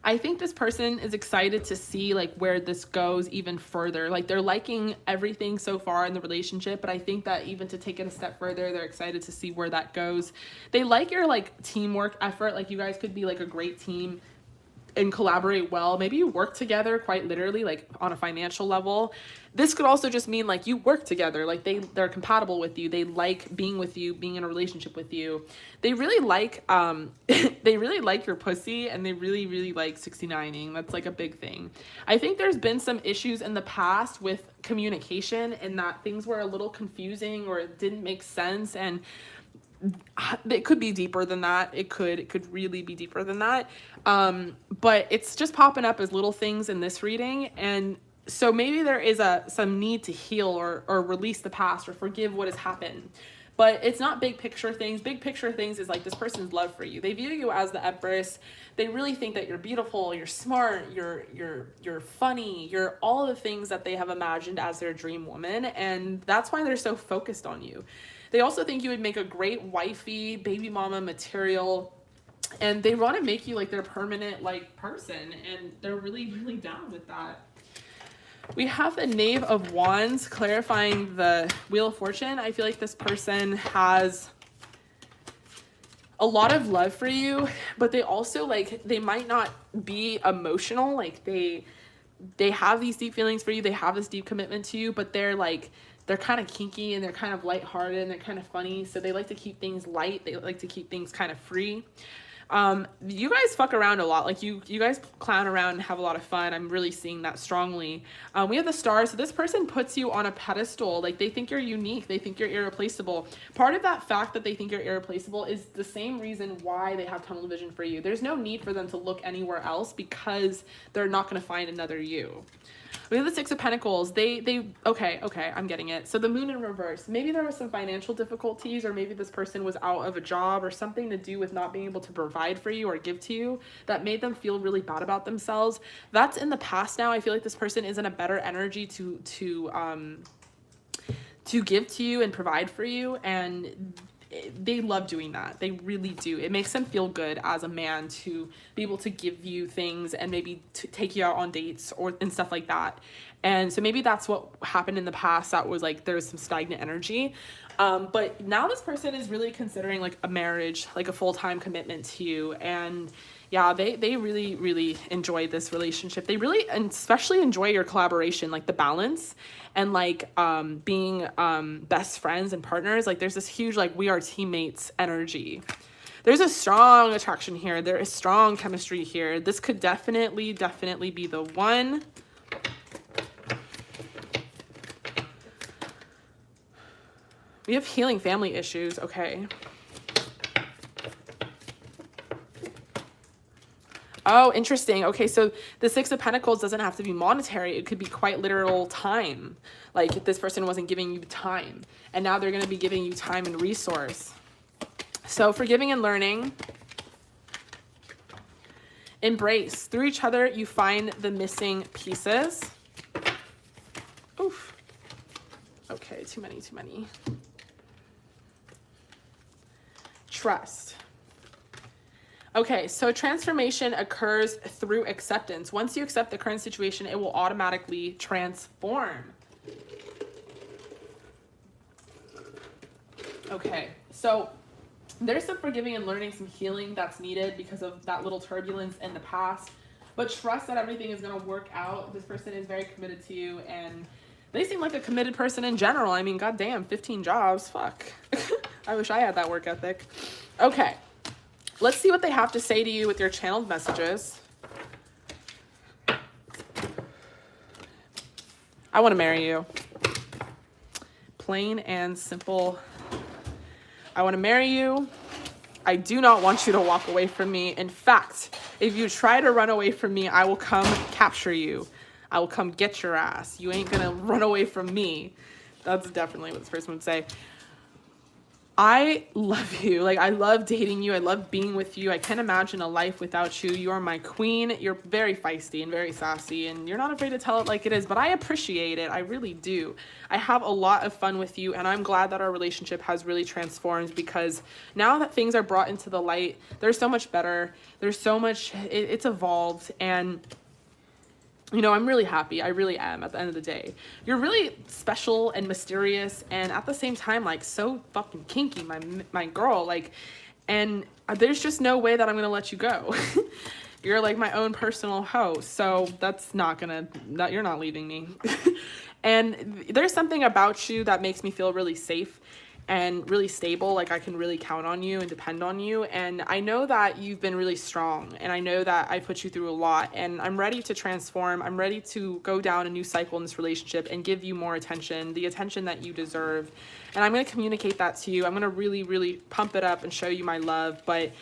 I think this person is excited to see like where this goes even further. Like they're liking everything so far in the relationship, but I think that even to take it a step further, they're excited to see where that goes. They like your like teamwork effort. Like you guys could be like a great team and collaborate well. Maybe you work together quite literally, like on a financial level. This could also just mean like you work together, like they're compatible with you. They like being with you, being in a relationship with you. They really like they really like your pussy, and they really, really like 69ing. That's like a big thing. I think there's been some issues in the past with communication, and that things were a little confusing or it didn't make sense, and it could be deeper than that. It could really be deeper than that. But it's just popping up as little things in this reading. And so maybe there is some need to heal or release the past or forgive what has happened. But it's not big picture things. Big picture things is like this person's love for you. They view you as the Empress. They really think that you're beautiful, you're smart, you're funny, you're all the things that they have imagined as their dream woman. And that's why they're so focused on you. They also think you would make a great wifey, baby mama material, and they want to make you like their permanent like person, and they're really, really down with that. We have the Knave of Wands clarifying the Wheel of Fortune. I feel like this person has a lot of love for you, but they also like, they might not be emotional. Like they have these deep feelings for you. They have this deep commitment to you, but they're kind of kinky, and they're kind of lighthearted, and they're kind of funny. So they like to keep things light. They like to keep things kind of free. You guys fuck around a lot. Like you guys clown around and have a lot of fun. I'm really seeing that strongly. We have the Stars. So this person puts you on a pedestal. Like they think you're unique. They think you're irreplaceable. Part of that fact that they think you're irreplaceable is the same reason why they have tunnel vision for you. There's no need for them to look anywhere else because they're not going to find another you. We have the Six of Pentacles. Okay, I'm getting it. So the Moon in reverse. Maybe there was some financial difficulties, or maybe this person was out of a job, or something to do with not being able to provide for you or give to you that made them feel really bad about themselves. That's in the past now. I feel like this person is in a better energy to give to you and provide for you, and they love doing that. They really do. It makes them feel good as a man to be able to give you things and maybe to take you out on dates and stuff like that. And so maybe that's what happened in the past. That was like, there was some stagnant energy. But now this person is really considering like a marriage, like a full-time commitment to you. And yeah, they really, really enjoy this relationship. They really, and especially enjoy your collaboration, like the balance and like being best friends and partners. Like there's this huge, like we are teammates energy. There's a strong attraction here. There is strong chemistry here. This could definitely be the one. We have healing family issues. Okay. Oh, interesting. Okay, so the Six of Pentacles doesn't have to be monetary. It could be quite literal time. Like if this person wasn't giving you time, and now they're going to be giving you time and resource. So forgiving and learning. Embrace. Through each other, you find the missing pieces. Oof. Okay, too many. Trust. Okay, so transformation occurs through acceptance. Once you accept the current situation, it will automatically transform. Okay, so there's some forgiving and learning, some healing that's needed because of that little turbulence in the past. But trust that everything is going to work out. This person is very committed to you, and they seem like a committed person in general. I mean, goddamn, 15 jobs, fuck. I wish I had that work ethic. Okay. Let's see what they have to say to you with your channeled messages. I want to marry you. Plain and simple. I want to marry you. I do not want you to walk away from me. In fact, if you try to run away from me, I will come capture you. I will come get your ass. You ain't going to run away from me. That's definitely what this person would say. I love you. Like, I love dating you. I love being with you. I can't imagine a life without you. You are my queen. You're very feisty and very sassy, and you're not afraid to tell it like it is, but I appreciate it. I really do. I have a lot of fun with you, and I'm glad that our relationship has really transformed, because now that things are brought into the light, there's so much better. There's so much, it's evolved, and you know, I'm really happy. I really am at the end of the day. You're really special and mysterious, and at the same time, like, so fucking kinky, my girl, like, and there's just no way that I'm gonna let you go. You're like my own personal host, so that's not gonna, you're not leaving me. And there's something about you that makes me feel really safe and really stable, like I can really count on you and depend on you. And I know that you've been really strong, and I know that I put you through a lot, and I'm ready to transform. I'm ready to go down a new cycle in this relationship and give you more attention, the attention that you deserve. And I'm going to communicate that to you. I'm going to really, really pump it up and show you my love. But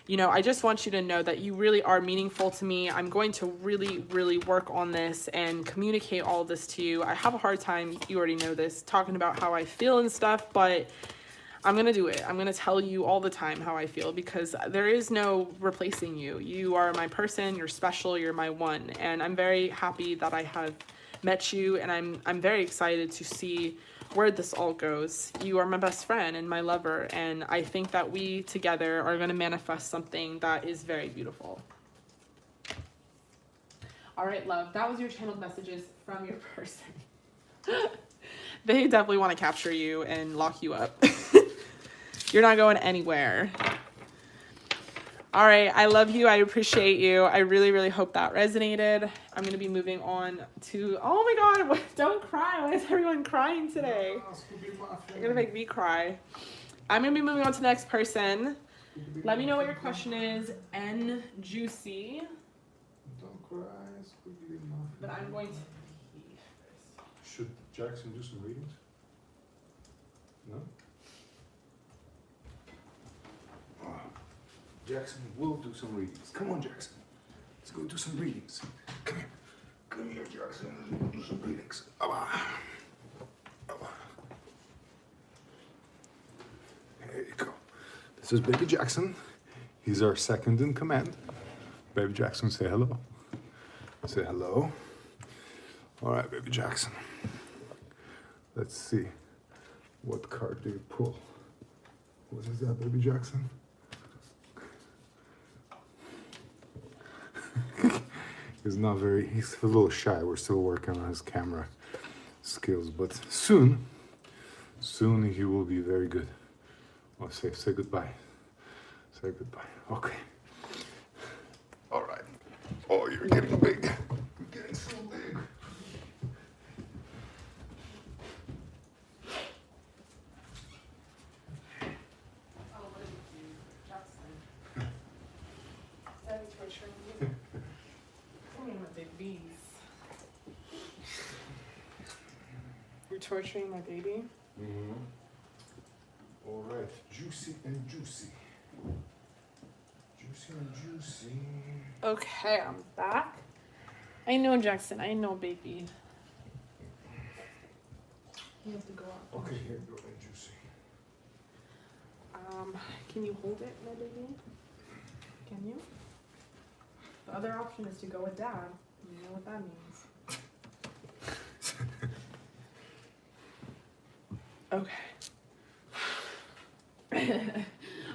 you know, I just want you to know that you really are meaningful to me. I'm going to really, really work on this and communicate all of this to you. I have a hard time, you already know this, talking about how I feel and stuff, but I'm going to do it. I'm going to tell you all the time how I feel, because there is no replacing you. You are my person. You're special. You're my one. And I'm very happy that I have met you, and I'm very excited to see where this all goes. You are my best friend and my lover, and I think that we together are going to manifest something that is very beautiful. All right, love, that was your channeled messages from your person. They definitely want to capture you and lock you up. You're not going anywhere. All right, I love you. I appreciate you. I really, really hope that resonated. I'm going to be moving on to, oh my God, don't cry. Why is everyone crying today? You're going to make me cry. I'm going to be moving on to the next person. Let me know what your question is. N Juicy. Don't cry. But I'm going to pee first. Should Jackson do some readings? No? Jackson will do some readings. Come on, Jackson. Let's go do some readings. Come here. Come here, Jackson. Do some readings. There you go. This is Baby Jackson. He's our second in command. Baby Jackson, say hello. Say hello. All right, Baby Jackson. Let's see. What card do you pull? What is that, Baby Jackson? He's a little shy. We're still working on his camera skills, but soon he will be very good. Oh, say goodbye. Say goodbye. Okay. All right. Oh, you're getting big. You're getting so big. Oh, what did you do, Jackson? Is that torturing you? Come here, my babies. You're torturing my baby? Mm-hmm. All right. Juicy and juicy. Juicy and juicy. Okay, I'm back. I know, Jackson. I know, baby. You have to go up. Okay, here go and juicy. Can you hold it, my baby? Can you? The other option is to go with Dad. You know what that means. Okay.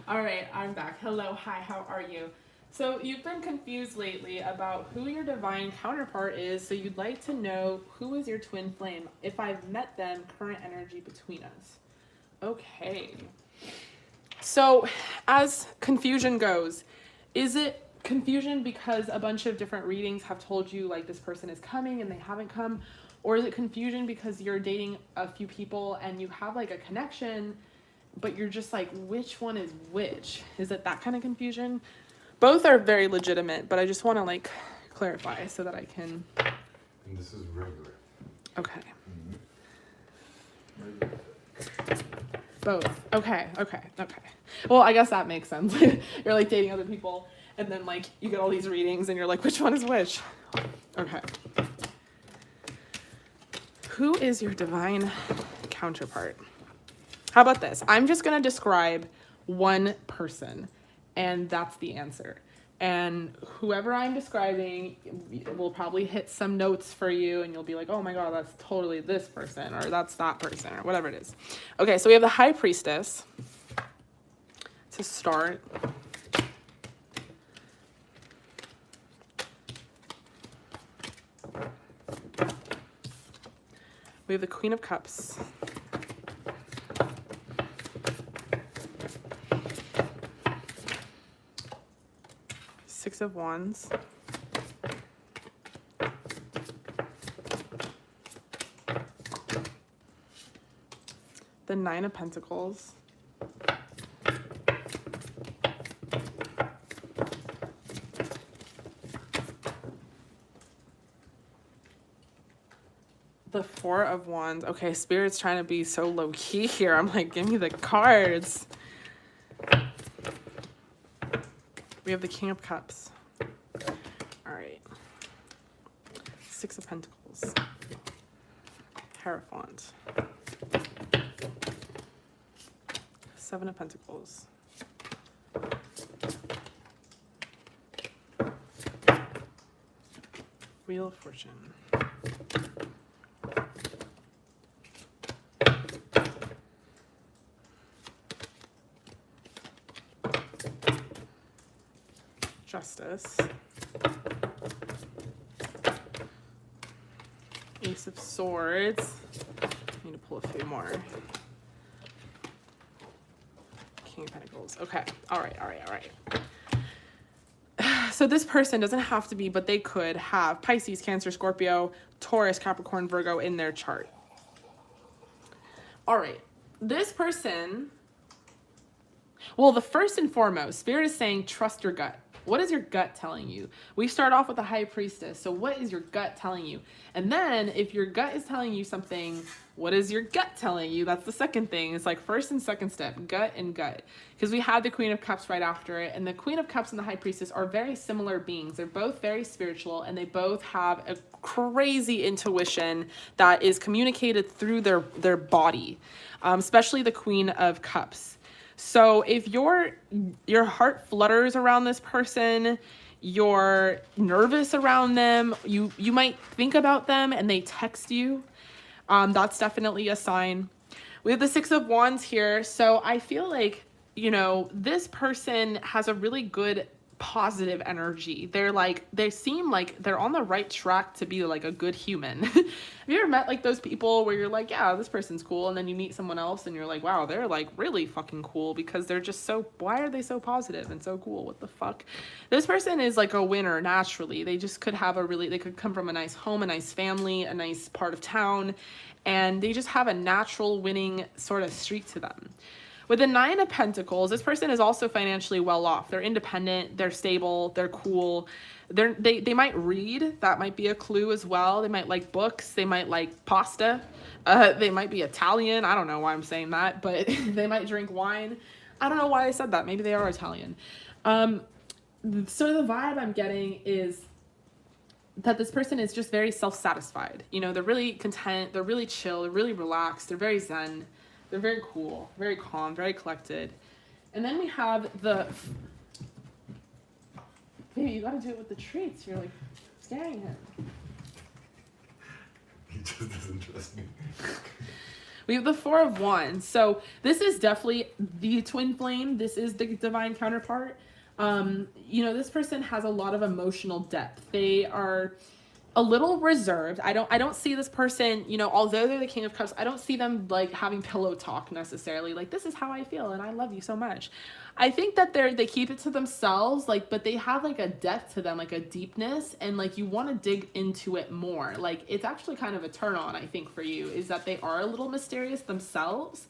All right, I'm back. Hello, hi, how are you? So you've been confused lately about who your divine counterpart is, so you'd like to know who is your twin flame, if I've met them, current energy between us. Okay. So as confusion goes, is it confusion because a bunch of different readings have told you like this person is coming and they haven't come? Or is it confusion because you're dating a few people and you have like a connection, but you're just like, which one is which? Is it that kind of confusion? Both are very legitimate, but I just want to like clarify so that I can. And this is regular. Okay. Mm-hmm. Both. Okay. Well, I guess that makes sense. You're like dating other people and then like you get all these readings and you're like, which one is which? Okay. Who is your divine counterpart. How about this? I'm just going to describe one person, and that's the answer. And whoever I'm describing will probably hit some notes for you, and you'll be like, oh my God, that's totally this person, or that's that person, or whatever it is. Okay, so we have the High Priestess to start. We have the Queen of Cups. Six of Wands. The Nine of Pentacles. The Four of Wands. Okay, Spirit's trying to be so low-key here. I'm like, give me the cards. We have the King of Cups. All right. Six of Pentacles. Hierophant. Seven of Pentacles. Wheel of Fortune. Justice. Ace of Swords. I need to pull a few more. King of Pentacles. Okay. All right. So this person doesn't have to be, but they could have Pisces, Cancer, Scorpio, Taurus, Capricorn, Virgo in their chart. All right. This person, well, the first and foremost, Spirit is saying trust your gut. What is your gut telling you? We start off with the High Priestess. So what is your gut telling you? And then if your gut is telling you something, what is your gut telling you? That's the second thing. It's like first and second step, gut and gut. Because we had the Queen of Cups right after it. And the Queen of Cups and the High Priestess are very similar beings. They're both very spiritual, and they both have a crazy intuition that is communicated through their body, especially the Queen of Cups. So if your heart flutters around this person, you're nervous around them, you might think about them and they text you, that's definitely a sign. We have the Six of Wands here. So I feel like, this person has a really good positive energy. They seem like they're on the right track to be like a good human. Have you ever met like those people where you're like, yeah, this person's cool, and then you meet someone else and you're like, wow, they're like really fucking cool, because they're just so, why are they so positive and so cool? What the fuck? This person is like a winner naturally. They just could have they could come from a nice home, a nice family, a nice part of town, and they just have a natural winning sort of streak to them. With the Nine of Pentacles, this person is also financially well off. They're independent, they're stable, they're cool. They might read. That might be a clue as well. They might like books. They might like pasta. They might be Italian. I don't know why I'm saying that, but they might drink wine. I don't know why I said that. Maybe they are Italian. So the vibe I'm getting is that this person is just very self-satisfied. They're really content. They're really chill. They're really relaxed. They're very zen. They're very cool, very calm, very collected. And then we have the... Baby, you gotta do it with the treats. You're like scaring him. He just doesn't trust me. We have the Four of Wands. So this is definitely the twin flame. This is the divine counterpart. This person has a lot of emotional depth. They are a little reserved. I don't see this person, although they're the King of Cups, I don't see them like having pillow talk necessarily. Like, this is how I feel and I love you so much. I think that they keep it to themselves, like, but they have like a depth to them, like a deepness, and like you want to dig into it more. Like, it's actually kind of a turn on, I think, for you, is that they are a little mysterious themselves.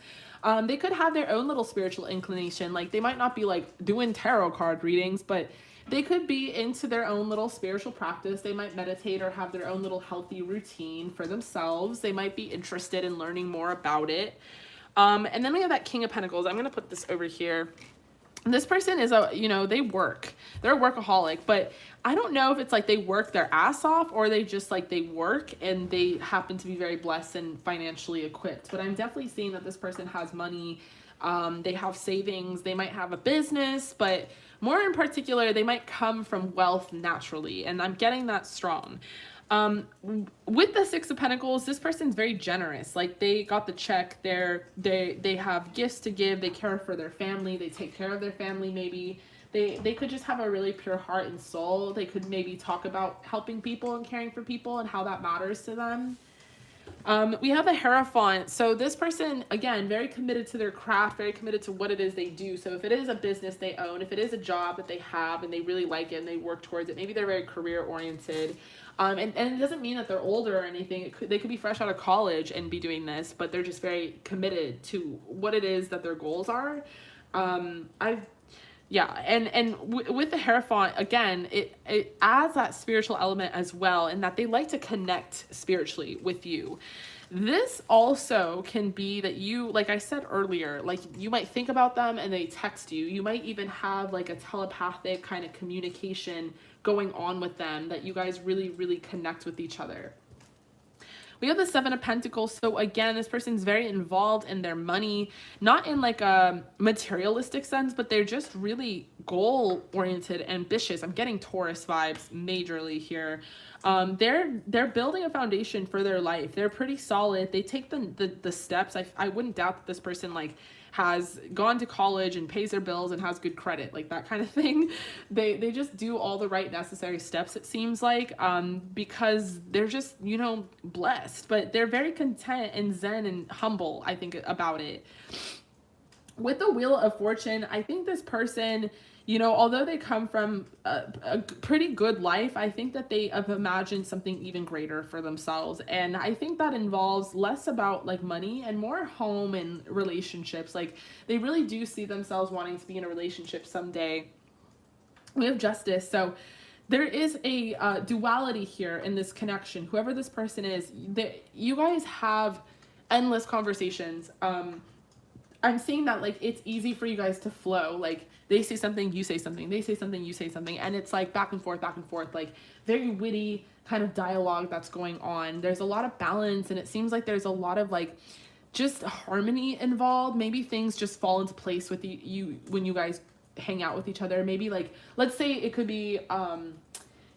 They could have their own little spiritual inclination. Like, they might not be like doing tarot card readings, but they could be into their own little spiritual practice. They might meditate or have their own little healthy routine for themselves. They might be interested in learning more about it. And then we have that King of Pentacles. I'm going to put this over here. This person is they work. They're a workaholic, but I don't know if it's like they work their ass off or they just like they work and they happen to be very blessed and financially equipped. But I'm definitely seeing that this person has money. They have savings. They might have a business, but more in particular, they might come from wealth naturally. And I'm getting that strong. With the Six of Pentacles, this person's very generous. Like they got the check, they have gifts to give, they care for their family, they take care of their family maybe. They could just have a really pure heart and soul. They could maybe talk about helping people and caring for people and how that matters to them. We have a Hierophant. So this person, again, very committed to their craft, very committed to what it is they do. So if it is a business they own, if it is a job that they have and they really like it and they work towards it, maybe they're very career oriented. And it doesn't mean that they're older or anything. They could be fresh out of college and be doing this, but they're just very committed to what it is that their goals are. With the Hierophant, again, it adds that spiritual element as well, and that they like to connect spiritually with you. This also can be that you, like I said earlier, like you might think about them and they text you. You might even have like a telepathic kind of communication going on with them, that you guys really, really connect with each other. We have the Seven of Pentacles. So again, this person's very involved in their money, not in like a materialistic sense, but they're just really goal-oriented, ambitious. I'm getting Taurus vibes majorly here. They're building a foundation for their life. They're pretty solid. They take the steps. I wouldn't doubt that this person like has gone to college and pays their bills and has good credit, like that kind of thing. They just do all the right necessary steps, it seems like, because they're just, blessed, but they're very content and zen and humble, I think, about it. With the Wheel of Fortune, I think this person, although they come from a pretty good life, I think that they have imagined something even greater for themselves. And I think that involves less about like money and more home and relationships. Like they really do see themselves wanting to be in a relationship someday. We have Justice. So there is a duality here in this connection. Whoever this person is, you guys have endless conversations. I'm seeing that like it's easy for you guys to flow. Like they say something, you say something, they say something, you say something, and it's like back and forth, like very witty kind of dialogue that's going on. There's a lot of balance, and it seems like there's a lot of like just harmony involved. Maybe things just fall into place with you when you guys hang out with each other. Maybe like, let's say it could be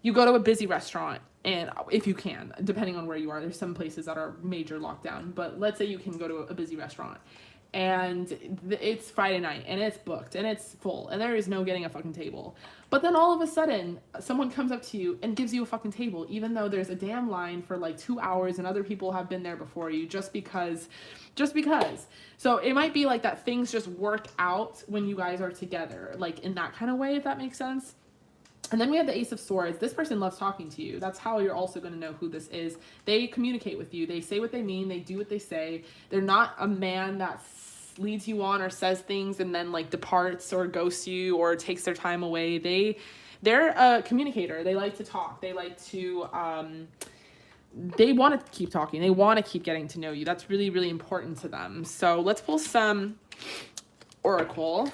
you go to a busy restaurant, and if you can, depending on where you are, there's some places that are major lockdown, but let's say you can go to a busy restaurant and it's Friday night and it's booked and it's full and there is no getting a fucking table. But then all of a sudden someone comes up to you and gives you a fucking table, even though there's a damn line for like 2 hours and other people have been there before you, just because. So it might be like that things just work out when you guys are together, like in that kind of way, if that makes sense. And then we have the Ace of Swords. This person loves talking to you. That's how you're also going to know who this is. They communicate with you. They say what they mean. They do what they say. They're not a man that leads you on or says things and then like departs or ghosts you or takes their time away. They're a communicator. They like to talk. They like to they want to keep talking. They want to keep getting to know you. That's really, really important to them. So let's pull some Oracle.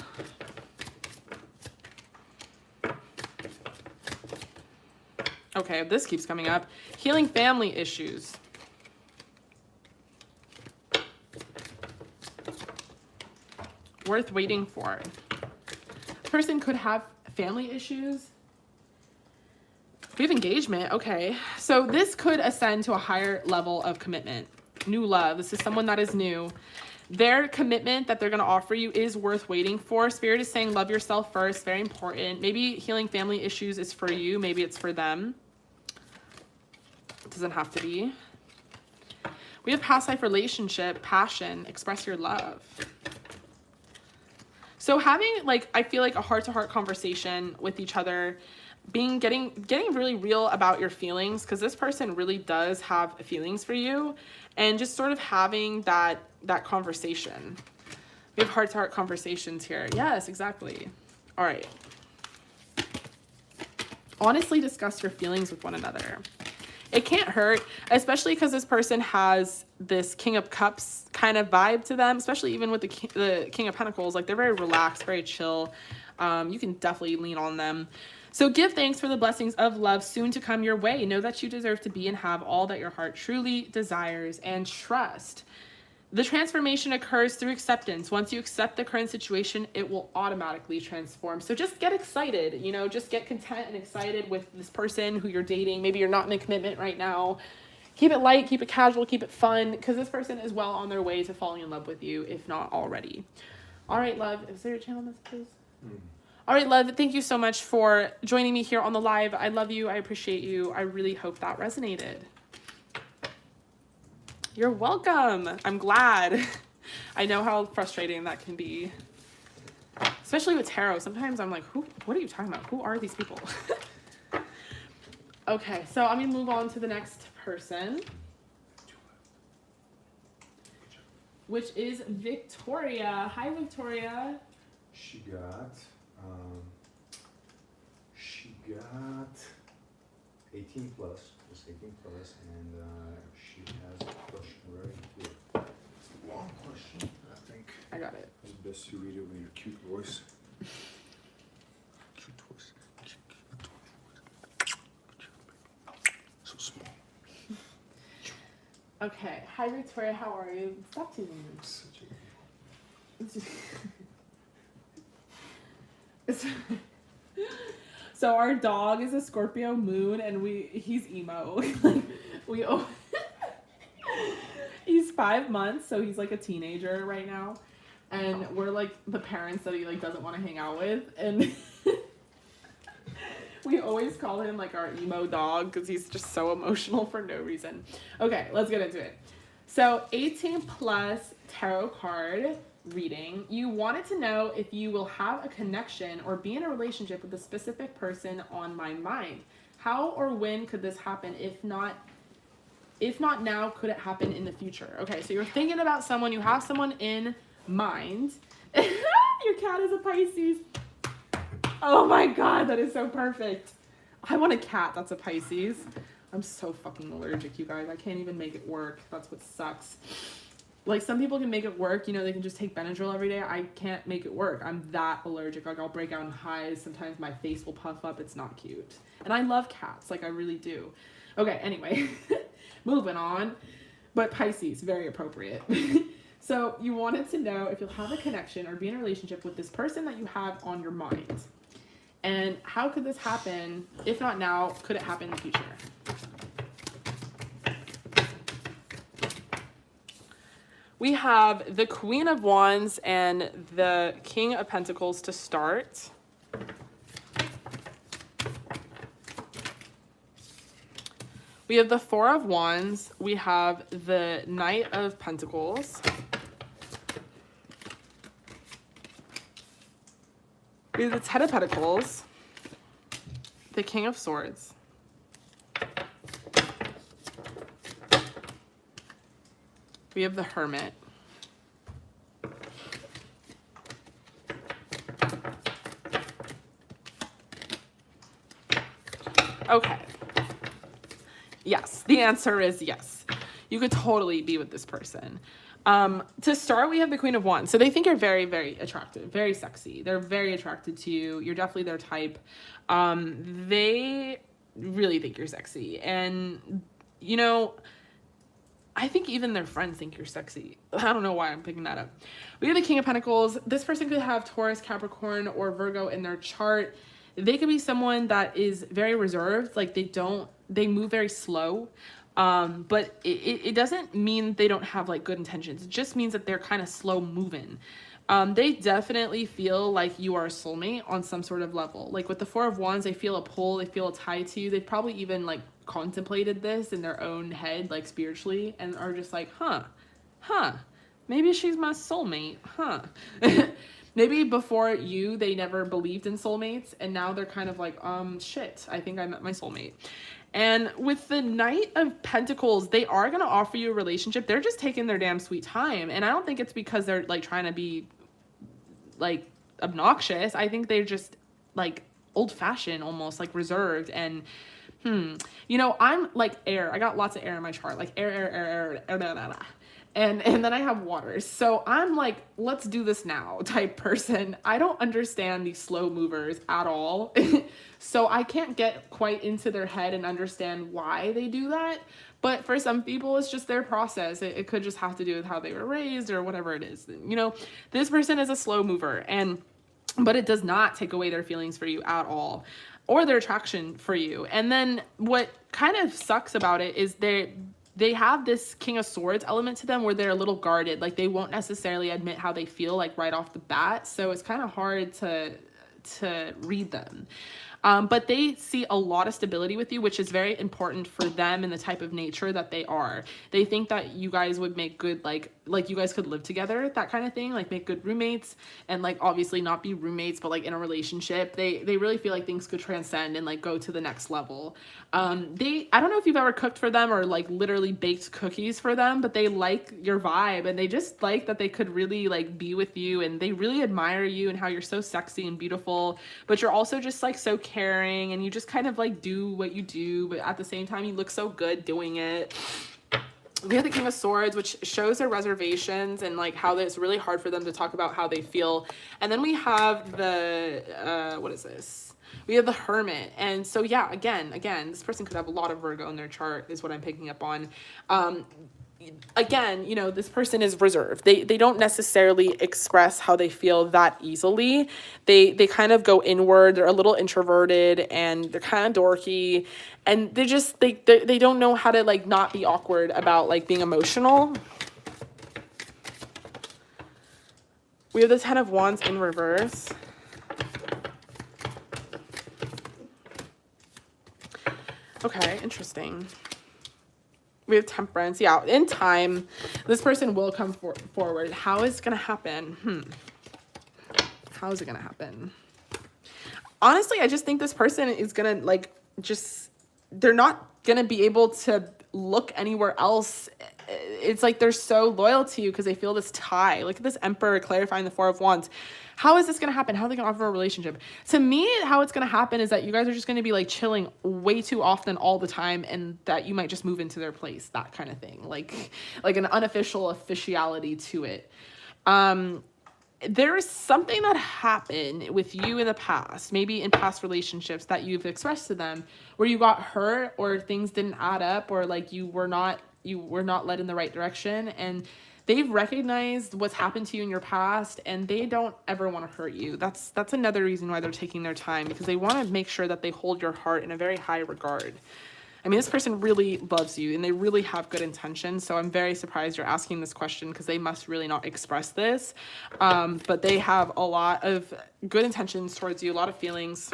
Okay, this keeps coming up. Healing family issues. Worth waiting for. The person could have family issues. We have engagement. Okay, so this could ascend to a higher level of commitment. New love. This is someone that is new. Their commitment that they're going to offer you is worth waiting for. Spirit is saying love yourself first. Very important. Maybe healing family issues is for you. Maybe it's for them. It doesn't have to be. We have past life relationship, passion, express your love. So having like, I feel like a heart-to-heart conversation with each other, getting really real about your feelings, because this person really does have feelings for you, and just sort of having that conversation. We have heart-to-heart conversations here. Yes, exactly. All right. Honestly discuss your feelings with one another. It can't hurt, especially because this person has this King of Cups kind of vibe to them, especially even with the King of Pentacles. Like, they're very relaxed, very chill. You can definitely lean on them. So give thanks for the blessings of love soon to come your way. Know that you deserve to be and have all that your heart truly desires, and trust. The transformation occurs through acceptance. Once you accept the current situation, it will automatically transform. So just get excited, you know, just get content and excited with this person who you're dating. Maybe you're not in a commitment right now. Keep it light, keep it casual, keep it fun, because this person is well on their way to falling in love with you, if not already. All right, love. Is there a channel messages? All right, love, thank you so much for joining me here on the live. I love you. I appreciate you. I really hope that resonated. You're welcome. I'm glad. I know how frustrating that can be, especially with tarot. Sometimes I'm like, what are you talking about? Who are these people? Okay, so I'm going to move on to the next person, which is Victoria. Hi, Victoria. She got 18 plus, just 18 plus, and she has a question right here. It's a long question, I think. I got it. It's best you read it with your cute voice. Cute voice. So small. Okay. Hi, Victoria. How are you? Stop teasing me. Such a... So our dog is a Scorpio moon, and he's emo. He's 5 months, so he's like a teenager right now, and we're like the parents that he like doesn't want to hang out with, and we always call him like our emo dog because he's just so emotional for no reason. Okay, let's get into it. So 18 plus tarot card reading. You wanted to know if you will have a connection or be in a relationship with a specific person on my mind. How or when could this happen? If not now, could it happen in the future? Okay, so you're thinking about someone, you have someone in mind. Your cat is a Pisces. Oh my God, that is so perfect. I want a cat that's a Pisces. I'm so fucking allergic, you guys. I can't even make it work. That's what sucks. Like, some people can make it work, you know, they can just take Benadryl every day. I can't make it work. I'm that allergic. Like, I'll break out in hives. Sometimes my face will puff up. It's not cute. And I love cats. Like, I really do. Okay, anyway. Moving on. But Pisces, very appropriate. So, you wanted to know if you'll have a connection or be in a relationship with this person that you have on your mind. And how could this happen? If not now, could it happen in the future? We have the Queen of Wands and the King of Pentacles to start. We have the Four of Wands. We have the Knight of Pentacles. We have the Ten of Pentacles. The King of Swords. We have the Hermit. Okay. Yes, the answer is yes. You could totally be with this person. To start, we have the Queen of Wands. So they think you're very, very attractive, very sexy. They're very attracted to you. You're definitely their type. They really think you're sexy. And, you know, I think even their friends think you're sexy. I don't know why I'm picking that up. We have the King of Pentacles. This person could have Taurus, Capricorn, or Virgo in their chart. They could be someone that is very reserved. Like, they move very slow. But it doesn't mean they don't have like good intentions. It just means that they're kind of slow moving. They definitely feel like you are a soulmate on some sort of level. Like with the Four of Wands, they feel a pull, they feel a tie to you. They've probably even like contemplated this in their own head, like spiritually, and are just like, maybe she's my soulmate, Maybe before you, they never believed in soulmates, and now they're kind of like, shit, I think I met my soulmate. And with the Knight of Pentacles, they are going to offer you a relationship. They're just taking their damn sweet time. And I don't think it's because they're like trying to be like obnoxious. I think they're just like old fashioned, almost like reserved. And, you know, I'm like air. I got lots of air in my chart, like air. And then I have waters. So I'm like, let's do this now type person. I don't understand these slow movers at all. So I can't get quite into their head and understand why they do that. But for some people, it's just their process. It could just have to do with how they were raised or whatever it is. You know, this person is a slow mover, but it does not take away their feelings for you at all, or their attraction for you. And then what kind of sucks about it is they have this King of Swords element to them where they're a little guarded. Like, they won't necessarily admit how they feel, like, right off the bat. So it's kind of hard to read them. But they see a lot of stability with you, which is very important for them and the type of nature that they are. They think that you guys would make good, like you guys could live together, that kind of thing, like make good roommates, and like obviously not be roommates, but like in a relationship. They really feel like things could transcend and like go to the next level. I don't know if you've ever cooked for them or like literally baked cookies for them, but they like your vibe, and they just like that they could really like be with you, and they really admire you and how you're so sexy and beautiful, but you're also just like so caring, and you just kind of like do what you do, but at the same time you look so good doing it. We have the King of Swords, which shows their reservations and like how it's really hard for them to talk about how they feel. And then we have the what is this? We have the Hermit. And so yeah, again, this person could have a lot of Virgo in their chart, is what I'm picking up on. Again, you know, this person is reserved. They don't necessarily express how they feel that easily. They kind of go inward. They're a little introverted, and they're kind of dorky, and they don't know how to like not be awkward about like being emotional. We have the Ten of Wands in reverse. Okay, interesting. We have Temperance. Yeah, in time, this person will come forward. How is it going to happen? How is it going to happen? Honestly, I just think this person is going to, like, they're not going to be able to look anywhere else. It's like they're so loyal to you because they feel this tie. Look at this Emperor clarifying the Four of Wands. How is this going to happen? How are they going to offer a relationship? To me, how it's going to happen is that you guys are just going to be like chilling way too often all the time, and that you might just move into their place, that kind of thing. Like an unofficial officiality to it. There is something that happened with you in the past, maybe in past relationships that you've expressed to them, where you got hurt or things didn't add up, or like you were not led in the right direction, and they've recognized what's happened to you in your past, and they don't ever want to hurt you. That's another reason why they're taking their time, because they want to make sure that they hold your heart in a very high regard. I mean, this person really loves you, and they really have good intentions, so I'm very surprised you're asking this question, because they must really not express this. But they have a lot of good intentions towards you, a lot of feelings.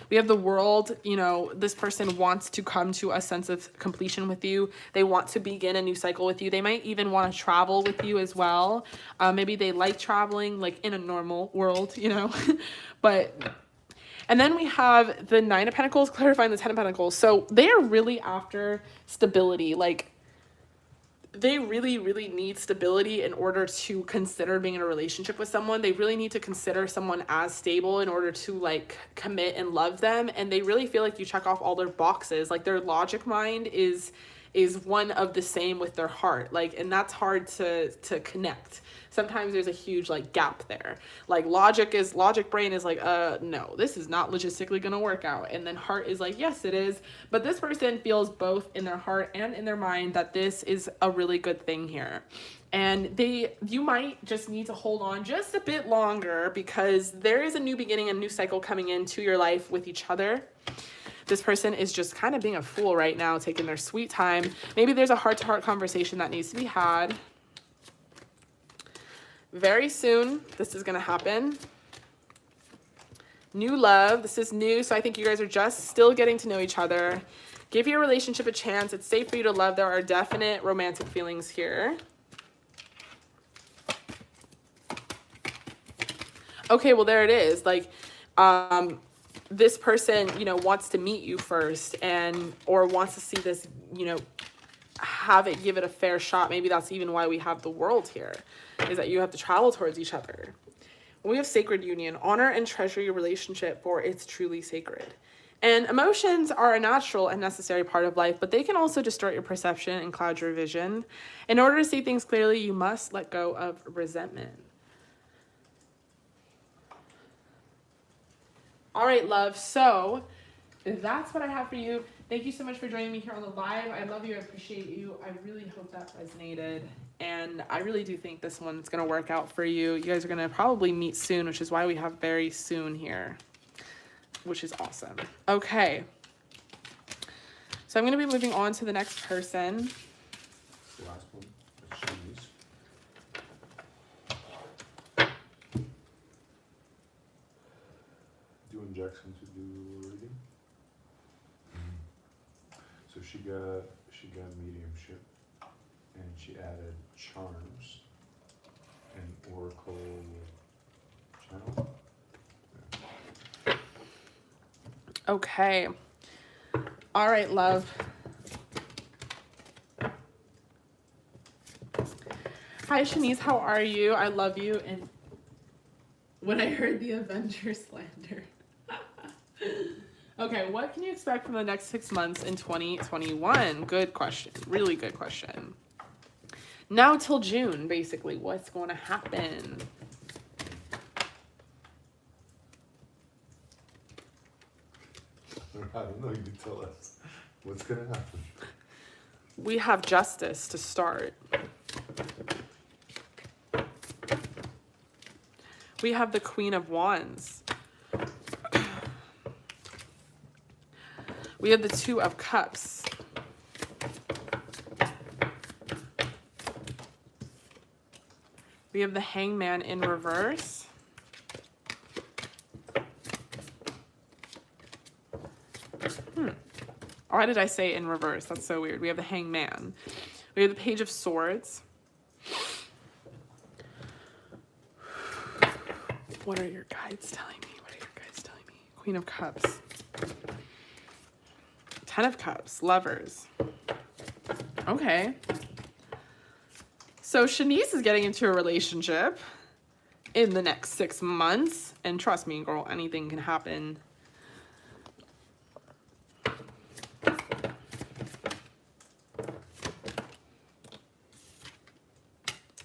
We have the World. You know, this person wants to come to a sense of completion with you. They want to begin a new cycle with you. They might even want to travel with you as well. Maybe they like traveling, like in a normal world, you know. And then we have the Nine of Pentacles clarifying the Ten of Pentacles. So they are really after stability. Like, they really, really need stability in order to consider being in a relationship with someone. They really need to consider someone as stable in order to like commit and love them. And they really feel like you check off all their boxes. Like, their logic mind is one of the same with their heart. Like, and that's hard to connect. Sometimes there's a huge like gap there. Like, logic brain is like, no, this is not logistically going to work out. And then heart is like, yes, it is. But this person feels both in their heart and in their mind that this is a really good thing here. And you might just need to hold on just a bit longer, because there is a new beginning, a new cycle coming into your life with each other. This person is just kind of being a fool right now, taking their sweet time. Maybe there's a heart-to-heart conversation that needs to be had. Very soon, this is going to happen. New love. This is new, so I think you guys are just still getting to know each other. Give your relationship a chance. It's safe for you to love. There are definite romantic feelings here. Okay, well, there it is. Like, this person, you know, wants to meet you first, or wants to see this, you know, give it a fair shot. Maybe that's even why we have the World here, is that you have to travel towards each other. We have Sacred Union. Honor and treasure your relationship, for it's truly sacred. And emotions are a natural and necessary part of life, but they can also distort your perception and cloud your vision. In order to see things clearly, you must let go of resentment. All right, love. So that's what I have for you. Thank you so much for joining me here on the live. I love you. I appreciate you. I really hope that resonated. And I really do think this one's going to work out for you. You guys are going to probably meet soon, which is why we have very soon here, which is awesome. Okay. So I'm going to be moving on to the next person. The last one. That's Shanice. Do injection to do reading. So she got mediumship, and she added charms and oracle channel. Okay. All right, love. Hi, Shanice. How are you? I love you. And when I heard the Avengers slander. Okay, what can you expect from the next 6 months in 2021? Good question. Really good question. Now till June, basically, what's going to happen? I don't know, you can tell us what's gonna happen. We have justice to start. We have the Queen of Wands. We have the Two of Cups. We have the Hangman in reverse. Why did I say in reverse? That's so weird. We have the Hangman. We have the Page of Swords. What are your guides telling me? What are your guides telling me? Queen of Cups. Ten of Cups. Lovers. Okay. So Shanice is getting into a relationship in the next 6 months. And trust me, girl, anything can happen.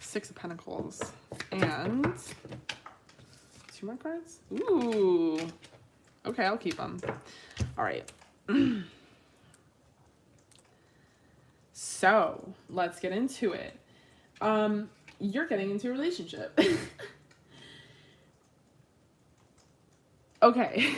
Six of Pentacles. And 2 more cards? Ooh. Okay, I'll keep them. All right. So, let's get into it. You're getting into a relationship. Okay.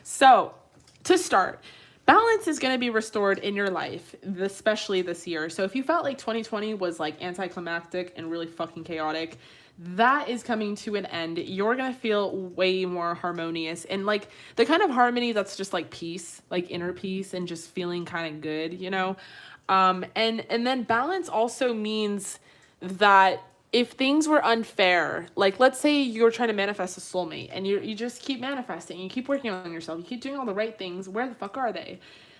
So, to start, balance is going to be restored in your life, especially this year. So if you felt like 2020 was like anticlimactic and really fucking chaotic, that is coming to an end. You're going to feel way more harmonious, and like the kind of harmony that's just like peace, like inner peace, and just feeling kind of good, you know? And then balance also means that if things were unfair, like let's say you're trying to manifest a soulmate and you just keep manifesting, you keep working on yourself, you keep doing all the right things, where the fuck are they?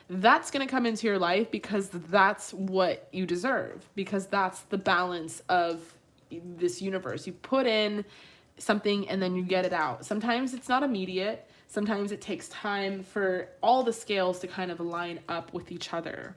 That's going to come into your life because that's what you deserve, because that's the balance of this universe. You put in something and then you get it out. Sometimes it's not immediate. Sometimes it takes time for all the scales to kind of line up with each other.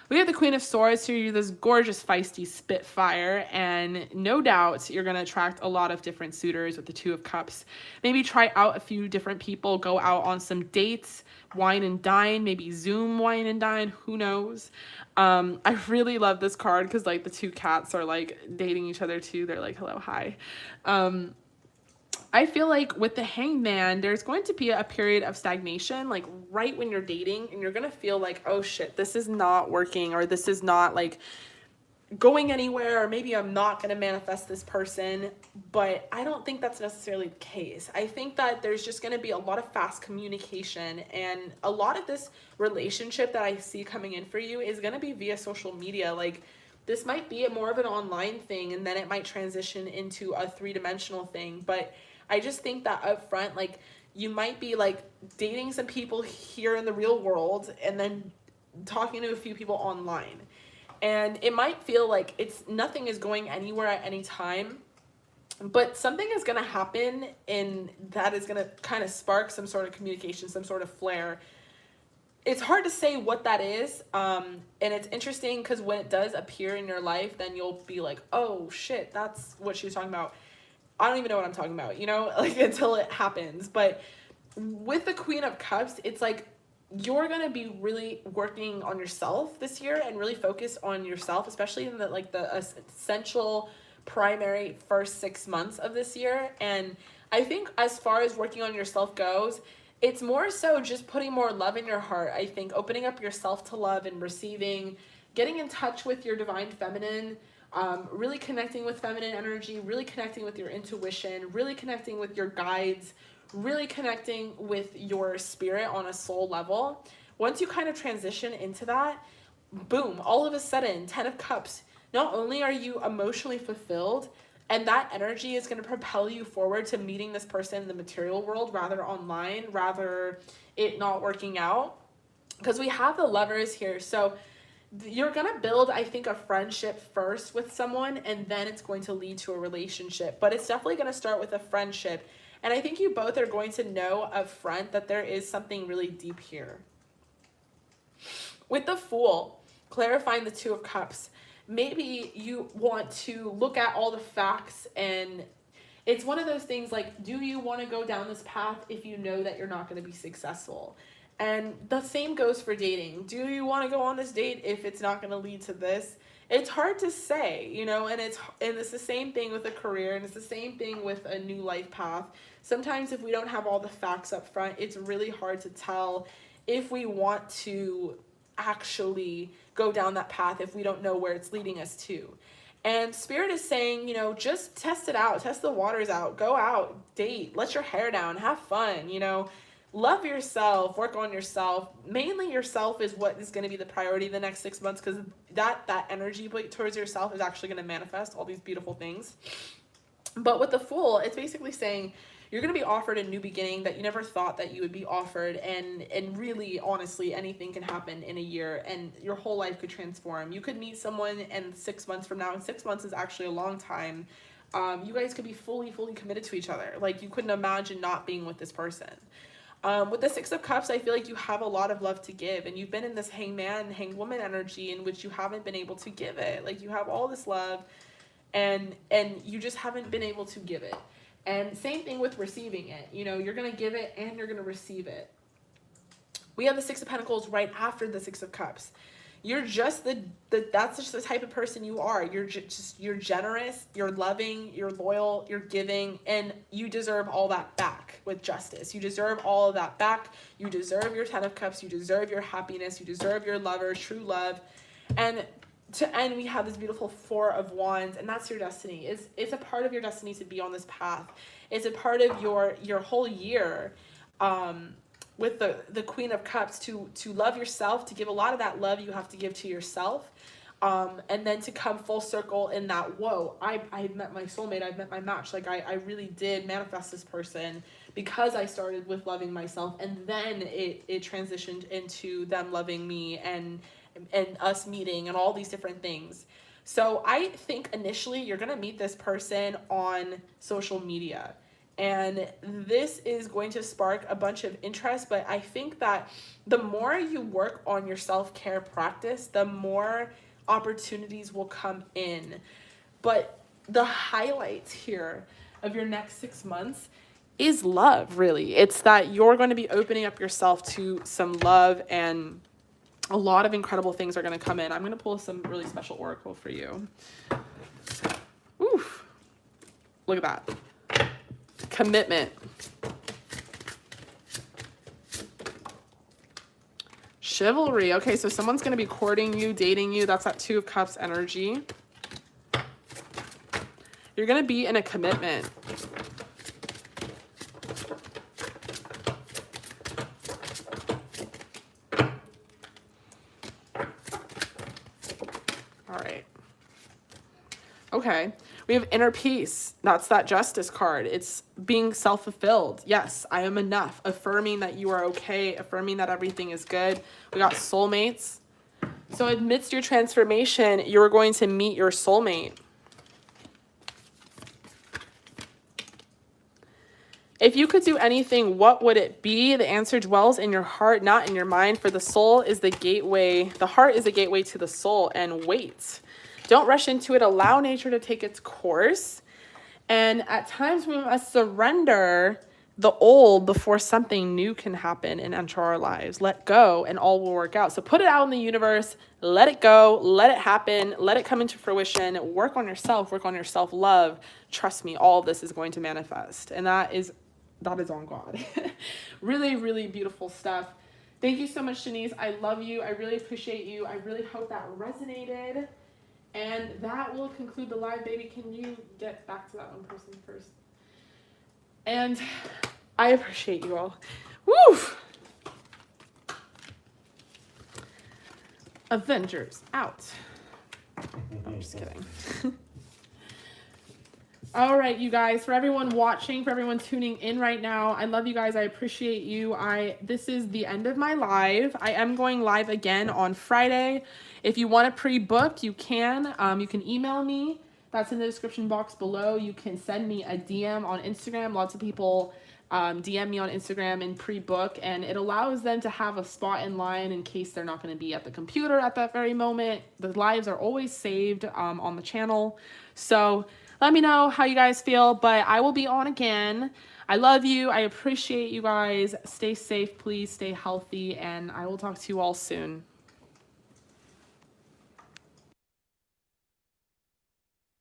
We have the Queen of Swords, so you're this gorgeous, feisty spitfire, and no doubt you're going to attract a lot of different suitors with the Two of Cups. Maybe try out a few different people, go out on some dates, wine and dine, maybe Zoom wine and dine, who knows. I really love this card because like the two cats are like dating each other too. They're like, hello, hi. I feel like with the Hangman, there's going to be a period of stagnation, like right when you're dating, and you're going to feel like, oh shit, this is not working, or this is not like going anywhere, or maybe I'm not going to manifest this person. But I don't think that's necessarily the case. I think that there's just going to be a lot of fast communication, and a lot of this relationship that I see coming in for you is going to be via social media. Like, this might be more of an online thing, and then it might transition into a 3-dimensional thing. But I just think that up front, like, you might be like dating some people here in the real world and then talking to a few people online. And it might feel like nothing is going anywhere at any time, but something is going to happen, and that is going to kind of spark some sort of communication, some sort of flare. it's hard to say what that is. And it's interesting because when it does appear in your life, then you'll be like, oh shit, that's what she was talking about. I don't even know what I'm talking about, you know, like until it happens. But with the Queen of Cups, it's like you're going to be really working on yourself this year and really focus on yourself, especially in the essential primary first 6 months of this year. And I think as far as working on yourself goes, it's more so just putting more love in your heart. I think opening up yourself to love and receiving, getting in touch with your divine feminine, really connecting with feminine energy, really connecting with your intuition, really connecting with your guides, really connecting with your spirit on a soul level. Once you kind of transition into that, boom, all of a sudden, 10 of Cups, not only are you emotionally fulfilled, and that energy is going to propel you forward to meeting this person in the material world, rather online, rather it not working out. Because we have the Lovers here. So you're going to build, I think, a friendship first with someone, and then it's going to lead to a relationship. But it's definitely going to start with a friendship. And I think you both are going to know up front that there is something really deep here. With the Fool, clarifying the Two of Cups, maybe you want to look at all the facts, and it's one of those things like, do you want to go down this path if you know that you're not going to be successful? And the same goes for dating. Do you want to go on this date if it's not going to lead to this? It's hard to say, you know, and it's the same thing with a career, and it's the same thing with a new life path. Sometimes if we don't have all the facts up front, it's really hard to tell if we want to actually go down that path if we don't know where it's leading us to. And Spirit is saying, you know, just test it out, test the waters out, go out, date, let your hair down, have fun, you know, love yourself, work on yourself. Mainly yourself is what is going to be the priority the next 6 months, because that energy towards yourself is actually going to manifest all these beautiful things. But with the Fool, it's basically saying you're going to be offered a new beginning that you never thought that you would be offered. And really, honestly, anything can happen in a year, and your whole life could transform. You could meet someone and 6 months from now, and 6 months is actually a long time. You guys could be fully committed to each other. Like, you couldn't imagine not being with this person. With the Six of Cups, I feel like you have a lot of love to give, and you've been in this hangman, hangwoman energy in which you haven't been able to give it. Like, you have all this love, and you just haven't been able to give it. And same thing with receiving it. You know, you're going to give it and you're going to receive it. We have the Six of Pentacles right after the Six of Cups. You're just that's just the type of person you are. You're generous, you're loving, you're loyal, you're giving, and you deserve all that back with justice. You deserve all of that back. You deserve your 10 of Cups. You deserve your happiness. You deserve your lover, true love. And to end, we have this beautiful Four of Wands, and that's your destiny. It's a part of your destiny to be on this path. It's a part of your whole year. With the Queen of Cups, to love yourself, to give a lot of that love you have to give to yourself, and then to come full circle in that, whoa, I met my soulmate, I've met my match. Like, I really did manifest this person because I started with loving myself, and then it transitioned into them loving me and us meeting and all these different things. So I think initially you're going to meet this person on social media. And this is going to spark a bunch of interest, but I think that the more you work on your self-care practice, the more opportunities will come in. But the highlights here of your next 6 months is love, really. It's that you're going to be opening up yourself to some love, and a lot of incredible things are going to come in. I'm going to pull some really special oracle for you. Oof. Look at that. Commitment. Chivalry. Okay, so someone's going to be courting you, dating you. That's that Two of Cups energy. You're going to be in a commitment. All right. Okay. We have inner peace. That's that Justice card. It's being self-fulfilled. Yes, I am enough. Affirming that you are okay. Affirming that everything is good. We got soulmates. So amidst your transformation, you're going to meet your soulmate. If you could do anything, what would it be? The answer dwells in your heart, not in your mind, for the soul is the gateway. The heart is the gateway to the soul, and wait. Don't rush into it. Allow nature to take its course. And at times we must surrender the old before something new can happen and enter our lives. Let go and all will work out. So put it out in the universe, let it go, let it happen, let it come into fruition. Work on yourself, work on your self-love. Trust me, all of this is going to manifest. And that is on God. Really, really beautiful stuff. Thank you so much, Shanice. I love you. I really appreciate you. I really hope that resonated. And that will conclude the live, baby. Can you get back to that one person first? And I appreciate you all. Woo! Avengers out. I'm just kidding. All right, you guys, for everyone watching, for everyone tuning in right now, I love you guys. I appreciate you. This is the end of my live. I am going live again on Friday. If you want to pre-book, you can. You can email me. That's in the description box below. You can send me a DM on Instagram. Lots of people DM me on Instagram and pre-book, and it allows them to have a spot in line in case they're not going to be at the computer at that very moment. The lives are always saved on the channel. So let me know how you guys feel, but I will be on again. I love you. I appreciate you guys. Stay safe, please. Stay healthy, and I will talk to you all soon.